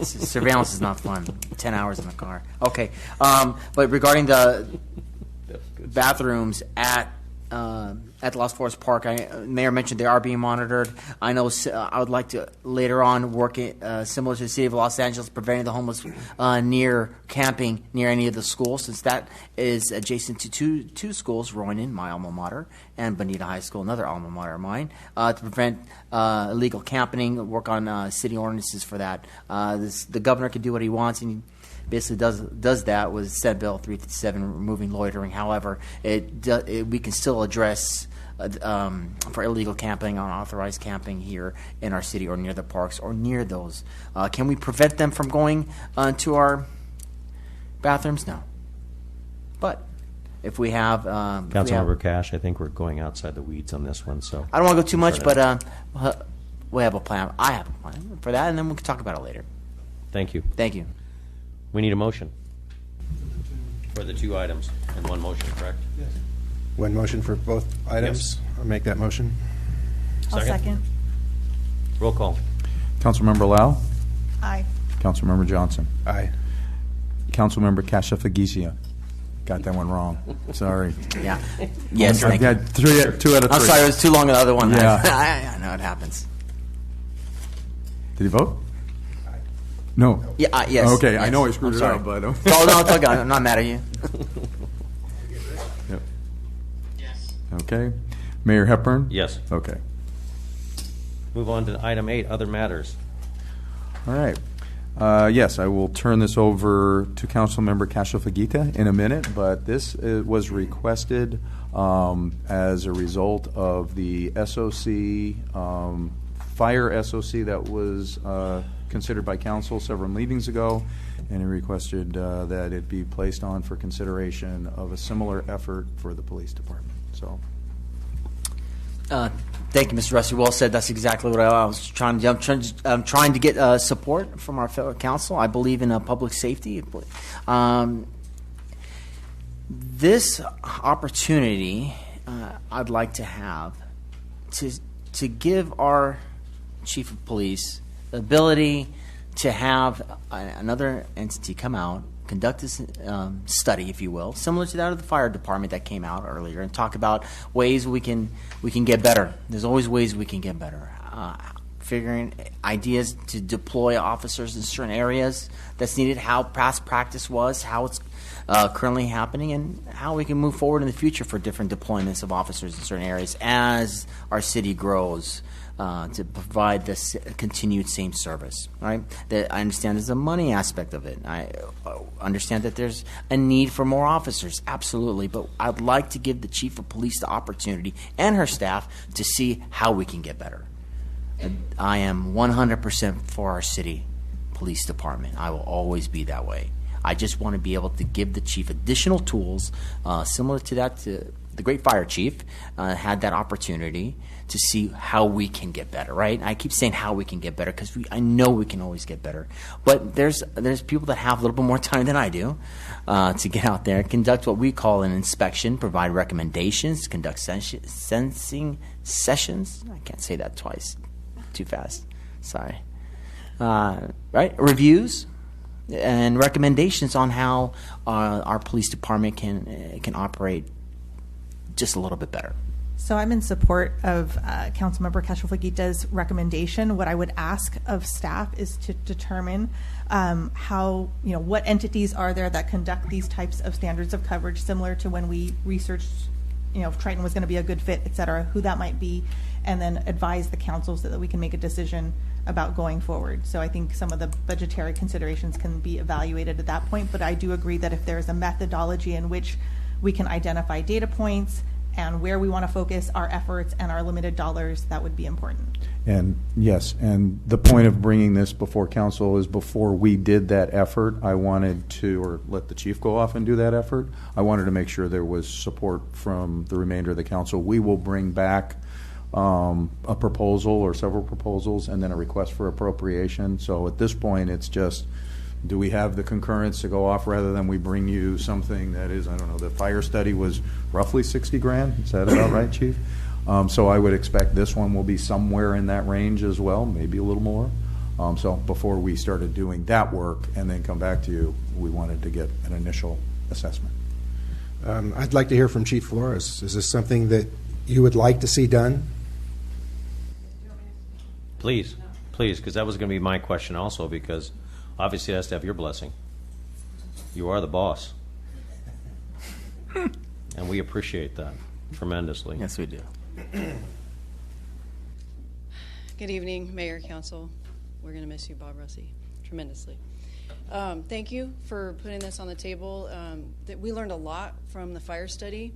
S4: Surveillance is not fun. 10 hours in the car. Okay, but regarding the bathrooms at Lost Forest Park, Mayor mentioned they are being monitored. I know I would like to later on work it similar to the City of Los Angeles, preventing the homeless near camping near any of the schools, since that is adjacent to two schools, Roynan, my alma mater, and Bonita High School, another alma mater of mine, to prevent illegal camping, work on city ordinances for that. The governor can do what he wants, and basically does that with Senate Bill 357, removing loitering. However, we can still address for illegal camping, unauthorized camping here in our city or near the parks or near those. Can we prevent them from going to our bathrooms? No. But if we have...
S5: Councilmember Cash, I think we're going outside the weeds on this one, so...
S4: I don't want to go too much, but we have a plan. I have a plan for that, and then we can talk about it later.
S5: Thank you.
S4: Thank you.
S5: We need a motion for the two items and one motion, correct?
S8: Yes. One motion for both items?
S5: Yes.
S8: I'll make that motion.
S9: I'll second.
S5: Roll call.
S2: Councilmember Lau?
S9: Aye.
S2: Councilmember Johnson?
S8: Aye.
S2: Councilmember Kasha-Fagisia? Got that one wrong. Sorry.
S4: Yeah. Yes,
S2: I've got two out of three.
S4: I'm sorry, it was too long on the other one.
S2: Yeah.
S4: I know it happens.
S2: Did he vote? No.
S4: Yeah. Yes.
S2: Okay,
S4: yes.
S2: I know I screwed
S4: I'm
S2: it
S4: sorry.
S2: up, but...
S4: No, it's okay. I'm not mad at you.
S2: Yep.
S11: Yes.
S2: Okay. Mayor Hepburn?
S5: Yes.
S2: Okay.
S5: Move on to item 8, other matters.
S2: All right. Yes, I will turn this over to Councilmember Kasha-Fagita in a minute, but this was requested as a result of the SOC, fire SOC that was considered by council several meetings ago, and he requested that it be placed on for consideration of a similar effort for the police department. So,
S4: thank you, Mr. Rusty. Well said. That's exactly what I was trying to do. I'm trying to get support from our fellow council. I believe in public safety. This opportunity I'd like to have to give our chief of police the ability to have another entity come out, conduct this study, if you will, similar to that of the fire department that came out earlier, and talk about ways we can get better. There's always ways we can get better. Figuring ideas to deploy officers in certain areas that's needed, how past practice was, how it's currently happening, and how we can move forward in the future for different deployments of officers in certain areas as our city grows. To provide this continued same service, right? That I understand there's a money aspect of it. I understand that there's a need for more officers, absolutely. But I'd like to give the chief of police the opportunity and her staff to see how we can get better. I am 100% for our city police department. I will always be that way. I just want to be able to give the chief additional tools, similar to that to the great fire chief had that opportunity to see how we can get better, right? I keep saying how we can get better because I know we can always get better. But there's people that have a little bit more time than I do to get out there, conduct what we call an inspection, provide recommendations, conduct sensing sessions. I can't say that twice, too fast. Sorry. Right? Reviews and recommendations on how our police department can operate just a little bit better.
S9: So I'm in support of Councilmember Kasha-Fagita's recommendation. What I would ask of staff is to determine how, what entities are there that conduct these types of standards of coverage, similar to when we researched, if Triton was going to be a good fit, et cetera, who that might be, and then advise the council so that we can make a decision about going forward. So I think some of the budgetary considerations can be evaluated at that point, but I do agree that if there's a methodology in which we can identify data points and where we want to focus our efforts and our limited dollars, that would be important.
S2: And yes, and the point of bringing this before council is before we did that effort, I wanted to, or let the chief go off and do that effort, I wanted to make sure there was support from the remainder of the council. We will bring back a proposal or several proposals and then a request for appropriation. So at this point, it's just Do we have the concurrence to go off rather than we bring you something that is, I don't know, the fire study was roughly 60 grand? Is that about right, Chief? So I would expect this one will be somewhere in that range as well, maybe a little more. So before we started doing that work and then come back to you, we wanted to get an initial assessment.
S8: I'd like to hear from Chief Flores. Is this something that you would like to see done?
S5: Please, because that was going to be my question also, because obviously it has to have your blessing. You are the boss. And we appreciate that tremendously.
S4: Yes, we do.
S14: Good evening, Mayor, Council. We're going to miss you, Bob Russi, tremendously. Thank you for putting this on the table. We learned a lot from the fire study.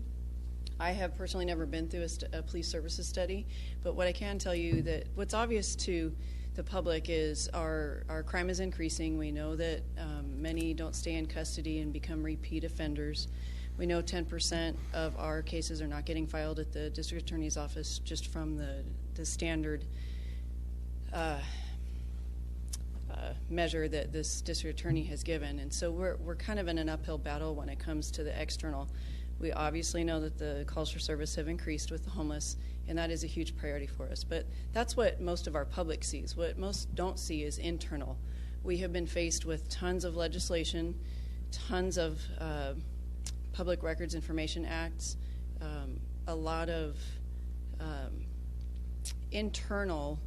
S14: I have personally never been through a police services study, but what I can tell you that what's obvious to the public is our crime is increasing. We know that many don't stay in custody and become repeat offenders. We know 10% of our cases are not getting filed at the district attorney's office just from the standard measure that this district attorney has given. And so we're kind of in an uphill battle when it comes to the external. We obviously know that the calls for service have increased with the homeless, and that is a huge priority for us. But that's what most of our public sees. What most don't see is internal. We have been faced with tons of legislation, tons of Public Records Information Acts, a lot of internal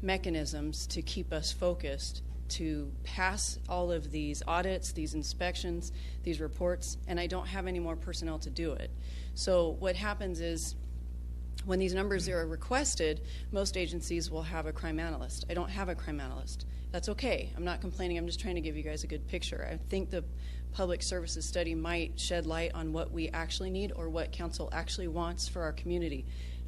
S14: mechanisms to keep us focused to pass all of these audits, these inspections, these reports, and I don't have any more personnel to do it. So what happens is when these numbers are requested, most agencies will have a crime analyst. I don't have a crime analyst. That's okay. I'm not complaining. I'm just trying to give you guys a good picture. I think the public services study might shed light on what we actually need or what council actually wants for our community.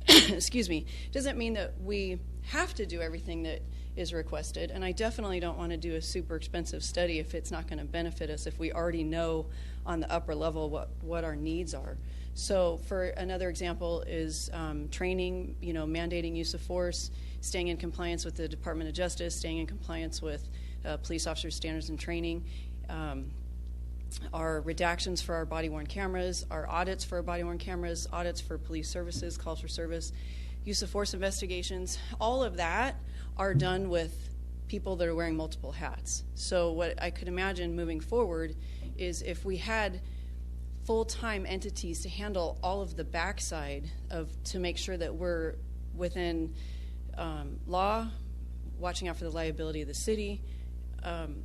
S14: Excuse me. Doesn't mean that we have to do everything that is requested, and I definitely don't want to do a super expensive study if it's not going to benefit us, if we already know on the upper level what our needs are. So for another example is training, mandating use of force, staying in compliance with the Department of Justice, staying in compliance with police officer standards and training, our redactions for our body-worn cameras, our audits for our body-worn cameras, audits for police services, calls for service, use of force investigations, all of that are done with people that are wearing multiple hats. So what I could imagine moving forward is if we had full-time entities to handle all of the backside to make sure that we're within law, watching out for the liability of the city,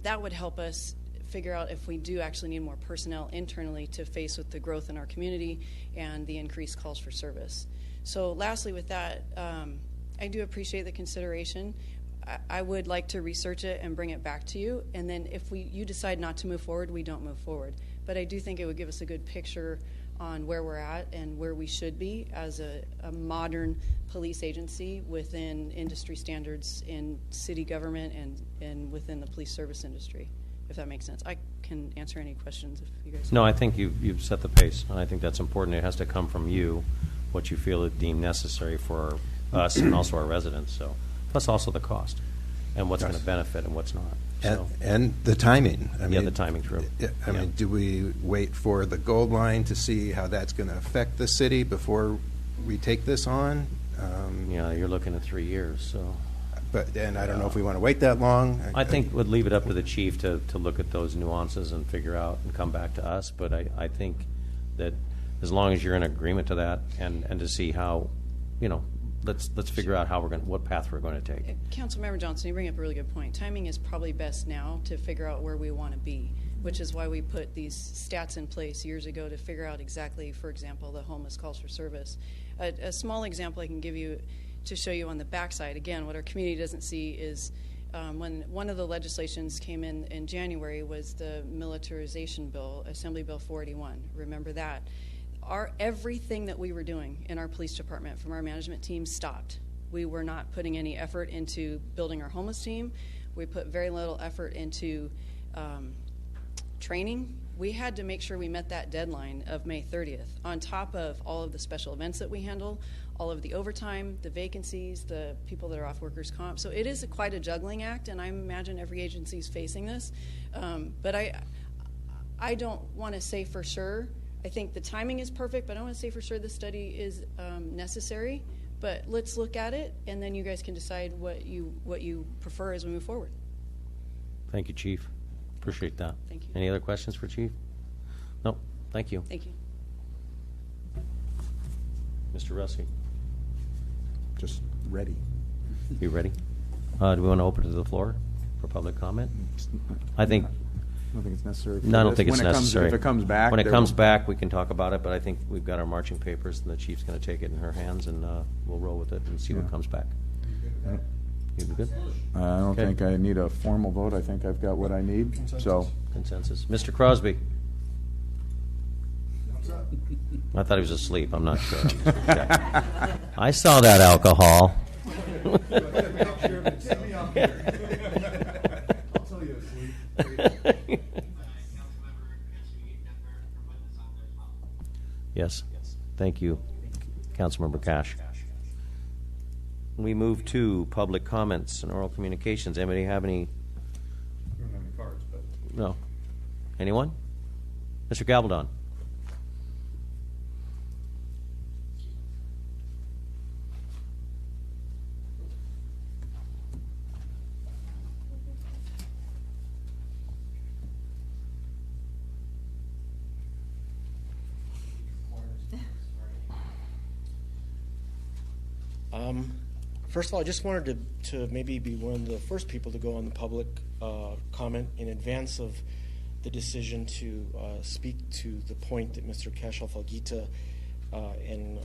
S14: that would help us figure out if we do actually need more personnel internally to face with the growth in our community and the increased calls for service. So lastly with that, I do appreciate the consideration. I would like to research it and bring it back to you, and then if you decide not to move forward, we don't move forward. But I do think it would give us a good picture on where we're at and where we should be as a modern police agency within industry standards in city government and within the police service industry, if that makes sense. I can answer any questions if you guys.
S5: No, I think you've set the pace, and I think that's important. It has to come from you, what you feel is deemed necessary for us and also our residents. So, plus also the cost and what's going to benefit and what's not. So.
S8: And the timing. I mean,
S5: the timing, true.
S8: I mean, do we wait for the gold line to see how that's going to affect the city before we take this on?
S5: You're looking at 3 years. So,
S8: and I don't know if we want to wait that long.
S5: I think we'd leave it up to the chief to look at those nuances and figure out and come back to us. But I think that as long as you're in agreement to that and to see how, let's figure out how what path we're going to take.
S14: Councilmember Johnson, you bring up a really good point. Timing is probably best now to figure out where we want to be, which is why we put these stats in place years ago to figure out exactly, for example, the homeless calls for service. A small example I can give you to show you on the backside, again, what our community doesn't see is when one of the legislations came in January was the militarization bill, Assembly Bill 481. Remember that. Everything that we were doing in our police department from our management team stopped. We were not putting any effort into building our homeless team. We put very little effort into training. we had to make sure we met that deadline of May 30th, on top of all of the special events that we handle, all of the overtime, the vacancies, the people that are off workers' comp. So it is quite a juggling act, and I imagine every agency is facing this. But I don't want to say for sure. I think the timing is perfect, but I don't want to say for sure the study is necessary. But let's look at it, and then you guys can decide what you prefer as we move forward.
S5: Thank you, Chief. Appreciate that.
S14: Thank you.
S5: Any other questions for Chief? No. Thank you.
S14: Thank you.
S5: Mr. Russi.
S2: Just ready.
S5: You ready? Do we want to open to the floor for public comment? I think.
S2: I don't think it's necessary.
S5: No, I don't think it's necessary.
S2: If it comes back.
S5: When it comes back, we can talk about it, but I think we've got our marching papers, and the Chief's going to take it in her hands, and we'll roll with it and see what comes back. You good?
S2: I don't think I need a formal vote. I think I've got what I need.
S5: Consensus.
S2: So,
S5: consensus. Mr. Crosby. I thought he was asleep. I'm not sure. Okay. I saw that alcohol. Yes. Thank you, Councilmember Cash. We move to public comments and oral communications. Anybody have any?
S10: I don't have any cards, but.
S5: No. Anyone? Mr. Gabaldon.
S3: First of all, I just wanted to maybe be one of the first people to go on the public comment in advance of the decision to speak to the point that Mr. Cashel-Falguita and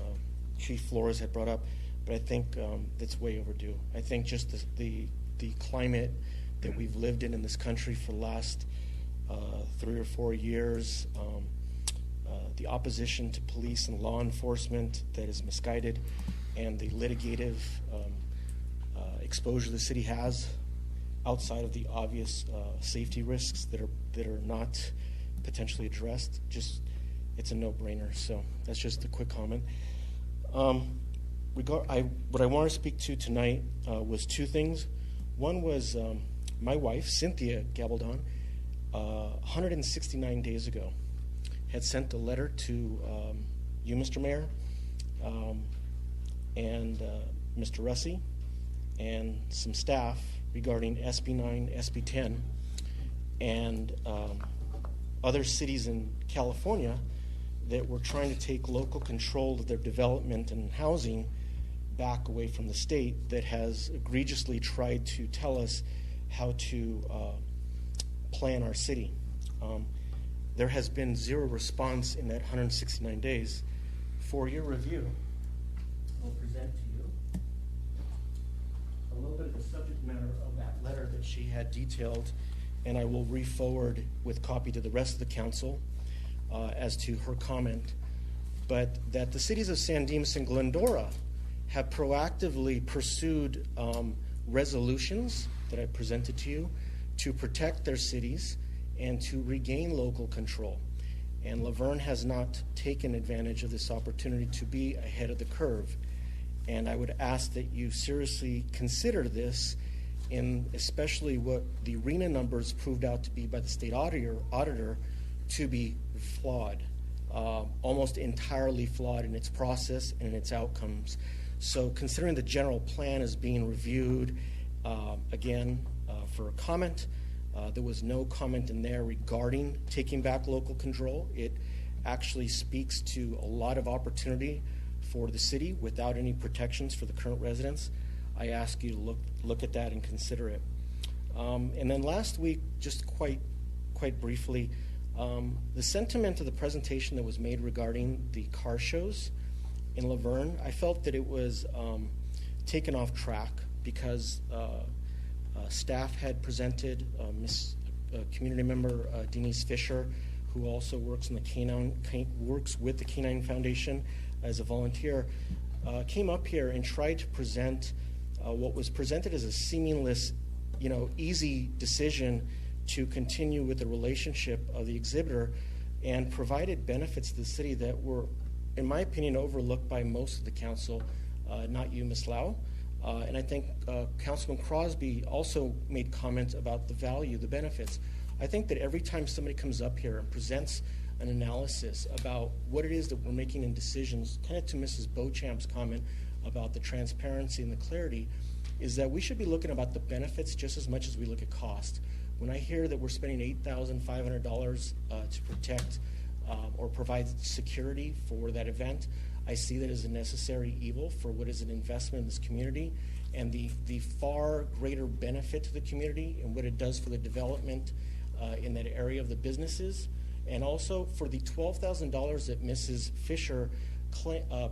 S3: Chief Flores had brought up, but I think that's way overdue. I think just the climate that we've lived in this country for the last 3 or 4 years, the opposition to police and law enforcement that is misguided, and the litigative exposure the city has outside of the obvious safety risks that are not potentially addressed, just it's a no-brainer. So that's just a quick comment. What I want to speak to tonight was 2 things. One was my wife, Cynthia Gabaldon, 169 days ago, had sent a letter to you, Mr. Mayor, and Mr. Russi, and some staff regarding SB 9, SB 10, and other cities in California that were trying to take local control of their development and housing back away from the state, that has egregiously tried to tell us how to plan our city. There has been 0 response in that 169 days. For your review, I'll present to you a little bit of the subject matter of that letter that she had detailed, and I will re-forward with copy to the rest of the council as to her comment. But that the cities of San Dimas and Glendora have proactively pursued resolutions that I presented to you to protect their cities and to regain local control. And Laverne has not taken advantage of this opportunity to be ahead of the curve. And I would ask that you seriously consider this, in especially what the RENA numbers proved out to be by the state auditor to be flawed, almost entirely flawed in its process and in its outcomes. So considering the general plan is being reviewed, again, for a comment, there was no comment in there regarding taking back local control. It actually speaks to a lot of opportunity for the city without any protections for the current residents. I ask you to look at that and consider it. And then last week, just quite briefly, the sentiment of the presentation that was made regarding the car shows in Laverne, I felt that it was taken off track because staff had presented, community member Denise Fisher, who also works in the works with the Canine Foundation as a volunteer, came up here and tried to present what was presented as a seamless, easy decision to continue with the relationship of the exhibitor and provided benefits to the city that were, in my opinion, overlooked by most of the council, not you, Ms. Lau. And I think Councilman Crosby also made comments about the value, the benefits. I think that every time somebody comes up here and presents an analysis about what it is that we're making in decisions, kind of to Mrs. Beauchamp's comment about the transparency and the clarity, is that we should be looking about the benefits just as much as we look at cost. When I hear that we're spending $8,500 to protect or provide security for that event, I see that as a necessary evil for what is an investment in this community, and the far greater benefit to the community and what it does for the development in that area of the businesses, and also for the $12,000 that Mrs. Fisher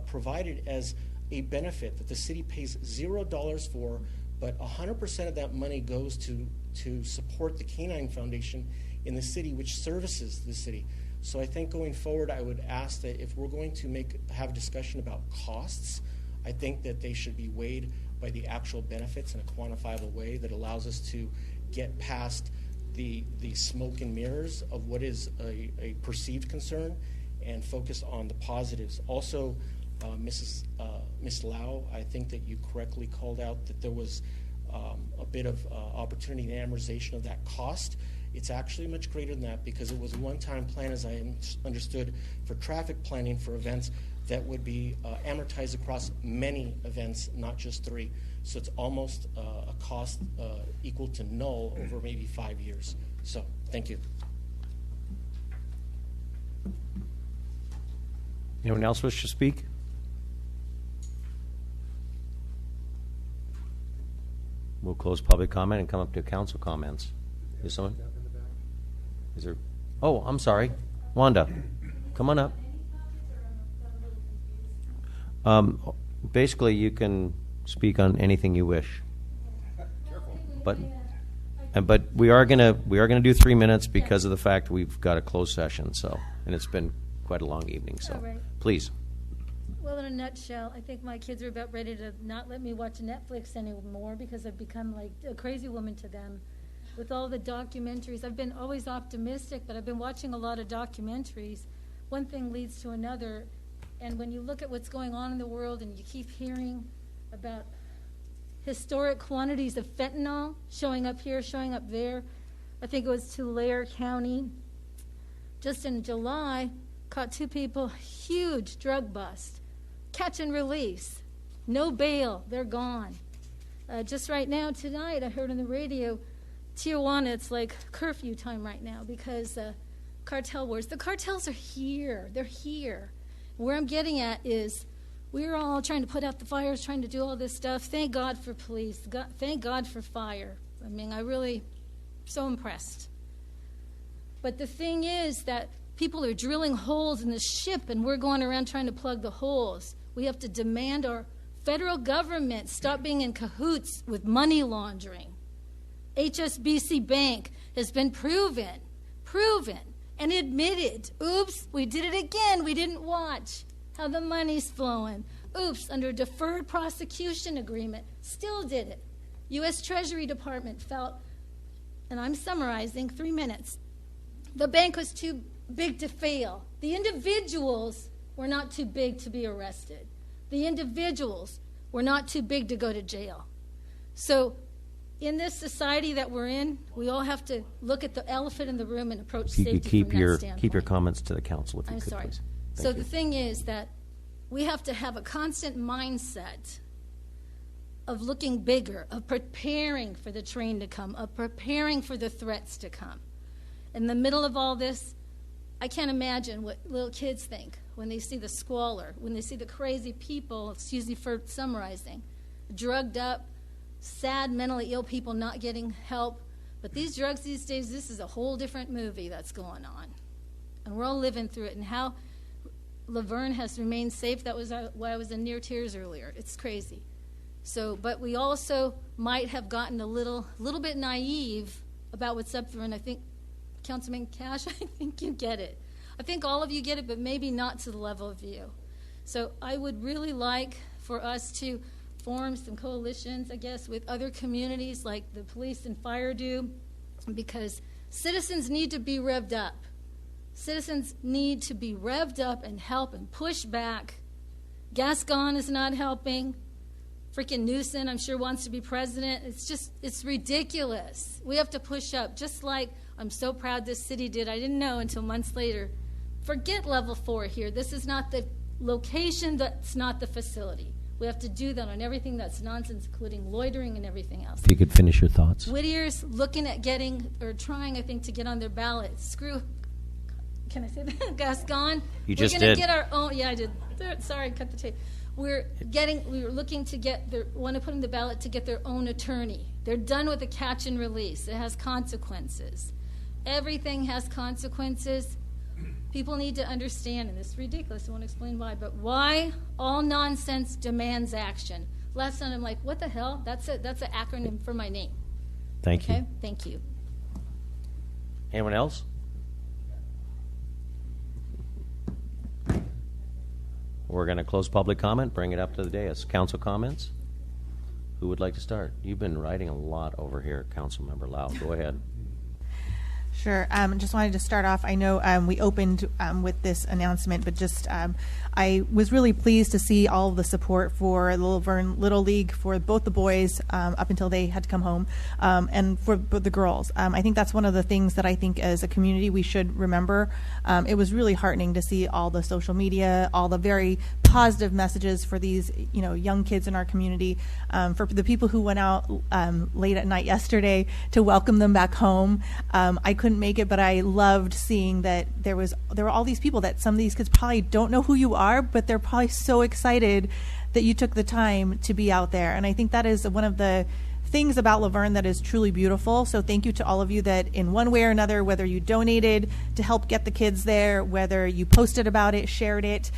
S3: provided as a benefit that the city pays $0 for, but 100% of that money goes to support the Canine Foundation in the city, which services the city. So I think going forward, I would ask that if we're going to have a discussion about costs, I think that they should be weighed by the actual benefits in a quantifiable way that allows us to get past the smoke and mirrors of what is a perceived concern and focus on the positives. Also, Ms. Lau, I think that you correctly called out that there was a bit of opportunity and amortization of that cost. It's actually much greater than that because it was a one-time plan, as I understood, for traffic planning for events that would be amortized across many events, not just 3. So it's almost a cost equal to null over maybe 5 years. So thank you.
S5: Anyone else wish to speak? We'll close public comment and come up to council comments. Is someone? Is there? Oh, I'm sorry. Wanda, come on up. Basically, you can speak on anything you wish. But we are gonna do 3 minutes because of the fact we've got a closed session. So, and it's been quite a long evening. So,
S1: right.
S5: Please.
S1: Well, in a nutshell, I think my kids are about ready to not let me watch Netflix anymore because I've become like a crazy woman to them. With all the documentaries, I've been always optimistic, but I've been watching a lot of documentaries. One thing leads to another, and when you look at what's going on in the world and you keep hearing about historic quantities of fentanyl showing up here, showing up there, I think it was Tulare County, just in July, caught 2 people, huge drug bust. Catch and release, no bail, they're gone. Just right now, tonight, I heard on the radio, Tijuana, it's like curfew time right now because cartel wars. The cartels are here, they're here. Where I'm getting at is we're all trying to put out the fires, trying to do all this stuff. Thank God for police, thank God for fire. I mean, I really, so impressed. But the thing is that people are drilling holes in the ship and we're going around trying to plug the holes. We have to demand our federal government stop being in cahoots with money laundering. HSBC Bank has been proven, and admitted, oops, we did it again, we didn't watch how the money's flowing. Oops, under a deferred prosecution agreement, still did it. U.S. Treasury Department felt, and I'm summarizing, 3 minutes, the bank was too big to fail. The individuals were not too big to be arrested. The individuals were not too big to go to jail. So in this society that we're in, we all have to look at the elephant in the room and approach safety from that standpoint.
S5: Keep your comments to the council if you could,
S1: sorry.
S5: please.
S1: So the thing is that we have to have a constant mindset of looking bigger, of preparing for the train to come, of preparing for the threats to come. In the middle of all this, I can't imagine what little kids think when they see the squalor, when they see the crazy people, excuse me for summarizing, drugged up, sad, mentally ill people not getting help. But these drugs these days, this is a whole different movie that's going on. And we're all living through it. And how Laverne has remained safe, that was why I was in near tears earlier. It's crazy. So, but we also might have gotten a little bit naive about what's up there. And I think, Councilman Cash, I think you get it. I think all of you get it, but maybe not to the level of you. So I would really like for us to form some coalitions, I guess, with other communities like the police and fire do, because Citizens need to be revved up. Citizens need to be revved up and help and push back. Gascon is not helping. Freaking Newsom, I'm sure, wants to be president. It's ridiculous. We have to push up, just like I'm so proud this city did. I didn't know until months later. Forget level 4 here. This is not the location, that's not the facility. We have to do that on everything that's nonsense, including loitering and everything else.
S5: If you could finish your thoughts.
S1: Whittier's looking at trying, I think, to get on their ballot. Can I say that? Gascon?
S5: You just
S1: We're going
S5: did.
S1: to get our own, yeah, I did. Sorry, cut the tape. We were looking to want to put in the ballot to get their own attorney. They're done with the catch and release. It has consequences. Everything has consequences. People need to understand, and this is ridiculous, I won't explain why, but why all nonsense demands action. Last night I'm like, what the hell? That's an acronym for my name.
S5: Thank you.
S1: Okay? Thank you.
S5: Anyone else? We're going to close public comment, bring it up to the dais. Council comments? Who would like to start? You've been writing a lot over here, Councilmember Lau. Go ahead.
S9: Sure. Just wanted to start off. I know we opened with this announcement, but just I was really pleased to see all of the support for the Laverne Little League for both the boys up until they had to come home, and for the girls. I think that's one of the things that I think as a community we should remember. It was really heartening to see all the social media, all the very positive messages for these young kids in our community. For the people who went out late at night yesterday to welcome them back home. I couldn't make it, but I loved seeing that there were all these people that some of these kids probably don't know who you are, but they're probably so excited that you took the time to be out there. And I think that is one of the things about Laverne that is truly beautiful. So thank you to all of you that in one way or another, whether you donated to help get the kids there, whether you posted about it, shared it,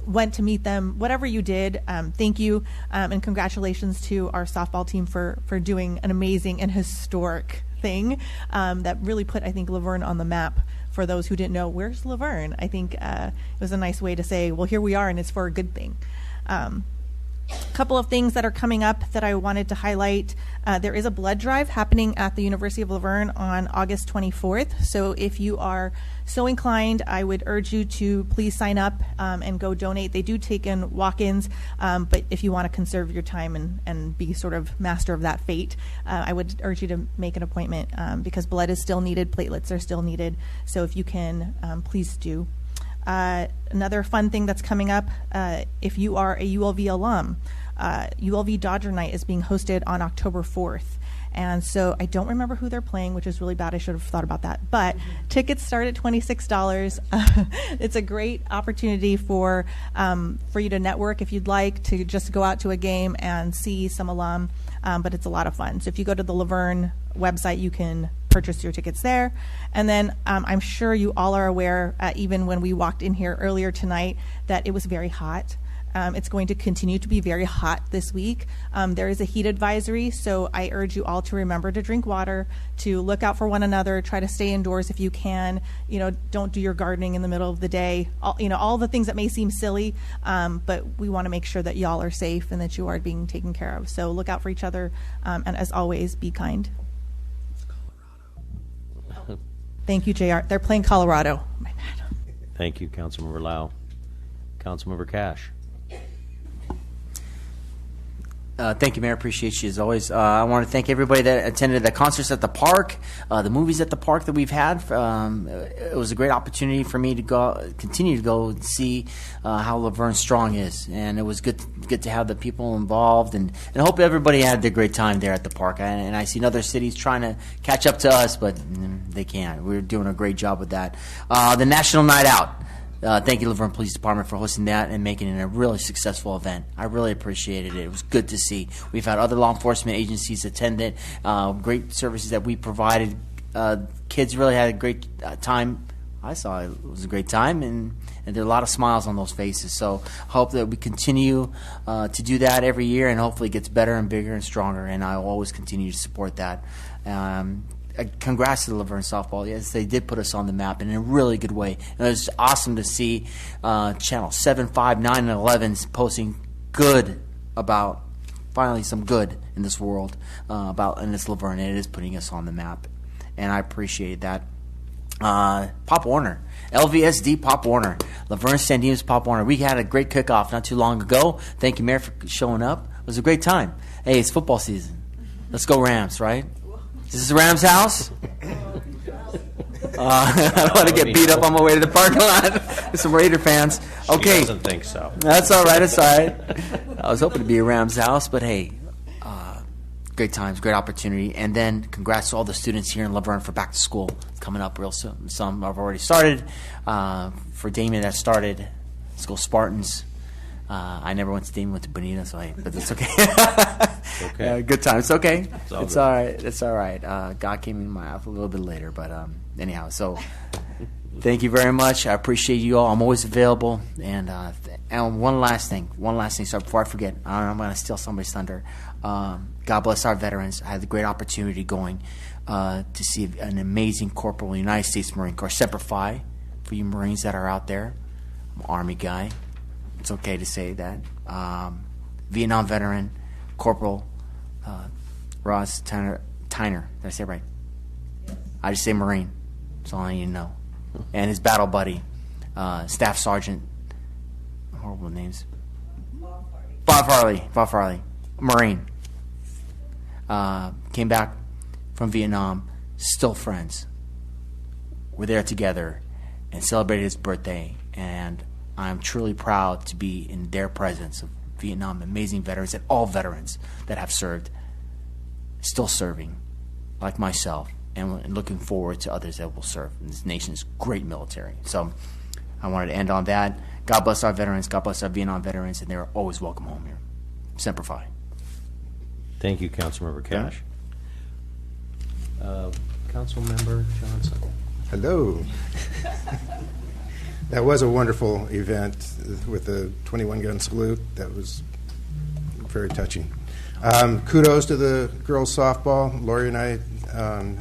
S9: went to meet them, whatever you did, thank you, and congratulations to our softball team for doing an amazing and historic thing that really put, I think, Laverne on the map. For those who didn't know, where's Laverne? I think it was a nice way to say, well, here we are, and it's for a good thing. Couple of things that are coming up that I wanted to highlight. There is a blood drive happening at the University of Laverne on August 24th. So if you are so inclined, I would urge you to please sign up and go donate. They do take in walk-ins, but if you want to conserve your time and be sort of master of that fate, I would urge you to make an appointment because blood is still needed, platelets are still needed. So if you can, please do. Another fun thing that's coming up, if you are a ULV alum, ULV Dodger Night is being hosted on October 4th. And so I don't remember who they're playing, which is really bad. I should have thought about that. But tickets start at $26. It's a great opportunity for you to network if you'd like to just go out to a game and see some alum. But it's a lot of fun. So if you go to the Laverne website, you can purchase your tickets there. And then I'm sure you all are aware, even when we walked in here earlier tonight, that it was very hot. It's going to continue to be very hot this week. There is a heat advisory, so I urge you all to remember to drink water, to look out for one another, try to stay indoors if you can. Don't do your gardening in the middle of the day. All the things that may seem silly, but we want to make sure that y'all are safe and that you are being taken care of. So look out for each other, and as always, be kind. Thank you, JR. They're playing Colorado. My bad.
S5: Thank you, Councilmember Lau. Councilmember Cash.
S4: Thank you, Mayor. Appreciate you as always. I want to thank everybody that attended the concerts at the park, the movies at the park that we've had. It was a great opportunity for me to continue to go and see how Laverne Strong is, and it was good to have the people involved, and I hope everybody had a great time there at the park. And I seen other cities trying to catch up to us, but they can't. We're doing a great job with that. The National Night Out. Thank you, Laverne Police Department, for hosting that and making it a really successful event. I really appreciated it. It was good to see. We've had other law enforcement agencies attend it, great services that we provided. Kids really had a great time. I saw it was a great time, and there are a lot of smiles on those faces. So I hope that we continue to do that every year, and hopefully it gets better and bigger and stronger, and I will always continue to support that. Congrats to the Laverne softball. Yes, they did put us on the map in a really good way. And it was awesome to see Channel 7, 5, 9, and 11 posting good about finally some good in this world and it's Laverne. And it is putting us on the map. and I appreciate that. Pop Warner, LVSD Pop Warner, Laverne San Dimas Pop Warner. We had a great kickoff not too long ago. Thank you, Mayor, for showing up. It was a great time. Hey, it's football season. Let's go Rams, right? Is this the Rams house? I don't want to get beat up on my way to the parking lot with some Raider fans. Okay.
S5: She doesn't think so.
S4: That's all right. That's all right. I was hoping to be a Rams house, but hey, great times, great opportunity. And then congrats to all the students here in Laverne for back to school. It's coming up real soon. Some have already started. For Damien, that started. Let's go Spartans. I never went to Damien, went to Bonita, so hey, but that's okay.
S5: Okay.
S4: Good time. It's okay.
S5: It's
S4: All right. It's all right. God came in my life a little bit later, but anyhow, so thank you very much. I appreciate you all. I'm always available. And one last thing. So before I forget, I'm going to steal somebody's thunder. God bless our veterans. I had the great opportunity going to see an amazing corporal in the United States Marine Corps. Semper Fi for you Marines that are out there. I'm an Army guy. It's okay to say that. Vietnam veteran, Corporal Ross Tyner. Did I say it right? Yes. I just say Marine. That's all I need to know. And his battle buddy, Staff Sergeant, horrible names. Bob Farley, Marine. Came back from Vietnam, still friends. We're there together and celebrated his birthday. And I'm truly proud to be in their presence of Vietnam, amazing veterans, and all veterans that have served, still serving, like myself, and looking forward to others that will serve in this nation's great military. So I wanted to end on that. God bless our veterans. God bless our Vietnam veterans, and they're always welcome home here. Semper Fi.
S5: Thank you, Councilmember Cash. Councilmember Johnson.
S8: Hello. That was a wonderful event with the 21-gun salute. That was very touching. Kudos to the girls' softball. Lori and I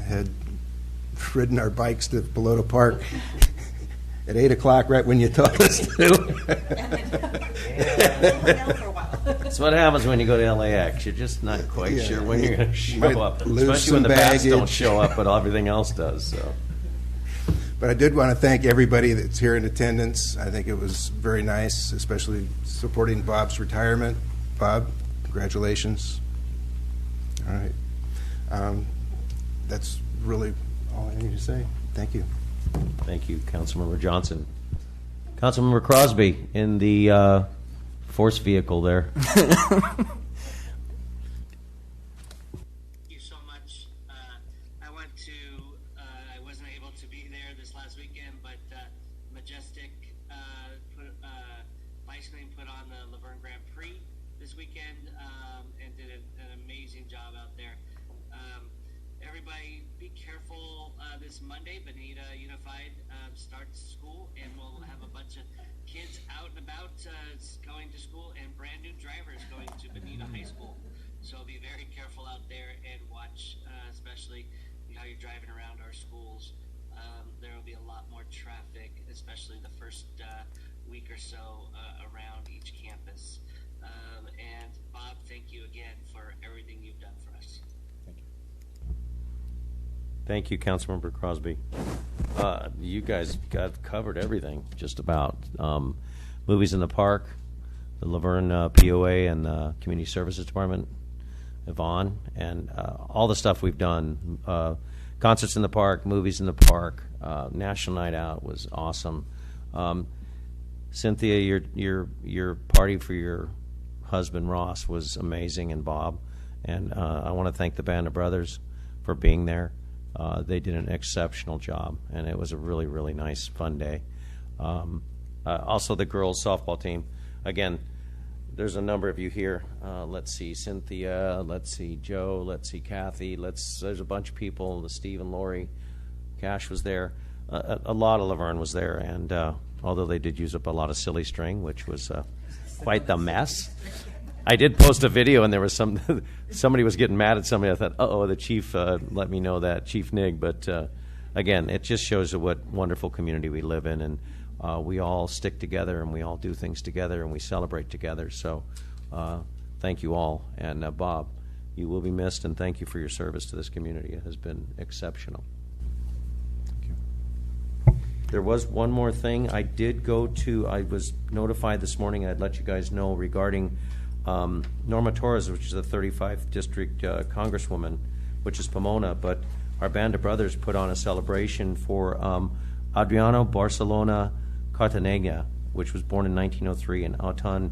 S8: had ridden our bikes to Bellota Park at 8 o'clock, right when you told us to.
S5: That's what happens when you go to LAX. You're just not quite sure when you're going to show up, especially when the bats don't show up, but everything else does. So.
S8: But I did want to thank everybody that's here in attendance. I think it was very nice, especially supporting Bob's retirement. Bob, congratulations. All right. That's really all I need to say. Thank you.
S5: Thank you, Councilmember Johnson. Councilmember Crosby in the force vehicle there.
S11: Going to school and brand new drivers going to Bonita High School. So be very careful out there and watch, especially how you're driving around our schools. There will be a lot more traffic, especially the first week or so around each campus. And Bob, thank you again for everything you've done for us.
S5: Thank you, Councilmember Crosby. You guys got covered everything, just about. Movies in the Park, the Laverne POA and the Community Services Department, Yvonne, and all the stuff we've done. Concerts in the park, movies in the park, National Night Out was awesome. Cynthia, your party for your husband Ross was amazing, and Bob. And I want to thank the Band of Brothers for being there. They did an exceptional job, and it was a really, really nice, fun day. Also, the girls' softball team. Again, there's a number of you here. Let's see, Cynthia. Let's see, Joe. Let's see, Kathy. There's a bunch of people. Steve and Lori. Cash was there. A lot of Laverne was there, and although they did use up a lot of silly string, which was quite the mess. I did post a video, and there was somebody was getting mad at somebody. I thought, the chief let me know that, Chief Nig. But again, it just shows you what wonderful community we live in, and we all stick together, and we all do things together, and we celebrate together. So thank you all. And Bob, you will be missed, and thank you for your service to this community. It has been exceptional. There was one more thing. I was notified this morning, I'd let you guys know regarding Norma Torres, which is the 35th District Congresswoman, which is Pomona, but our Band of Brothers put on a celebration for Adriano Barcelona Cartanega, which was born in 1903 in Autan,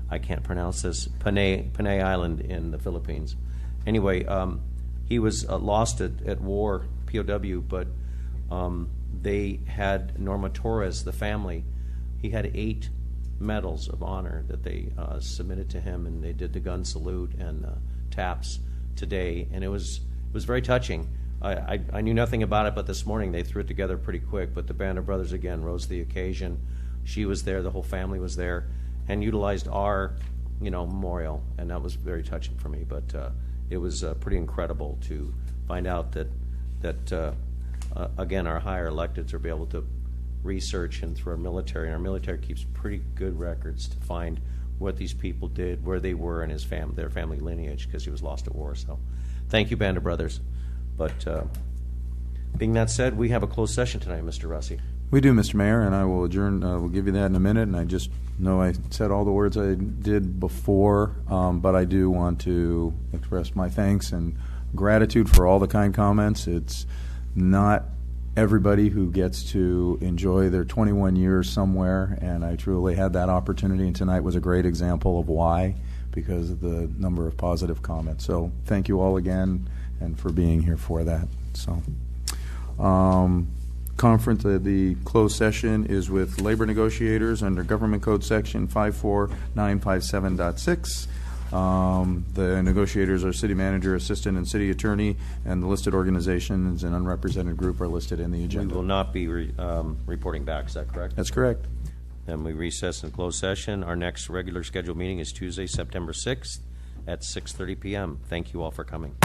S5: I can't pronounce this, Panay Island in the Philippines. Anyway, he was lost at war, POW, but they had Norma Torres, the family. He had 8 medals of honor that they submitted to him, and they did the gun salute and taps today, and it was very touching. I knew nothing about it, but this morning they threw it together pretty quick. But the Band of Brothers again rose to the occasion. She was there, the whole family was there, and utilized our, memorial, and that was very touching for me. But it was pretty incredible to find out that again, our higher electeds are able to research and through our military, and our military keeps pretty good records to find what these people did, where they were, and their family lineage, because he was lost at war. So, thank you, Band of Brothers. But being that said, we have a closed session tonight, Mr. Russi.
S2: We do, Mr. Mayor, and I will adjourn. We'll give you that in a minute. And I just know I said all the words I did before, but I do want to express my thanks and gratitude for all the kind comments. It's not everybody who gets to enjoy their 21 years somewhere, and I truly had that opportunity, and tonight was a great example of why, because of the number of positive comments. So thank you all again, and for being here for that. So, the closed session is with labor negotiators under Government Code Section 54957.6. The negotiators are city manager, assistant, and city attorney, and the listed organizations and unrepresented group are listed in the agenda.
S5: We will not be reporting back, is that correct?
S2: That's correct.
S5: Then we recess in closed session. Our next regular scheduled meeting is Tuesday, September 6th at 6:30 p.m. Thank you all for coming.